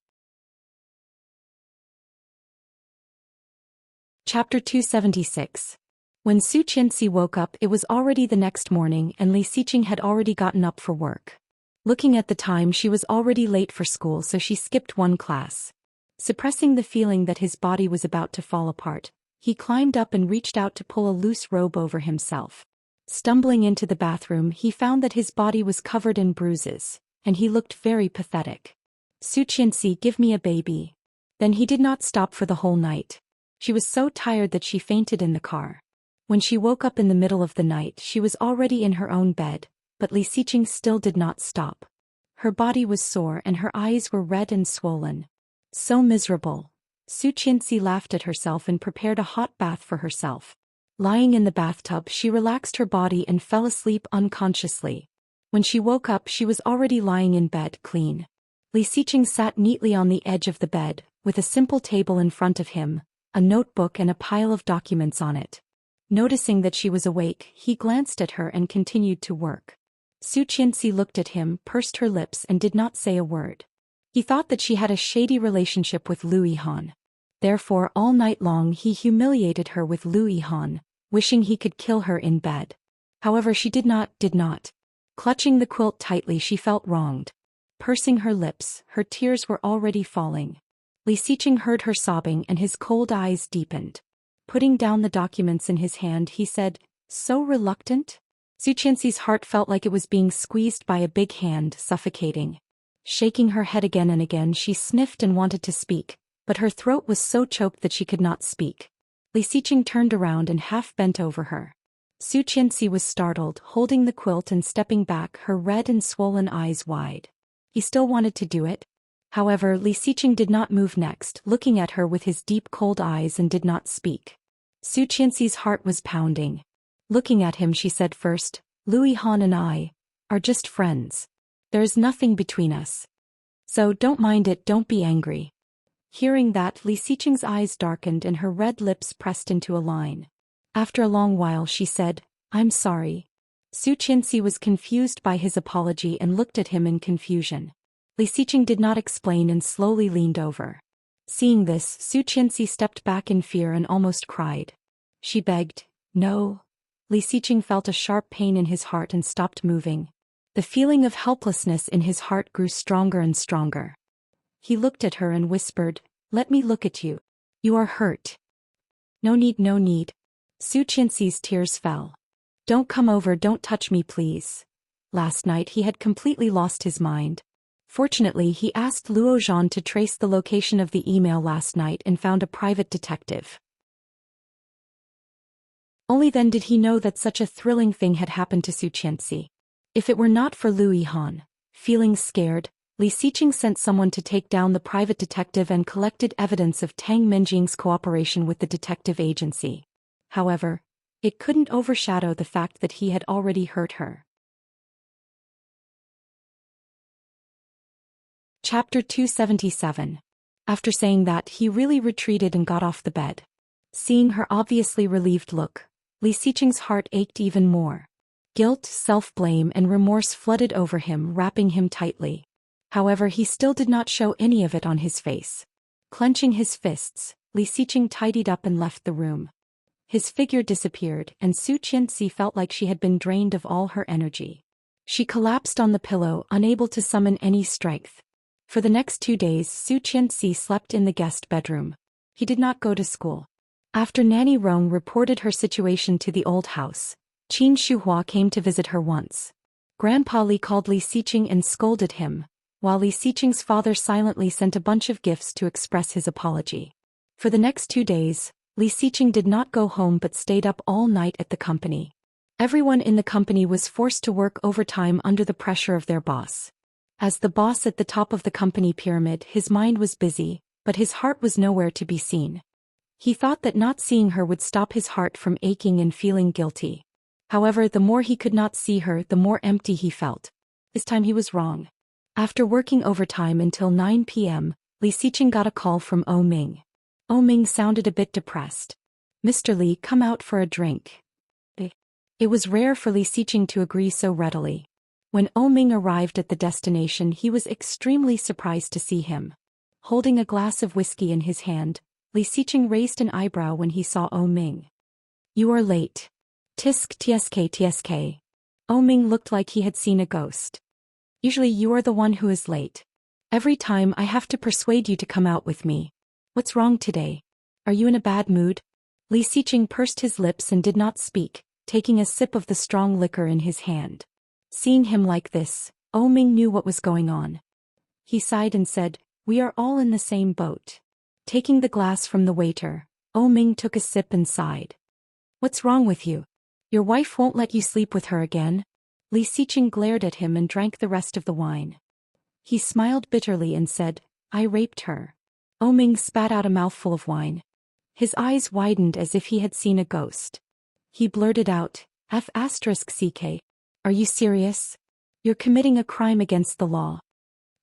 Chapter 276. When Su Qianxi woke up, it was already the next morning and Li Xiqing had already gotten up for work. Looking at the time, she was already late for school, so she skipped one class. Suppressing the feeling that his body was about to fall apart, he climbed up and reached out to pull a loose robe over himself. Stumbling into the bathroom, he found that his body was covered in bruises, and he looked very pathetic. Su Qianxi, give me a baby. Then he did not stop for the whole night. She was so tired that she fainted in the car. When she woke up in the middle of the night, she was already in her own bed, but Li Xiqing still did not stop. Her body was sore and her eyes were red and swollen. So miserable. Su Qianxi laughed at herself and prepared a hot bath for herself. Lying in the bathtub, she relaxed her body and fell asleep unconsciously. When she woke up, she was already lying in bed, clean. Li Xiqing sat neatly on the edge of the bed, with a simple table in front of him, a notebook and a pile of documents on it. Noticing that she was awake, he glanced at her and continued to work. Su Qianxi looked at him, pursed her lips and did not say a word. He thought that she had a shady relationship with Lu Yihan. Therefore, all night long he humiliated her with Lu Yihan, wishing he could kill her in bed. However, she did not. Clutching the quilt tightly, she felt wronged. Pursing her lips, her tears were already falling. Li Xiqing heard her sobbing and his cold eyes deepened. Putting down the documents in his hand, he said, so reluctant? Su Qianxi's heart felt like it was being squeezed by a big hand, suffocating. Shaking her head again and again, she sniffed and wanted to speak, but her throat was so choked that she could not speak. Li Xiqing turned around and half bent over her. Su Qianxi was startled, holding the quilt and stepping back, her red and swollen eyes wide. He still wanted to do it. However, Li Xiqing did not move next, looking at her with his deep cold eyes and did not speak. Su Qianxi's heart was pounding. Looking at him, she said first, Lu Yihan and I are just friends. There is nothing between us. So don't mind it, don't be angry. Hearing that, Li Xiqing's eyes darkened and her red lips pressed into a line. After a long while she said, I'm sorry. Su Qianxi was confused by his apology and looked at him in confusion. Li Xiqing did not explain and slowly leaned over. Seeing this, Su Qianxi stepped back in fear and almost cried. She begged, no. Li Xiqing felt a sharp pain in his heart and stopped moving. The feeling of helplessness in his heart grew stronger and stronger. He looked at her and whispered, let me look at you. You are hurt. No need. Su Qianxi's tears fell. Don't come over, don't touch me please. Last night he had completely lost his mind. Fortunately, he asked Luo Zhan to trace the location of the email last night and found a private detective. Only then did he know that such a thrilling thing had happened to Su Qianxi. If it were not for Lu Yihan, feeling scared, Li Xiqing sent someone to take down the private detective and collected evidence of Tang Minjing's cooperation with the detective agency. However, it couldn't overshadow the fact that he had already hurt her. Chapter 277. After saying that, he really retreated and got off the bed. Seeing her obviously relieved look, Li Xiqing's heart ached even more. Guilt, self-blame and remorse flooded over him, wrapping him tightly. However, he still did not show any of it on his face. Clenching his fists, Li Xiqing tidied up and left the room. His figure disappeared, and Su Qianxi felt like she had been drained of all her energy. She collapsed on the pillow, unable to summon any strength. For the next 2 days, Su Qianxi slept in the guest bedroom. He did not go to school. After Nanny Rong reported her situation to the old house, Qin Shuhua came to visit her once. Grandpa Li called Li Xiqing and scolded him, while Li Xiqing's father silently sent a bunch of gifts to express his apology. For the next 2 days, Li Xiqing did not go home but stayed up all night at the company. Everyone in the company was forced to work overtime under the pressure of their boss. As the boss at the top of the company pyramid, his mind was busy, but his heart was nowhere to be seen. He thought that not seeing her would stop his heart from aching and feeling guilty. However, the more he could not see her, the more empty he felt. This time he was wrong. After working overtime until 9 p.m., Li Xiqing got a call from O Ming. O Ming sounded a bit depressed. "Mr. Li, come out for a drink." It was rare for Li Xiqing to agree so readily. When O Ming arrived at the destination, he was extremely surprised to see him. Holding a glass of whiskey in his hand, Li Xiqing raised an eyebrow when he saw O Ming. "You are late." "Tisk tsk. O Ming looked like he had seen a ghost. "Usually you are the one who is late. Every time I have to persuade you to come out with me. What's wrong today? Are you in a bad mood?" Li Xiqing pursed his lips and did not speak, taking a sip of the strong liquor in his hand. Seeing him like this, O Ming knew what was going on. He sighed and said, "We are all in the same boat." Taking the glass from the waiter, O Ming took a sip and sighed. "What's wrong with you? Your wife won't let you sleep with her again?" Li Xiqing glared at him and drank the rest of the wine. He smiled bitterly and said, "I raped her." O Ming spat out a mouthful of wine. His eyes widened as if he had seen a ghost. He blurted out, "F***ck. Are you serious? You're committing a crime against the law."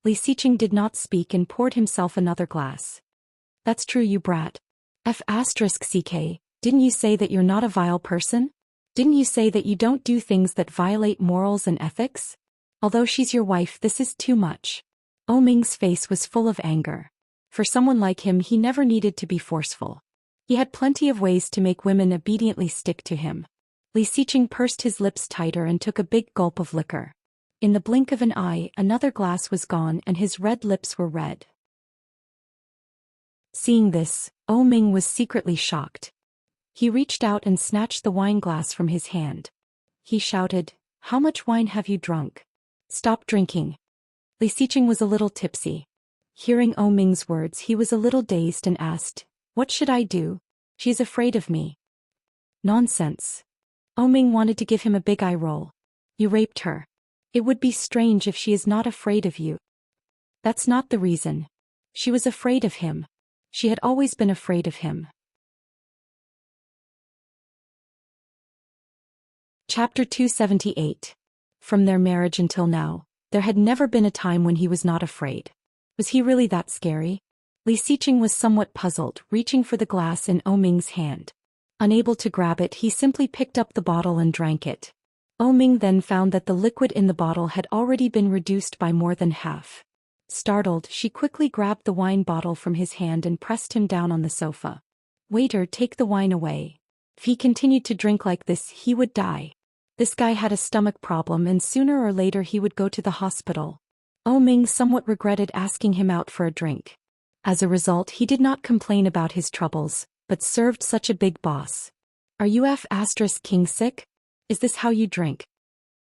Li Xiqing did not speak and poured himself another glass. "That's true, you brat. F***ck. Didn't you say that you're not a vile person? Didn't you say that you don't do things that violate morals and ethics? Although she's your wife, this is too much." O Ming's face was full of anger. For someone like him, he never needed to be forceful. He had plenty of ways to make women obediently stick to him. Li Xiqing pursed his lips tighter and took a big gulp of liquor. In the blink of an eye, another glass was gone and his red lips were red. Seeing this, O Ming was secretly shocked. He reached out and snatched the wine glass from his hand. He shouted, "How much wine have you drunk? Stop drinking." Li Xiqing was a little tipsy. Hearing O Ming's words, he was a little dazed and asked, "What should I do? She's afraid of me." "Nonsense." O Ming wanted to give him a big eye roll. "You raped her. It would be strange if she is not afraid of you." "That's not the reason. She was afraid of him. She had always been afraid of him." Chapter 278. From their marriage until now, there had never been a time when he was not afraid. Was he really that scary? Li Xiqing was somewhat puzzled, reaching for the glass in O Ming's hand. Unable to grab it, he simply picked up the bottle and drank it. O Ming then found that the liquid in the bottle had already been reduced by more than half. Startled, she quickly grabbed the wine bottle from his hand and pressed him down on the sofa. "Waiter, take the wine away. If he continued to drink like this, he would die. This guy had a stomach problem and sooner or later he would go to the hospital." O Ming somewhat regretted asking him out for a drink. As a result, he did not complain about his troubles, but served such a big boss. "Are you F***king sick? Is this how you drink?"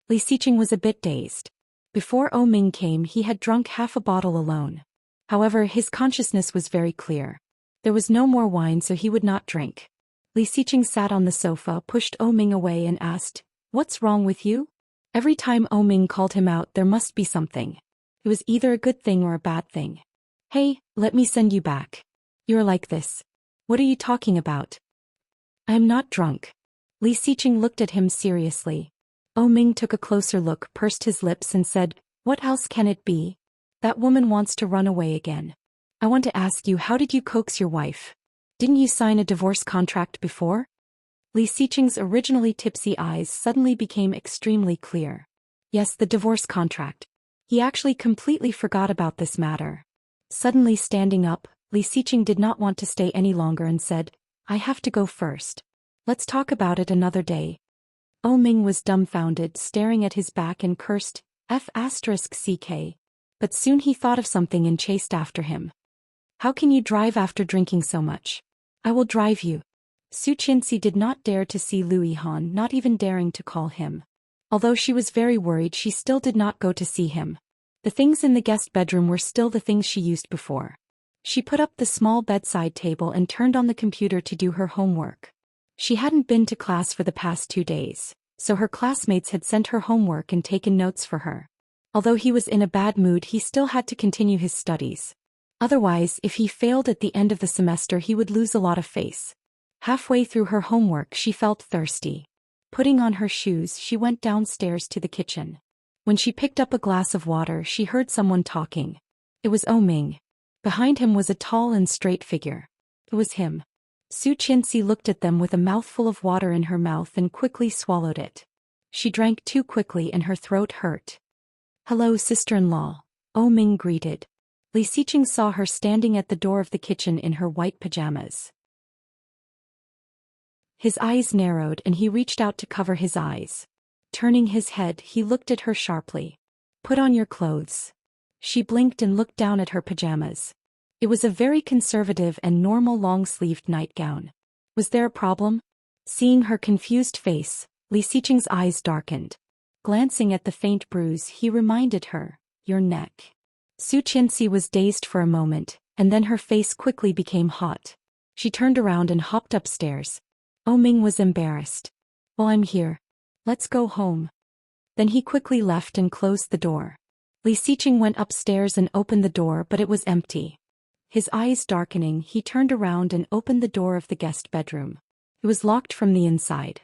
Li Xiqing was a bit dazed. Before O Ming came, he had drunk half a bottle alone. However, his consciousness was very clear. There was no more wine, so he would not drink. Li Xiqing sat on the sofa, pushed O Ming away and asked, "What's wrong with you? Every time Ming called him out, there must be something. It was either a good thing or a bad thing. Hey, let me send you back. You're like this. What are you talking about? I am not drunk. Li Xiqing looked at him seriously. Ming took a closer look, pursed his lips and said, what else can it be? That woman wants to run away again. I want to ask you, how did you coax your wife? Didn't you sign a divorce contract before? Li Xiqing's originally tipsy eyes suddenly became extremely clear. Yes, the divorce contract. He actually completely forgot about this matter. Suddenly standing up, Li Xiqing did not want to stay any longer and said, I have to go first. Let's talk about it another day. Ming was dumbfounded, staring at his back and cursed, F***ck. But soon he thought of something and chased after him. How can you drive after drinking so much? I will drive you. Su Qianxi did not dare to see Lu Yihan, not even daring to call him. Although she was very worried, she still did not go to see him. The things in the guest bedroom were still the things she used before. She put up the small bedside table and turned on the computer to do her homework. She hadn't been to class for the past 2 days, so her classmates had sent her homework and taken notes for her. Although he was in a bad mood, he still had to continue his studies. Otherwise, if he failed at the end of the semester, he would lose a lot of face. Halfway through her homework, she felt thirsty. Putting on her shoes, she went downstairs to the kitchen. When she picked up a glass of water, she heard someone talking. It was Ming. Behind him was a tall and straight figure. It was him. Su Qianxi looked at them with a mouthful of water in her mouth and quickly swallowed it. She drank too quickly and her throat hurt. Hello, sister-in-law, Ming greeted. Li Xiqing saw her standing at the door of the kitchen in her white pajamas. His eyes narrowed and he reached out to cover his eyes. Turning his head, he looked at her sharply. Put on your clothes. She blinked and looked down at her pajamas. It was a very conservative and normal long-sleeved nightgown. Was there a problem? Seeing her confused face, Li Xiqing's eyes darkened. Glancing at the faint bruise, he reminded her, your neck. Su Qianxi was dazed for a moment, and then her face quickly became hot. She turned around and hopped upstairs. Ming was embarrassed. Well, I'm here. Let's go home. Then he quickly left and closed the door. Li Xiqing went upstairs and opened the door, but it was empty. His eyes darkening, he turned around and opened the door of the guest bedroom. It was locked from the inside.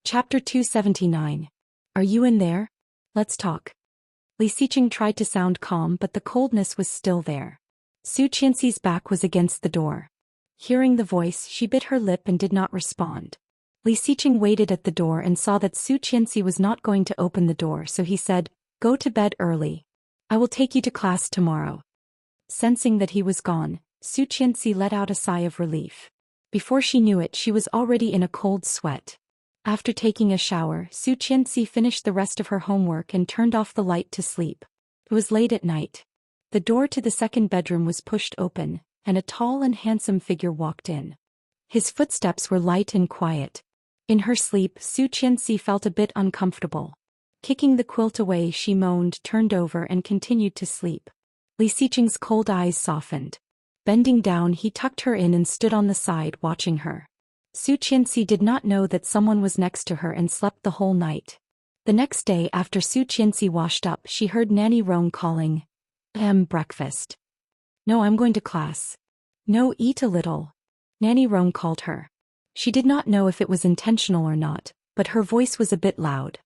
Chapter 279. Are you in there? Let's talk. Li Xiqing tried to sound calm, but the coldness was still there. Su Qianxi's back was against the door. Hearing the voice, she bit her lip and did not respond. Li Xiqing waited at the door and saw that Su Qianxi was not going to open the door, so he said, Go to bed early. I will take you to class tomorrow. Sensing that he was gone, Su Qianxi let out a sigh of relief. Before she knew it, she was already in a cold sweat. After taking a shower, Su Qianxi finished the rest of her homework and turned off the light to sleep. It was late at night. The door to the second bedroom was pushed open, and a tall and handsome figure walked in. His footsteps were light and quiet. In her sleep, Su Qianxi felt a bit uncomfortable. Kicking the quilt away, she moaned, turned over and continued to sleep. Li Xiqing's cold eyes softened. Bending down, he tucked her in and stood on the side watching her. Su Qianxi did not know that someone was next to her and slept the whole night. The next day, after Su Qianxi washed up, she heard Nanny Rong calling, breakfast. No, I'm going to class. No, eat a little. Nanny Rong called her. She did not know if it was intentional or not, but her voice was a bit loud.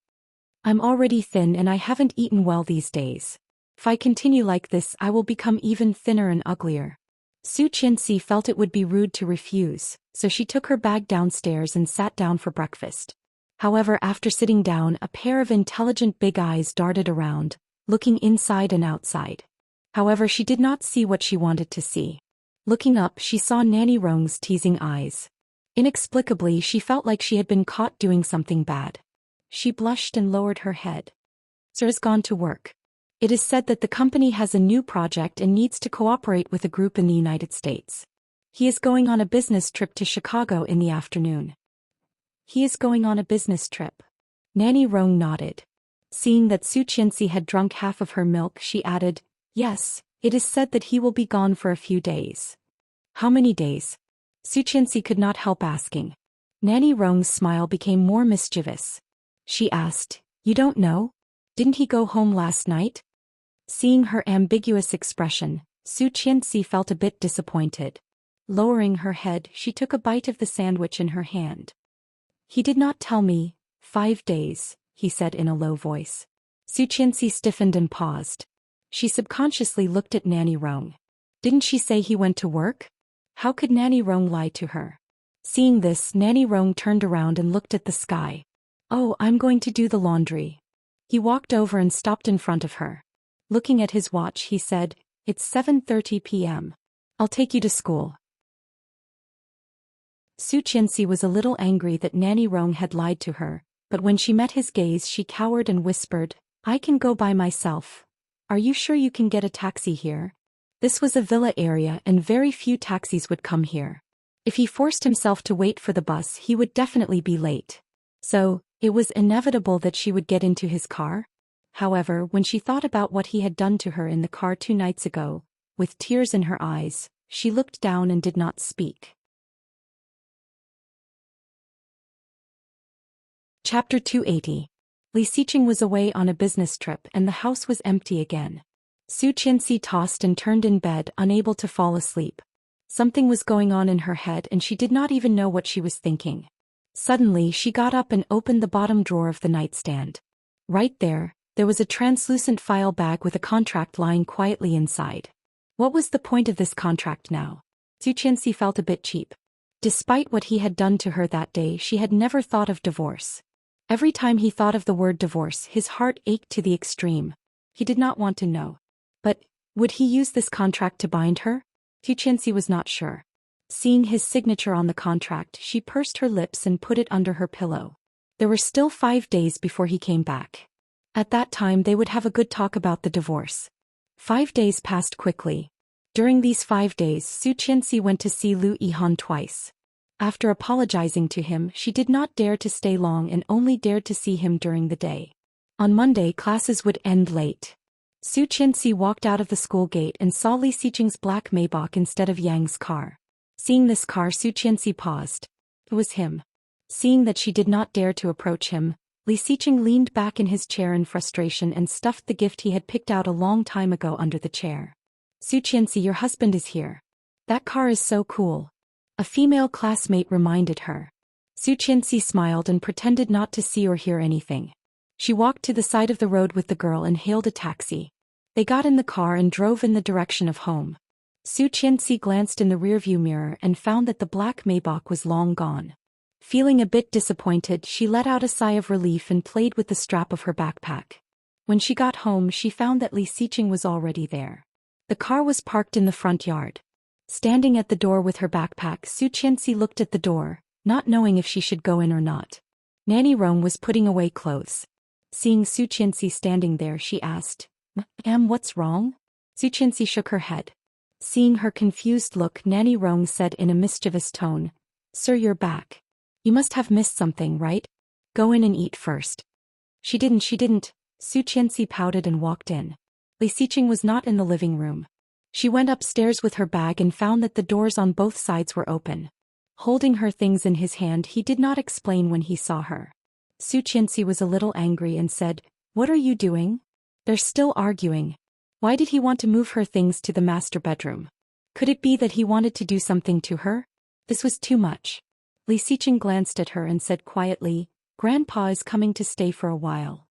I'm already thin and I haven't eaten well these days. If I continue like this, I will become even thinner and uglier. Su Qianxi felt it would be rude to refuse, so she took her bag downstairs and sat down for breakfast. However, after sitting down, a pair of intelligent big eyes darted around, looking inside and outside. However, she did not see what she wanted to see. Looking up, she saw Nanny Rong's teasing eyes. Inexplicably, she felt like she had been caught doing something bad. She blushed and lowered her head. Sir has gone to work. It is said that the company has a new project and needs to cooperate with a group in the United States. He is going on a business trip to Chicago in the afternoon. He is going on a business trip. Nanny Rong nodded. Seeing that Su Qianxi had drunk half of her milk, she added, Yes, it is said that he will be gone for a few days. How many days? Su Qianxi could not help asking. Nanny Rong's smile became more mischievous. She asked, "You don't know? Didn't he go home last night?" Seeing her ambiguous expression, Su Qianxi felt a bit disappointed. Lowering her head, she took a bite of the sandwich in her hand. "He did not tell me. 5 days," he said in a low voice. Su Qianxi stiffened and paused. She subconsciously looked at Nanny Rong. Didn't she say he went to work? How could Nanny Rong lie to her? Seeing this, Nanny Rong turned around and looked at the sky. "Oh, I'm going to do the laundry." He walked over and stopped in front of her. Looking at his watch, he said, "It's 7:30 p.m. I'll take you to school." Su Qianxi was a little angry that Nanny Rong had lied to her, but when she met his gaze she cowered and whispered, "I can go by myself. Are you sure you can get a taxi here?" This was a villa area and very few taxis would come here. If he forced himself to wait for the bus he would definitely be late. So, it was inevitable that she would get into his car. However, when she thought about what he had done to her in the car 2 nights ago, with tears in her eyes, she looked down and did not speak. Chapter 280. Li Xiqing was away on a business trip and the house was empty again. Su Qianxi tossed and turned in bed, unable to fall asleep. Something was going on in her head and she did not even know what she was thinking. Suddenly she got up and opened the bottom drawer of the nightstand. Right there was a translucent file bag with a contract lying quietly inside. What was the point of this contract now? Su Qianxi felt a bit cheap. Despite what he had done to her that day, she had never thought of divorce. Every time he thought of the word divorce, his heart ached to the extreme. He did not want to know. But, would he use this contract to bind her? Su Qianxi was not sure. Seeing his signature on the contract, she pursed her lips and put it under her pillow. There were still 5 days before he came back. At that time they would have a good talk about the divorce. 5 days passed quickly. During these 5 days, Su Qianxi went to see Lu Yihan twice. After apologizing to him, she did not dare to stay long and only dared to see him during the day. On Monday classes would end late. Su Qianxi walked out of the school gate and saw Li Xiqing's black Maybach instead of Yang's car. Seeing this car, Su Qianxi paused. It was him. Seeing that she did not dare to approach him, Li Xiqing leaned back in his chair in frustration and stuffed the gift he had picked out a long time ago under the chair. "Su Qianxi, your husband is here. That car is so cool," a female classmate reminded her. Su Qianxi smiled and pretended not to see or hear anything. She walked to the side of the road with the girl and hailed a taxi. They got in the car and drove in the direction of home. Su Qianxi glanced in the rearview mirror and found that the black Maybach was long gone. Feeling a bit disappointed, she let out a sigh of relief and played with the strap of her backpack. When she got home, she found that Li Xiqing was already there. The car was parked in the front yard. Standing at the door with her backpack, Su Qianxi looked at the door, not knowing if she should go in or not. Nanny Rong was putting away clothes. Seeing Su Qianxi standing there, she asked, "Ma'am, what's wrong?" Su Qianxi shook her head. Seeing her confused look, Nanny Rong said in a mischievous tone, "Sir, you're back. You must have missed something, right? Go in and eat first." She didn't. Su Qianxi pouted and walked in. Li Xiqing was not in the living room. She went upstairs with her bag and found that the doors on both sides were open. Holding her things in his hand, he did not explain when he saw her. Su Qianxi was a little angry and said, "What are you doing?" "They're still arguing." Why did he want to move her things to the master bedroom? Could it be that he wanted to do something to her? This was too much. Li Xiqing glanced at her and said quietly, "Grandpa is coming to stay for a while."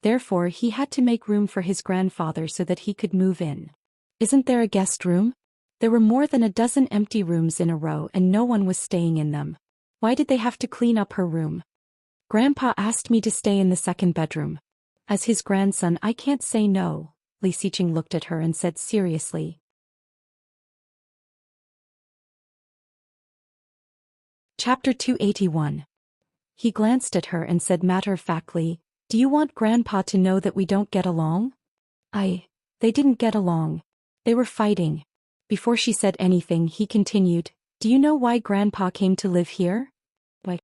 Therefore, he had to make room for his grandfather so that he could move in. Isn't there a guest room? There were more than a dozen empty rooms in a row and no one was staying in them. Why did they have to clean up her room? "Grandpa asked me to stay in the second bedroom. As his grandson, I can't say no." Li Xiqing looked at her and said seriously. Chapter 281. He glanced at her and said matter-of-factly, "Do you want Grandpa to know that we don't get along?" They didn't get along. They were fighting. Before she said anything, he continued, "Do you know why Grandpa came to live here?" "Why?"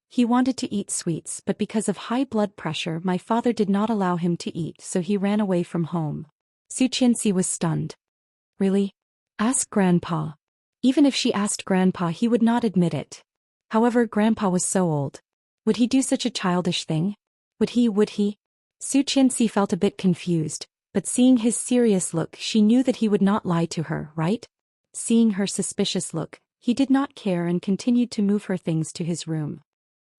"He wanted to eat sweets, but because of high blood pressure my father did not allow him to eat, so he ran away from home." Su Qianxi was stunned. "Really? Ask Grandpa." Even if she asked Grandpa, he would not admit it. However, Grandpa was so old. Would he do such a childish thing? Would he? Su Qianxi felt a bit confused, but seeing his serious look, she knew that he would not lie to her, right? Seeing her suspicious look, he did not care and continued to move her things to his room.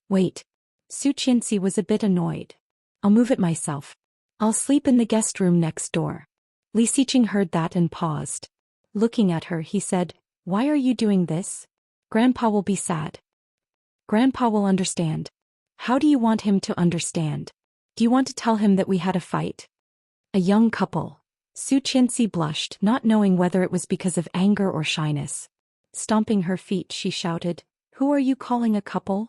Wait. Su Qianxi was a bit annoyed. I'll move it myself. I'll sleep in the guest room next door. Li Xiqing heard that and paused. Looking at her, he said, "Why are you doing this? Grandpa will be sad." "Grandpa will understand." "How do you want him to understand? Do you want to tell him that we had a fight?" "A young couple." Su Qianxi blushed, not knowing whether it was because of anger or shyness. Stomping her feet, she shouted, "Who are you calling a couple?"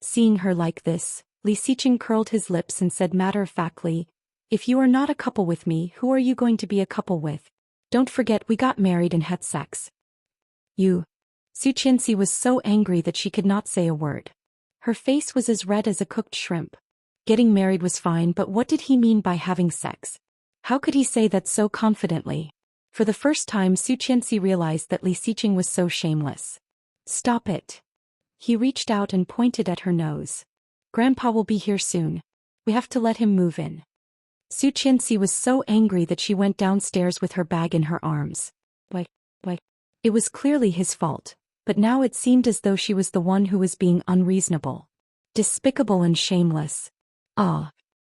Seeing her like this, Li Xiqing curled his lips and said matter-of-factly, "If you are not a couple with me, who are you going to be a couple with? Don't forget we got married and had sex." "You." Su Qianxi was so angry that she could not say a word. Her face was as red as a cooked shrimp. Getting married was fine, but what did he mean by having sex? How could he say that so confidently? For the first time, Su Qianxi realized that Li Xiqing was so shameless. "Stop it." He reached out and pointed at her nose. "Grandpa will be here soon. We have to let him move in." Su Qianxi was so angry that she went downstairs with her bag in her arms. Why? It was clearly his fault, but now it seemed as though she was the one who was being unreasonable. Despicable and shameless. Ah.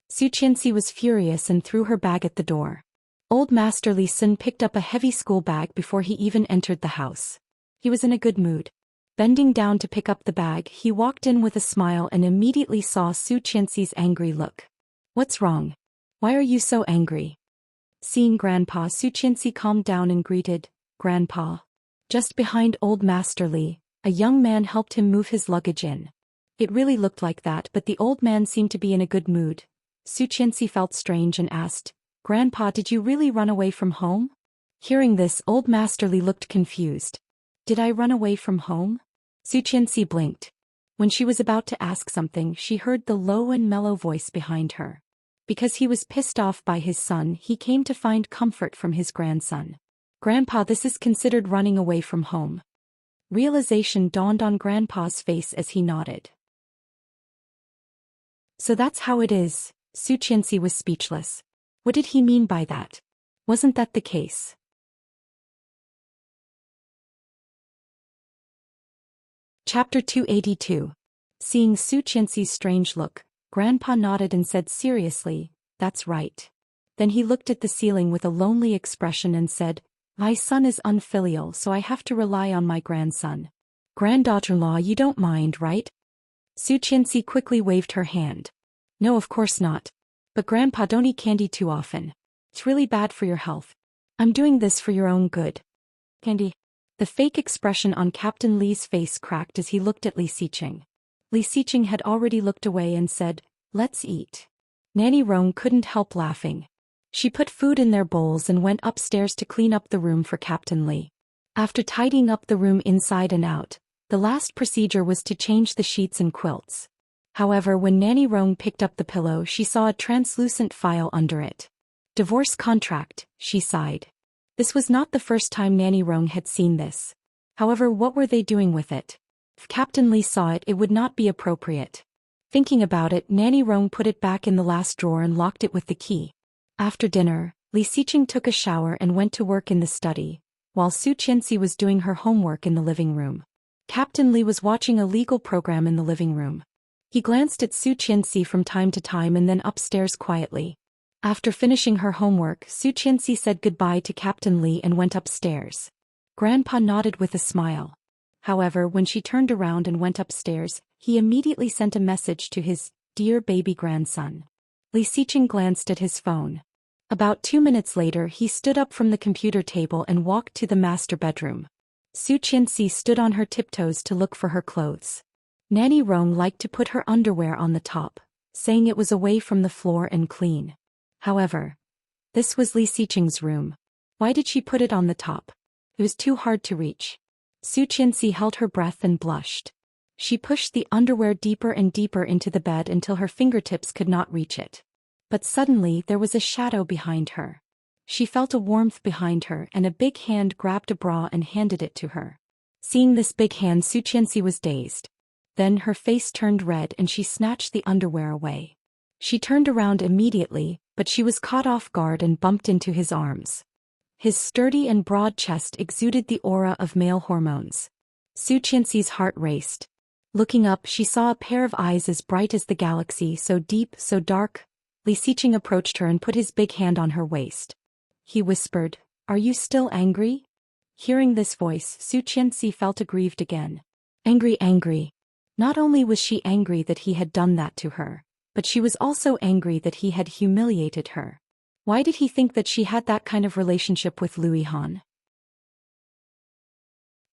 Su Qianxi was furious and threw her bag at the door. Old Master Li Sun picked up a heavy school bag before he even entered the house. He was in a good mood. Bending down to pick up the bag, he walked in with a smile and immediately saw Su Qianxi's angry look. "What's wrong? Why are you so angry?" Seeing Grandpa, Su Qianxi calmed down and greeted, "Grandpa." Just behind Old Master Li, a young man helped him move his luggage in. It really looked like that, but the old man seemed to be in a good mood. Su Qianxi felt strange and asked, "Grandpa, did you really run away from home?" Hearing this, Old Master Li looked confused. "Did I run away from home?" Su Qianxi blinked. When she was about to ask something, she heard the low and mellow voice behind her. Because he was pissed off by his son, he came to find comfort from his grandson. "Grandpa, this is considered running away from home." Realization dawned on Grandpa's face as he nodded. "So that's how it is." Su Qianxi was speechless. What did he mean by that? Wasn't that the case? Chapter 282. Seeing Su Qianxi's strange look, Grandpa nodded and said seriously, "That's right." Then he looked at the ceiling with a lonely expression and said, "My son is unfilial, so I have to rely on my grandson." "Granddaughter-in-law, you don't mind, right?" Su Qianxi quickly waved her hand. "No, of course not. But Grandpa, don't eat candy too often. It's really bad for your health. I'm doing this for your own good." "Candy?" The fake expression on Captain Li's face cracked as he looked at Li Xiqing. Li Xiqing had already looked away and said, "Let's eat." Nanny Rong couldn't help laughing. She put food in their bowls and went upstairs to clean up the room for Captain Li. After tidying up the room inside and out, the last procedure was to change the sheets and quilts. However, when Nanny Rong picked up the pillow, she saw a translucent file under it. "Divorce contract," she sighed. This was not the first time Nanny Rong had seen this. However, what were they doing with it? If Captain Li saw it, it would not be appropriate. Thinking about it, Nanny Rong put it back in the last drawer and locked it with the key. After dinner, Li Xiqing took a shower and went to work in the study, while Su Qianxi was doing her homework in the living room. Captain Li was watching a legal program in the living room. He glanced at Su Qianxi from time to time and then upstairs quietly. After finishing her homework, Su Qianxi said goodbye to Captain Li and went upstairs. Grandpa nodded with a smile. However, when she turned around and went upstairs, he immediately sent a message to his dear baby grandson. Li Xiqing glanced at his phone. About 2 minutes later, he stood up from the computer table and walked to the master bedroom. Su Qianxi stood on her tiptoes to look for her clothes. Nanny Rong liked to put her underwear on the top, saying it was away from the floor and clean. However, this was Li Xiqing's room. Why did she put it on the top? It was too hard to reach. Su Qianxi held her breath and blushed. She pushed the underwear deeper and deeper into the bed until her fingertips could not reach it. But suddenly there was a shadow behind her. She felt a warmth behind her and a big hand grabbed a bra and handed it to her. Seeing this big hand, Su Qianxi was dazed. Then her face turned red and she snatched the underwear away. She turned around immediately, but she was caught off guard and bumped into his arms. His sturdy and broad chest exuded the aura of male hormones. Su Qianxi's heart raced. Looking up, she saw a pair of eyes as bright as the galaxy, so deep, so dark. Li Xiqing approached her and put his big hand on her waist. He whispered, "Are you still angry?" Hearing this voice, Su Qianxi felt aggrieved again. Angry. Not only was she angry that he had done that to her, but she was also angry that he had humiliated her. Why did he think that she had that kind of relationship with Louis Han?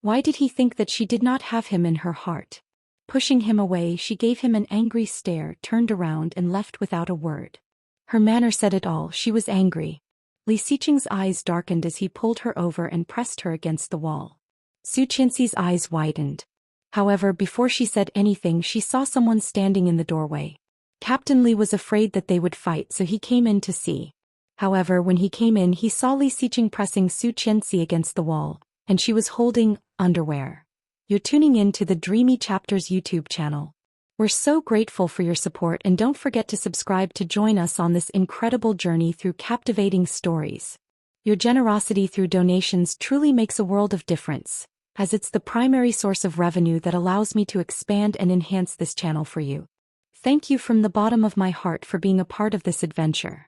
Why did he think that she did not have him in her heart? Pushing him away, she gave him an angry stare, turned around and left without a word. Her manner said it all. She was angry. Li Xiqing's eyes darkened as he pulled her over and pressed her against the wall. Su Qianxi's eyes widened. However, before she said anything, she saw someone standing in the doorway. Captain Li was afraid that they would fight, so he came in to see. However, when he came in, he saw Li Xiqing pressing Su Qianxi against the wall, and she was holding underwear. You're tuning in to the Dreamy Chapters YouTube channel. We're so grateful for your support, and don't forget to subscribe to join us on this incredible journey through captivating stories. Your generosity through donations truly makes a world of difference, as it's the primary source of revenue that allows me to expand and enhance this channel for you. Thank you from the bottom of my heart for being a part of this adventure.